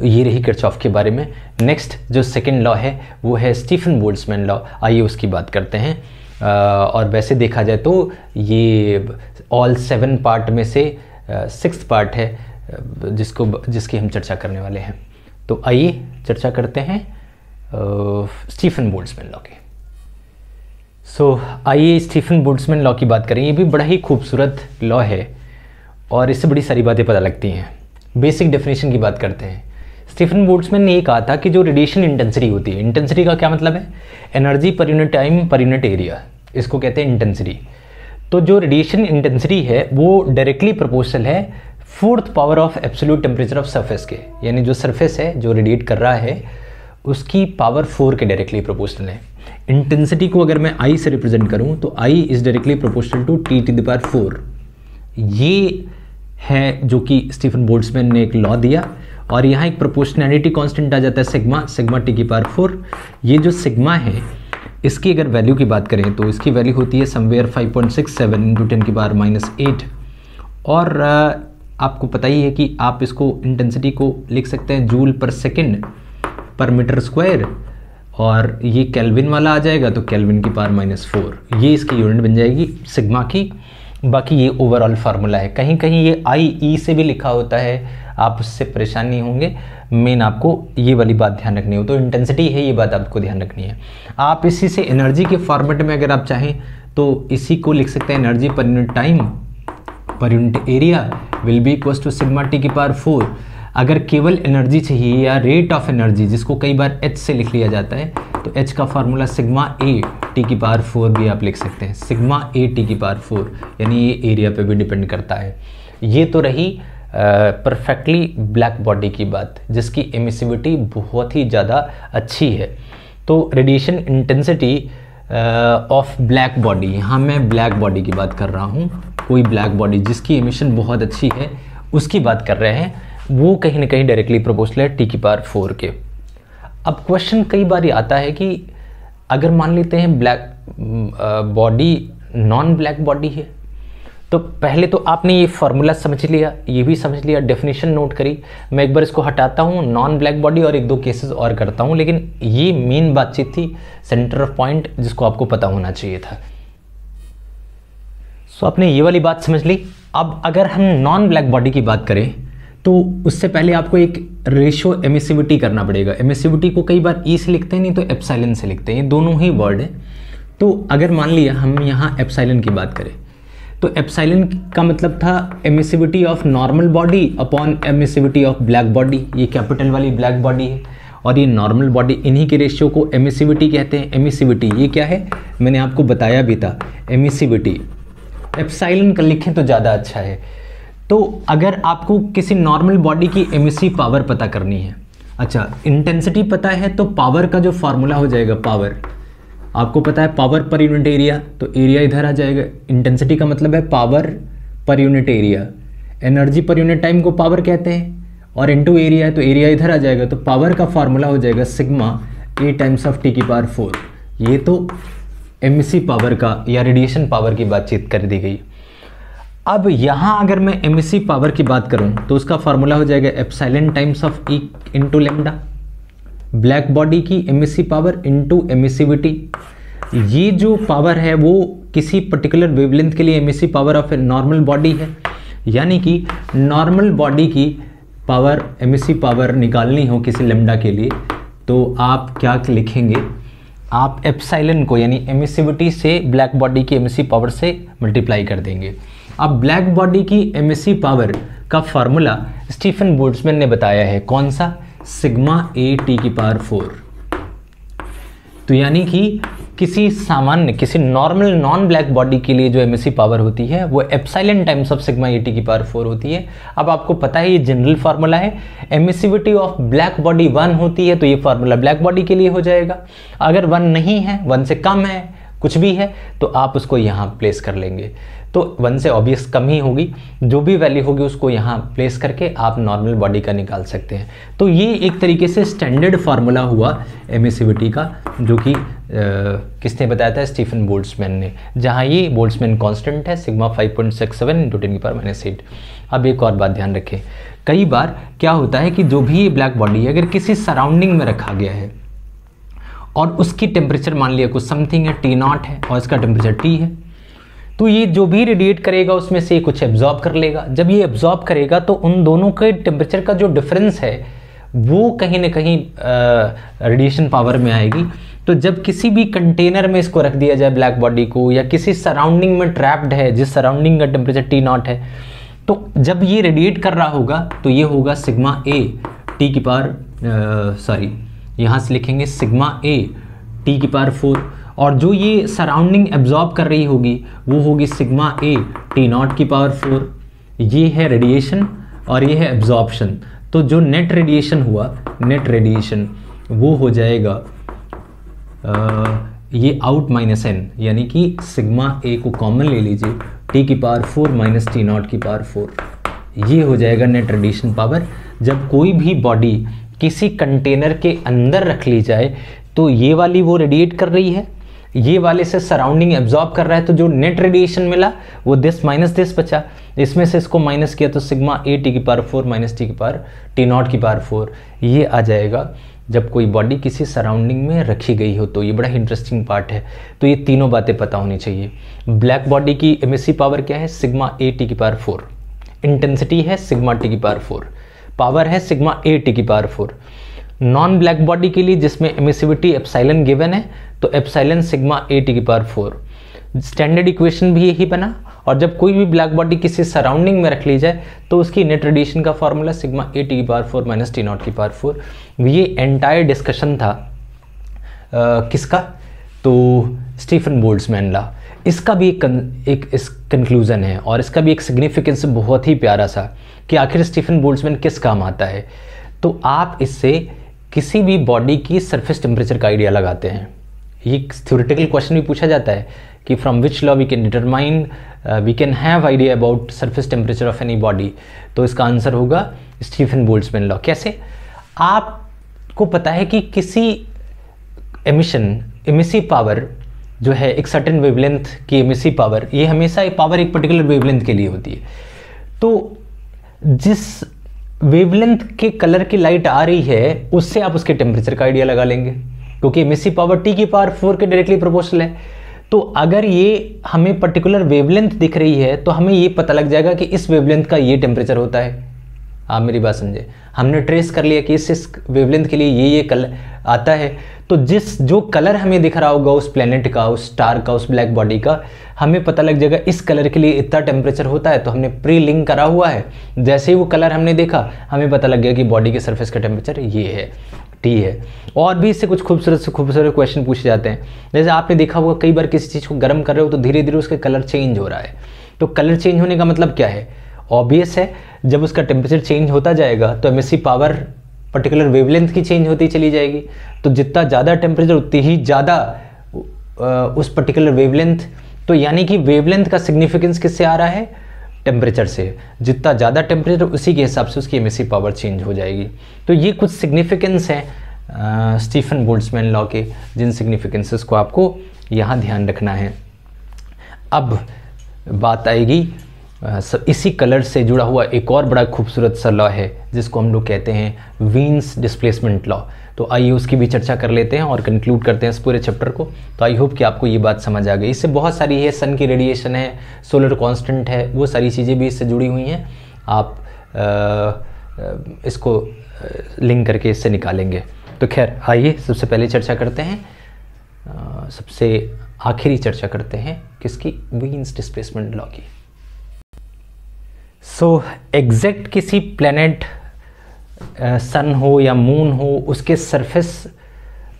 ये रही किरचॉफ के बारे में। नेक्स्ट जो सेकंड लॉ है वो है स्टीफन बोल्ट्जमैन लॉ। आइए उसकी बात करते हैं। और वैसे देखा जाए तो ये ऑल 7 पार्ट में से 6th पार्ट है जिसकी हम चर्चा करने वाले हैं। तो आइए चर्चा करते हैं स्टीफन बोल्ट्जमैन लॉ की। आइए स्टीफन बोल्ट्जमैन लॉ की बात करें। ये भी बड़ा ही खूबसूरत लॉ है और इससे बड़ी सारी बातें पता लगती हैं। बेसिक डेफिनेशन की बात करते हैं। स्टीफन बोल्ट्जमैन ने ये कहा था कि जो रेडिएशन इंटेंसिटी होती है, इंटेंसिटी का क्या मतलब है, energy per unit time per unit area, इसको कहते हैं इंटेंसिटी। तो जो रेडिएशन इंटेंसिटी है वो डायरेक्टली प्रोपोर्शनल है 4th power of absolute temperature of surface के, यानी जो सरफेस है जो रेडिएट कर रहा है उसकी पावर 4 के डायरेक्टली प्रोपोर्शनल है। इंटेंसिटी को अगर मैं I से रिप्रेजेंट करूं तो I is directly proportional to T⁴। ये है जो कि स्टीफन बोल्ट्जमैन ने एक लॉ दिया और यहाँ एक प्रोपोर्शनैलिटी कांस्टेंट आ जाता है सिग्मा T⁴। ये जो सिग्मा है इसकी अगर वैल्यू की बात करें तो इसकी वैल्यू होती है समवेयर 5.67 × 10⁻⁸ और आपको पता ही है कि आप इसको इंटेंसिटी को लिख सकते हैं जूल पर सेकेंड पर मीटर स्क्वायर और ये केल्विन वाला आ जाएगा तो केल्विन की पावर -4, ये इसकी यूनिट बन जाएगी सिग्मा की। बाकी ये ओवरऑल फार्मूला है। कहीं कहीं ये IE से भी लिखा होता है, आप उससे परेशान नहीं होंगे। मेन आपको ये वाली बात ध्यान रखनी हो तो इंटेंसिटी है, ये बात आपको ध्यान रखनी है। आप इसी से एनर्जी के फॉर्मेट में अगर आप चाहें तो इसी को लिख सकते हैं energy per unit time per unit area will be equal to sigma T⁴। अगर केवल एनर्जी चाहिए या रेट ऑफ एनर्जी, जिसको कई बार H से लिख लिया जाता है, तो H का फार्मूला सिग्मा A T⁴ भी आप लिख सकते हैं, सिग्मा A T⁴, यानी ये एरिया पे भी डिपेंड करता है। ये तो रही परफेक्टली ब्लैक बॉडी की बात, जिसकी एमिसिविटी बहुत ही ज़्यादा अच्छी है। तो radiation intensity of black body, यहाँ मैं ब्लैक बॉडी की बात कर रहा हूँ, कोई ब्लैक बॉडी जिसकी एमिशन बहुत अच्छी है उसकी बात कर रहे हैं, वो कहीं ना कहीं डायरेक्टली प्रोपोर्शनल है T⁴ के। अब क्वेश्चन कई बार आता है कि अगर मान लेते हैं black body non black body है, तो पहले तो आपने ये फार्मूला समझ लिया, ये भी समझ लिया, डेफिनेशन नोट करी। मैं एक बार इसको हटाता हूँ, नॉन ब्लैक बॉडी और एक दो केसेस और करता हूँ, लेकिन ये मेन बातचीत थी, सेंटर ऑफ पॉइंट जिसको आपको पता होना चाहिए था। सो आपने ये वाली बात समझ ली। अब अगर हम नॉन ब्लैक बॉडी की बात करें तो उससे पहले आपको एक रेशियो एमिसिविटी करना पड़ेगा। एमिसिविटी को कई बार E से लिखते हैं, नहीं तो एप्सिलॉन से लिखते हैं, ये दोनों ही वर्ड है। तो अगर मान लिया हम यहाँ एप्सिलॉन की बात करें तो एप्सिलॉन का मतलब था emissivity of normal body upon emissivity of black body. ये कैपिटल वाली ब्लैक बॉडी है और ये नॉर्मल बॉडी, इन्हीं के रेशियो को एमिसिविटी कहते हैं। एमिसिविटी ये क्या है, मैंने आपको बताया भी था, एमिसिविटी एप्सिलॉन का लिखें तो ज़्यादा अच्छा है। तो अगर आपको किसी नॉर्मल बॉडी की एमिसिव पावर पता करनी है, अच्छा इंटेंसिटी पता है, तो पावर का जो फार्मूला हो जाएगा, पावर आपको पता है पावर पर यूनिट एरिया, तो एरिया इधर आ जाएगा। इंटेंसिटी का मतलब है पावर पर unit area, energy per unit time को पावर कहते हैं और इनटू एरिया है तो एरिया इधर आ जाएगा। तो पावर का फार्मूला हो जाएगा sigma A times of T⁴। ये तो एमिसिव पावर का या रेडिएशन पावर की बातचीत कर दी गई। अब यहाँ अगर मैं एमिसिव पावर की बात करूँ तो उसका फार्मूला हो जाएगा epsilon times of E into lambda, black body की एमिसिव पावर इंटू एमिसिविटी। ये जो पावर है वो किसी पर्टिकुलर वेवलेंथ के लिए emissive power of a normal body है, यानी कि नॉर्मल बॉडी की पावर एमिसिव पावर निकालनी हो किसी लैम्डा के लिए तो आप क्या लिखेंगे, आप एप्सिलॉन को यानी एमिसिविटी से ब्लैक बॉडी की एमिसिव पावर से मल्टीप्लाई कर देंगे। अब ब्लैक बॉडी की एमिसिव पावर का फार्मूला स्टीफन बोल्ट्जमैन ने बताया है, कौन सा, सिग्मा A T⁴। तो यानी कि किसी सामान्य, किसी नॉर्मल नॉन ब्लैक बॉडी के लिए जो एमिसिव पावर होती है वो epsilon times of sigma A T⁴ होती है। अब आपको पता है ये जनरल फार्मूला है, एमिसिविटी ऑफ ब्लैक बॉडी 1 होती है तो ये फार्मूला ब्लैक बॉडी के लिए हो जाएगा। अगर 1 नहीं है, 1 से कम है, कुछ भी है, तो आप उसको यहाँ प्लेस कर लेंगे। तो 1 से ऑब्वियस कम ही होगी, जो भी वैल्यू होगी उसको यहाँ प्लेस करके आप नॉर्मल बॉडी का निकाल सकते हैं। तो ये एक तरीके से स्टैंडर्ड फार्मूला हुआ एमिसिविटी का, जो कि किसने बताया था, स्टीफन बोल्ट्जमैन ने, जहाँ ये बोल्ट्जमैन कांस्टेंट है सिग्मा 5.67 × 10⁻⁸। अब एक और बात ध्यान रखें, कई बार क्या होता है कि जो भी ये ब्लैक बॉडी है अगर किसी सराउंडिंग में रखा गया है और उसकी टेम्परेचर मान लिया कुछ समथिंग है, T0 है और इसका टेम्परेचर T है, तो ये जो भी रेडिएट करेगा उसमें से कुछ एब्जॉर्ब कर लेगा। जब ये एब्जॉर्ब करेगा तो उन दोनों के टेम्परेचर का जो डिफरेंस है वो कहीं ना कहीं रेडिएशन पावर में आएगी। तो जब किसी भी कंटेनर में इसको रख दिया जाए ब्लैक बॉडी को, या किसी सराउंडिंग में ट्रैप्ड है जिस सराउंडिंग का टेम्परेचर T0 है, तो जब ये रेडिएट कर रहा होगा तो ये होगा सिग्मा ए टी की पावर यहाँ से लिखेंगे सिग्मा ए टी की पावर 4, और जो ये सराउंडिंग एब्जॉर्ब कर रही होगी वो होगी सिग्मा ए T0 की पावर 4। ये है रेडिएशन और ये है एब्जॉर्प्शन। तो जो नेट रेडिएशन हुआ, नेट रेडिएशन वो हो जाएगा ये आउट माइनस एन, यानी कि सिग्मा ए को कॉमन ले लीजिए, टी की पावर 4 माइनस T0 की पावर 4। ये हो जाएगा नेट रेडिएशन पावर। जब कोई भी बॉडी किसी कंटेनर के अंदर रख ली जाए तो ये वाली वो रेडिएट कर रही है, ये वाले से सराउंडिंग एब्जॉर्ब कर रहा है, तो जो नेट रेडिएशन मिला वो दिस माइनस दिस बचा, इसमें से इसको माइनस किया तो सिग्मा ए टी की पावर 4 माइनस टी की पावर T0 की पावर 4 ये आ जाएगा जब कोई बॉडी किसी सराउंडिंग में रखी गई हो। तो ये बड़ा इंटरेस्टिंग पार्ट है। तो ये तीनों बातें पता होनी चाहिए। ब्लैक बॉडी की एमिसिव पावर क्या है? सिग्मा ए टी की पावर 4, इंटेंसिटी है सिग्मा टी की पावर 4, पावर है सिग्मा ए टी की पावर 4। नॉन ब्लैक बॉडी के लिए जिसमें एमिसिविटी एप्सिलॉन गिवन है तो एप्सिलॉन सिग्मा ए टी की पावर 4। स्टैंडर्ड इक्वेशन भी यही बना। और जब कोई भी ब्लैक बॉडी किसी सराउंडिंग में रख ली जाए तो उसकी नेट रेडिएशन का फॉर्मूला सिग्मा ए टी की पावर 4 माइनस T0 की पावर 4। ये एंटायर डिस्कशन था किसका? तो स्टीफन बोल्ट्जमैन लॉ। इसका भी एक कंक्लूजन है और इसका भी एक सिग्निफिकेंस बहुत ही प्यारा सा कि आखिर स्टीफन बोल्ट्जमैन किस काम आता है। तो आप इससे किसी भी बॉडी की सरफेस टेम्परेचर का आइडिया लगाते हैं। ये थ्योरेटिकल क्वेश्चन भी पूछा जाता है कि from which law we can determine we can have idea about surface temperature of any body. तो इसका आंसर होगा स्टीफन बोल्ट्जमैन लॉ। कैसे? आपको पता है कि किसी एमिसिव पावर जो है एक सर्टेन वेवलेंथ की एमिसिव पावर, ये हमेशा एक पावर एक पर्टिकुलर वेवलेंथ के लिए होती है। तो जिस वेवलेंथ के कलर की लाइट आ रही है उससे आप उसके टेम्परेचर का आइडिया लगा लेंगे, क्योंकि एमिसिव पावर टी की पावर 4 के डायरेक्टली प्रोपोर्शनल है। तो अगर ये हमें पर्टिकुलर वेवलेंथ दिख रही है तो हमें ये पता लग जाएगा कि इस वेवलेंथ का ये टेम्परेचर होता है। आप मेरी बात समझे? हमने ट्रेस कर लिया कि इस वेवलेंथ के लिए ये कलर आता है। तो जो कलर हमें दिख रहा होगा उस प्लेनेट का, उस स्टार का, उस ब्लैक बॉडी का, हमें पता लग जाएगा इस कलर के लिए इतना टेम्परेचर होता है। तो हमने प्री लिंक करा हुआ है। जैसे ही वो कलर हमने देखा हमें पता लग गया कि बॉडी के सरफेस का टेम्परेचर ये है, टी है। और भी इससे कुछ खूबसूरत से खूबसूरत क्वेश्चन पूछे जाते हैं। जैसे आपने देखा होगा कई बार किसी चीज़ को गर्म कर रहे हो तो धीरे धीरे उसका कलर चेंज हो रहा है। तो कलर चेंज होने का मतलब क्या है? ऑब्वियस है, जब उसका टेम्परेचर चेंज होता जाएगा तो एमिसिव पावर पर्टिकुलर वेवलेंथ की चेंज होती चली जाएगी। तो जितना ज़्यादा टेम्परेचर उतनी ही ज़्यादा उस पर्टिकुलर वेवलेंथ। तो यानी कि वेवलेंथ का सिग्निफिकेंस किससे आ रहा है? टेम्परेचर से। जितना ज़्यादा टेम्परेचर उसी के हिसाब से उसकी एमिसिव पावर चेंज हो जाएगी। तो ये कुछ सिग्निफिकेंस हैं स्टीफन बोल्ट्जमैन लॉ के, जिन सिग्निफिकेंसेस को आपको यहाँ ध्यान रखना है। अब बात आएगी इसी कलर से जुड़ा हुआ एक और बड़ा खूबसूरत सा लॉ है जिसको हम लोग कहते हैं वीन्स डिस्प्लेसमेंट लॉ। तो आइए उसकी भी चर्चा कर लेते हैं और कंक्लूड करते हैं इस पूरे चैप्टर को। तो आई होप कि आपको ये बात समझ आ गई। इससे बहुत सारी है, सन की रेडिएशन है, सोलर कांस्टेंट है, वो सारी चीज़ें भी इससे जुड़ी हुई हैं। आप इसको लिंक करके इससे निकालेंगे। तो खैर आइए सबसे पहले चर्चा करते हैं, सबसे आखिरी चर्चा करते हैं किसकी? वीन्स डिस्प्लेसमेंट लॉ की। एग्जैक्ट किसी प्लैनेट, सन हो या मून हो, उसके सरफेस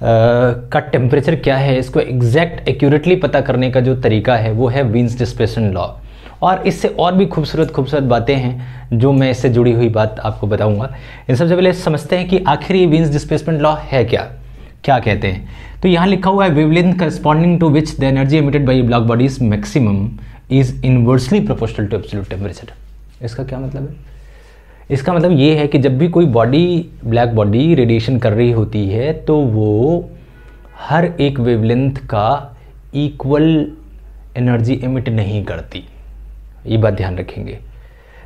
का टेम्परेचर क्या है, इसको एग्जैक्ट एक्यूरेटली पता करने का जो तरीका है वो है वीन्स डिस्प्लेसमेंट लॉ। और इससे और भी खूबसूरत बातें हैं जो मैं इससे जुड़ी हुई बात आपको बताऊंगा। इन सबसे पहले समझते हैं कि आखिर ये वीन्स डिस्प्लेसमेंट लॉ है क्या कहते हैं। तो यहाँ लिखा हुआ है wavelength corresponding to which the energy emitted by black body is maximum is inversely proportional to absolute temperature. इसका क्या मतलब है? इसका मतलब ये है कि जब भी कोई ब्लैक बॉडी रेडिएशन कर रही होती है तो वो हर एक वेवलेंथ का इक्वल एनर्जी एमिट नहीं करती। ये बात ध्यान रखेंगे।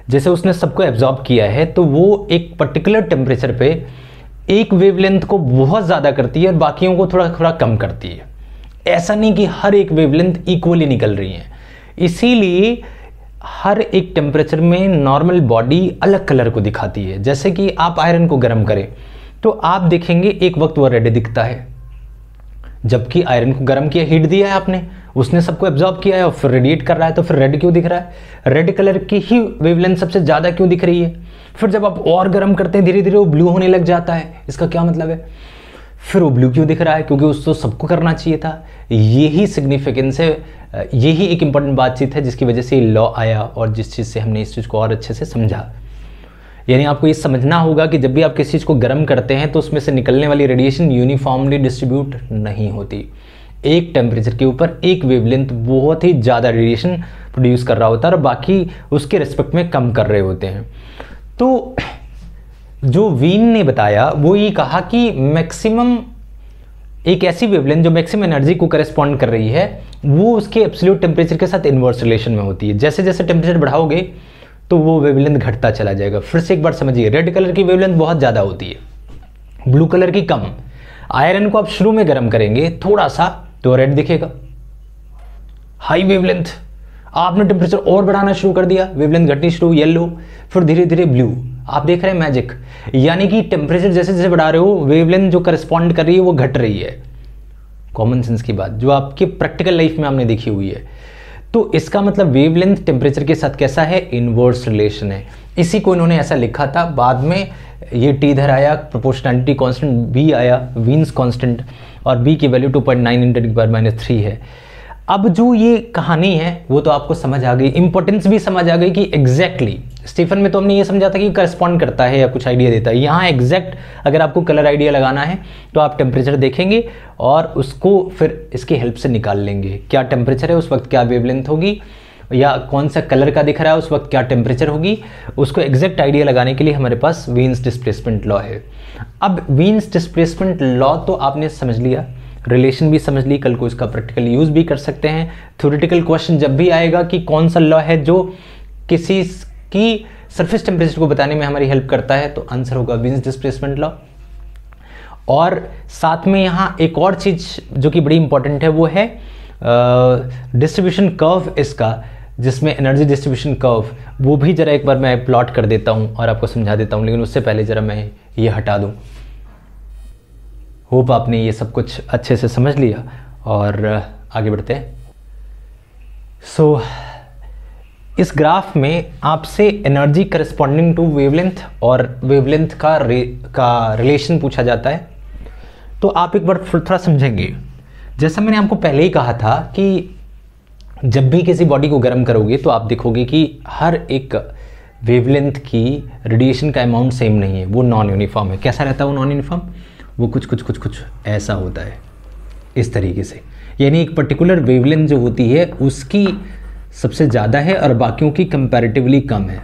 जैसे उसने सबको एब्जॉर्ब किया है तो वो एक पर्टिकुलर टेम्परेचर पे एक वेवलेंथ को बहुत ज़्यादा करती है और बाकियों को थोड़ा थोड़ा कम करती है। ऐसा नहीं कि हर एक वेवलेंथ इक्वली निकल रही है। इसीलिए हर एक टेम्परेचर में नॉर्मल बॉडी अलग कलर को दिखाती है। जैसे कि आप आयरन को गर्म करें तो आप देखेंगे एक वक्त वो रेड दिखता है, जबकि आयरन को गर्म किया, हीट दिया है आपने, उसने सबको एब्जॉर्ब किया है और फिर रेडिएट कर रहा है, तो फिर रेड क्यों दिख रहा है? रेड कलर की ही वेवलेंथ सबसे ज़्यादा क्यों दिख रही है? फिर जब आप और गर्म करते हैं धीरे धीरे वो ब्लू होने लग जाता है, इसका क्या मतलब है? फिर वो ब्लू क्यों दिख रहा है? क्योंकि उसको सबको करना चाहिए था। यही सिग्निफिकेंस है, यही एक इंपॉर्टेंट बातचीत है जिसकी वजह से लॉ आया और जिस चीज़ से हमने इस चीज़ को और अच्छे से समझा। यानी आपको ये समझना होगा कि जब भी आप किसी चीज़ को गर्म करते हैं तो उसमें से निकलने वाली रेडिएशन यूनिफॉर्मली डिस्ट्रीब्यूट नहीं होती। एक टेम्परेचर के ऊपर एक वेवलेंथ बहुत ही ज़्यादा रेडिएशन प्रोड्यूस कर रहा होता है और बाकी उसके रिस्पेक्ट में कम कर रहे होते हैं। तो जो वीन ने बताया वो ये कहा कि मैक्सिमम एक ऐसी वेवलेंथ जो मैक्सिमम एनर्जी को करस्पॉन्ड कर रही है वो उसके एब्सोल्यूट टेम्परेचर के साथ इन्वर्स रिलेशन में होती है। जैसे जैसे टेम्परेचर बढ़ाओगे तो वो वेवलेंथ घटता चला जाएगा। फिर से एक बार समझिए, रेड कलर की वेवलेंथ बहुत ज़्यादा होती है, ब्लू कलर की कम। आयरन को आप शुरू में गर्म करेंगे थोड़ा सा तो रेड दिखेगा, हाई वेवलेंथ। आपने टेम्परेचर और बढ़ाना शुरू कर दिया, वेवलेंथ घटनी शुरू, येलो, फिर धीरे धीरे ब्लू। आप देख रहे हैं मैजिक, यानी कि टेम्परेचर जैसे जैसे बढ़ा रहे हो वेवलेंथ जो करस्पॉन्ड कर रही है वो घट रही है। कॉमन सेंस की बात जो आपकी प्रैक्टिकल लाइफ में आपने देखी हुई है। तो इसका मतलब वेवलेंथ टेम्परेचर के साथ कैसा है? इनवर्स रिलेशन है। इसी को इन्होंने ऐसा लिखा था, बाद में ये टी इधर आया, प्रोपोर्शनैलिटी कांस्टेंट बी आया, वीन्स कांस्टेंट, और बी की वैल्यू 2.9 × 10⁻³ है। अब जो ये कहानी है वो तो आपको समझ आ गई, इंपॉर्टेंस भी समझ आ गई कि एग्जैक्टली स्टीफन में तो हमने ये समझा था कि करस्पॉन्ड करता है या कुछ आइडिया देता है। यहाँ एग्जैक्ट अगर आपको कलर आइडिया लगाना है तो आप टेम्परेचर देखेंगे और उसको फिर इसकी हेल्प से निकाल लेंगे। क्या टेम्परेचर है उस वक्त, क्या वेवलेंथ होगी, या कौन सा कलर का दिख रहा है उस वक्त क्या टेम्परेचर होगी, उसको एग्जैक्ट आइडिया लगाने के लिए हमारे पास वीन्स डिस्प्लेसमेंट लॉ है। अब वीन्स डिस्प्लेसमेंट लॉ तो आपने समझ लिया, रिलेशन भी समझ ली, कल को इसका प्रैक्टिकल यूज भी कर सकते हैं। थ्योरेटिकल क्वेश्चन जब भी आएगा कि कौन सा लॉ है जो किसी की सरफेस टेम्परेचर को बताने में हमारी हेल्प करता है, तो आंसर होगा वीन्स डिस्प्लेसमेंट लॉ। और साथ में यहाँ एक और चीज जो कि बड़ी इंपॉर्टेंट है वो है डिस्ट्रीब्यूशन कर्व इसका, जिसमें एनर्जी डिस्ट्रीब्यूशन कर्व, वो भी जरा एक बार मैं प्लॉट कर देता हूँ और आपको समझा देता हूँ, लेकिन उससे पहले जरा मैं ये हटा दूँ। होप आपने ये सब कुछ अच्छे से समझ लिया और आगे बढ़ते हैं। सो इस ग्राफ में आपसे एनर्जी करस्पॉन्डिंग टू वेवलेंथ और वेवलेंथ का रिलेशन पूछा जाता है। तो आप एक बार थोड़ा समझेंगे, जैसा मैंने आपको पहले ही कहा था कि जब भी किसी बॉडी को गर्म करोगे तो आप देखोगे कि हर एक वेवलेंथ की रेडिएशन का अमाउंट सेम नहीं है, वो नॉन यूनिफॉर्म है। कैसा रहता है वो नॉन यूनिफॉर्म? वो कुछ ऐसा होता है इस तरीके से, यानी एक पर्टिकुलर वेवलेंथ जो होती है उसकी सबसे ज़्यादा है और बाकियों की कंपैरेटिवली कम है।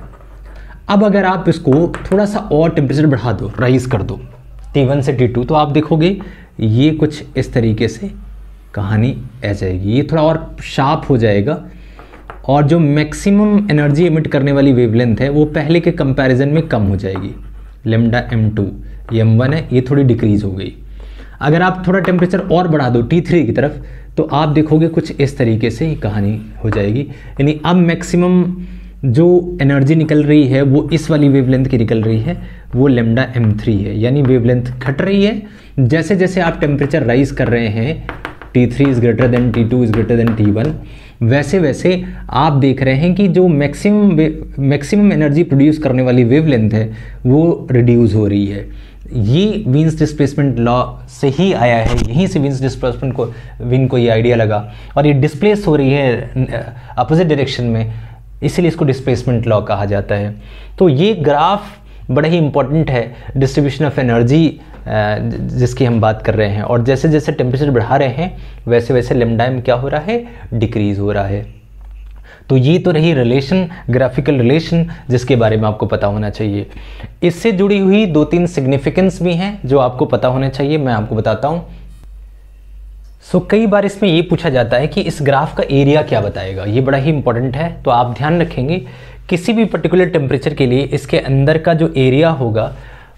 अब अगर आप इसको थोड़ा सा और टेम्परेचर बढ़ा दो, राइज कर दो T1 से T2, तो आप देखोगे ये कुछ इस तरीके से कहानी आ जाएगी, ये थोड़ा और शार्प हो जाएगा और जो मैक्सिमम एनर्जी एमिट करने वाली वेवलेंथ है वो पहले के कंपैरिजन में कम हो जाएगी। लैम्डा m2 ये m1 है, ये थोड़ी डिक्रीज हो गई। अगर आप थोड़ा टेम्परेचर और बढ़ा दो T3 की तरफ तो आप देखोगे कुछ इस तरीके से ही कहानी हो जाएगी। यानी अब मैक्सिमम जो एनर्जी निकल रही है वो इस वाली वेवलेंथ की निकल रही है, वो लैम्डा m3 है, यानी वेवलेंथ घट रही है। जैसे जैसे आप टेम्परेचर राइज कर रहे हैं, T3 is greater than T2 is greater than T1, वैसे वैसे आप देख रहे हैं कि जो मैक्सिमम एनर्जी प्रोड्यूस करने वाली वेवलेंथ है वो रिड्यूस हो रही है। ये वीन्स डिस्प्लेसमेंट लॉ से ही आया है, यहीं से वीन को ये आइडिया लगा और ये डिस्प्लेस हो रही है अपोजिट डायरेक्शन में, इसीलिए इसको डिस्प्लेसमेंट लॉ कहा जाता है। तो ये ग्राफ बड़ा ही इंपॉर्टेंट है डिस्ट्रीब्यूशन ऑफ एनर्जी जिसकी हम बात कर रहे हैं, और जैसे जैसे टेम्परेचर बढ़ा रहे हैं वैसे वैसे लैम्डा m क्या हो रहा है, डिक्रीज हो रहा है। तो ये तो रही रिलेशन, ग्राफिकल रिलेशन, जिसके बारे में आपको पता होना चाहिए। इससे जुड़ी हुई 2-3 सिग्निफिकेंस भी हैं जो आपको पता होने चाहिए, मैं आपको बताता हूँ। सो कई बार इसमें ये पूछा जाता है कि इस ग्राफ का एरिया क्या बताएगा, ये बड़ा ही इंपॉर्टेंट है। तो आप ध्यान रखेंगे किसी भी पर्टिकुलर टेम्परेचर के लिए इसके अंदर का जो एरिया होगा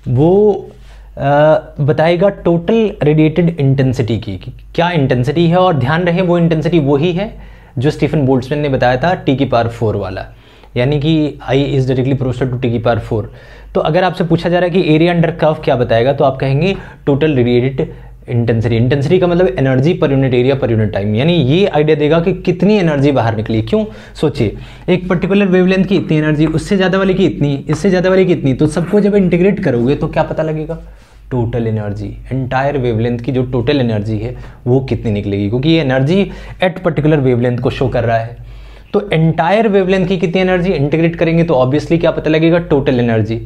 वो बताएगा टोटल रेडिएटेड इंटेंसिटी की, क्या इंटेंसिटी है, और ध्यान रहे वो इंटेंसिटी वही है जो स्टीफन बोल्ट्जमैन ने बताया था T⁴ वाला, यानी कि I is directly proportional to T⁴। तो अगर आपसे पूछा जा रहा है कि एरिया अंडर कर्व क्या बताएगा, तो आप कहेंगे टोटल रेडिएटेड इंटेंसिटी। इंटेंसिटी का मतलब एनर्जी पर यूनिट एरिया पर यूनिट टाइम, यानी ये आइडिया देगा कि कितनी एनर्जी बाहर निकली। क्यों, सोचिए एक पर्टिकुलर वेवलेंथ की इतनी एनर्जी, उससे ज़्यादा वाले की इतनी, इससे ज़्यादा वाले की इतनी, तो सबको जब इंटीग्रेट करोगे तो क्या पता लगेगा, टोटल एनर्जी, एंटायर वेवलेंथ की जो टोटल एनर्जी है वो कितनी निकलेगी, क्योंकि ये एनर्जी एट पर्टिकुलर वेवलेंथ को शो कर रहा है। तो एंटायर वेवलेंथ की कितनी एनर्जी इंटीग्रेट करेंगे तो ऑब्वियसली क्या पता लगेगा, टोटल एनर्जी।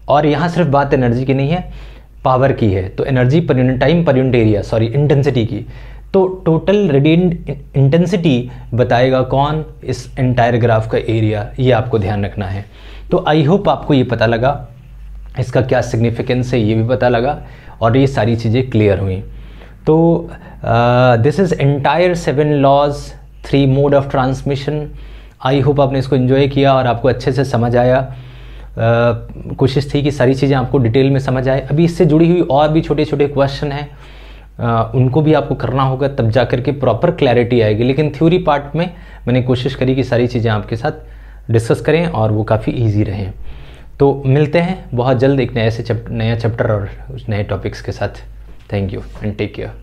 और यहाँ सिर्फ बात एनर्जी की नहीं है, पावर की है, तो energy per unit time per unit area, sorry intensity की। तो टोटल रेडिएंट इंटेंसिटी बताएगा कौन, इस एंटायर ग्राफ का एरिया, ये आपको ध्यान रखना है। तो आई होप आपको ये पता लगा, इसका क्या सिग्निफिकेंस है ये भी पता लगा, और ये सारी चीज़ें क्लियर हुई। तो this is entire 7 laws 3 mode of transmission. I hope आपने इसको एंजॉय किया और आपको अच्छे से समझ आया। कोशिश थी कि सारी चीज़ें आपको डिटेल में समझ आए। अभी इससे जुड़ी हुई और भी छोटे छोटे क्वेश्चन हैं, उनको भी आपको करना होगा, तब जा कर के प्रॉपर क्लैरिटी आएगी। लेकिन थ्योरी पार्ट में मैंने कोशिश करी कि सारी चीज़ें आपके साथ डिस्कस करें और वो काफ़ी ईजी रहें। तो मिलते हैं बहुत जल्द एक नया चैप्टर और नए टॉपिक्स के साथ। Thank you and take care.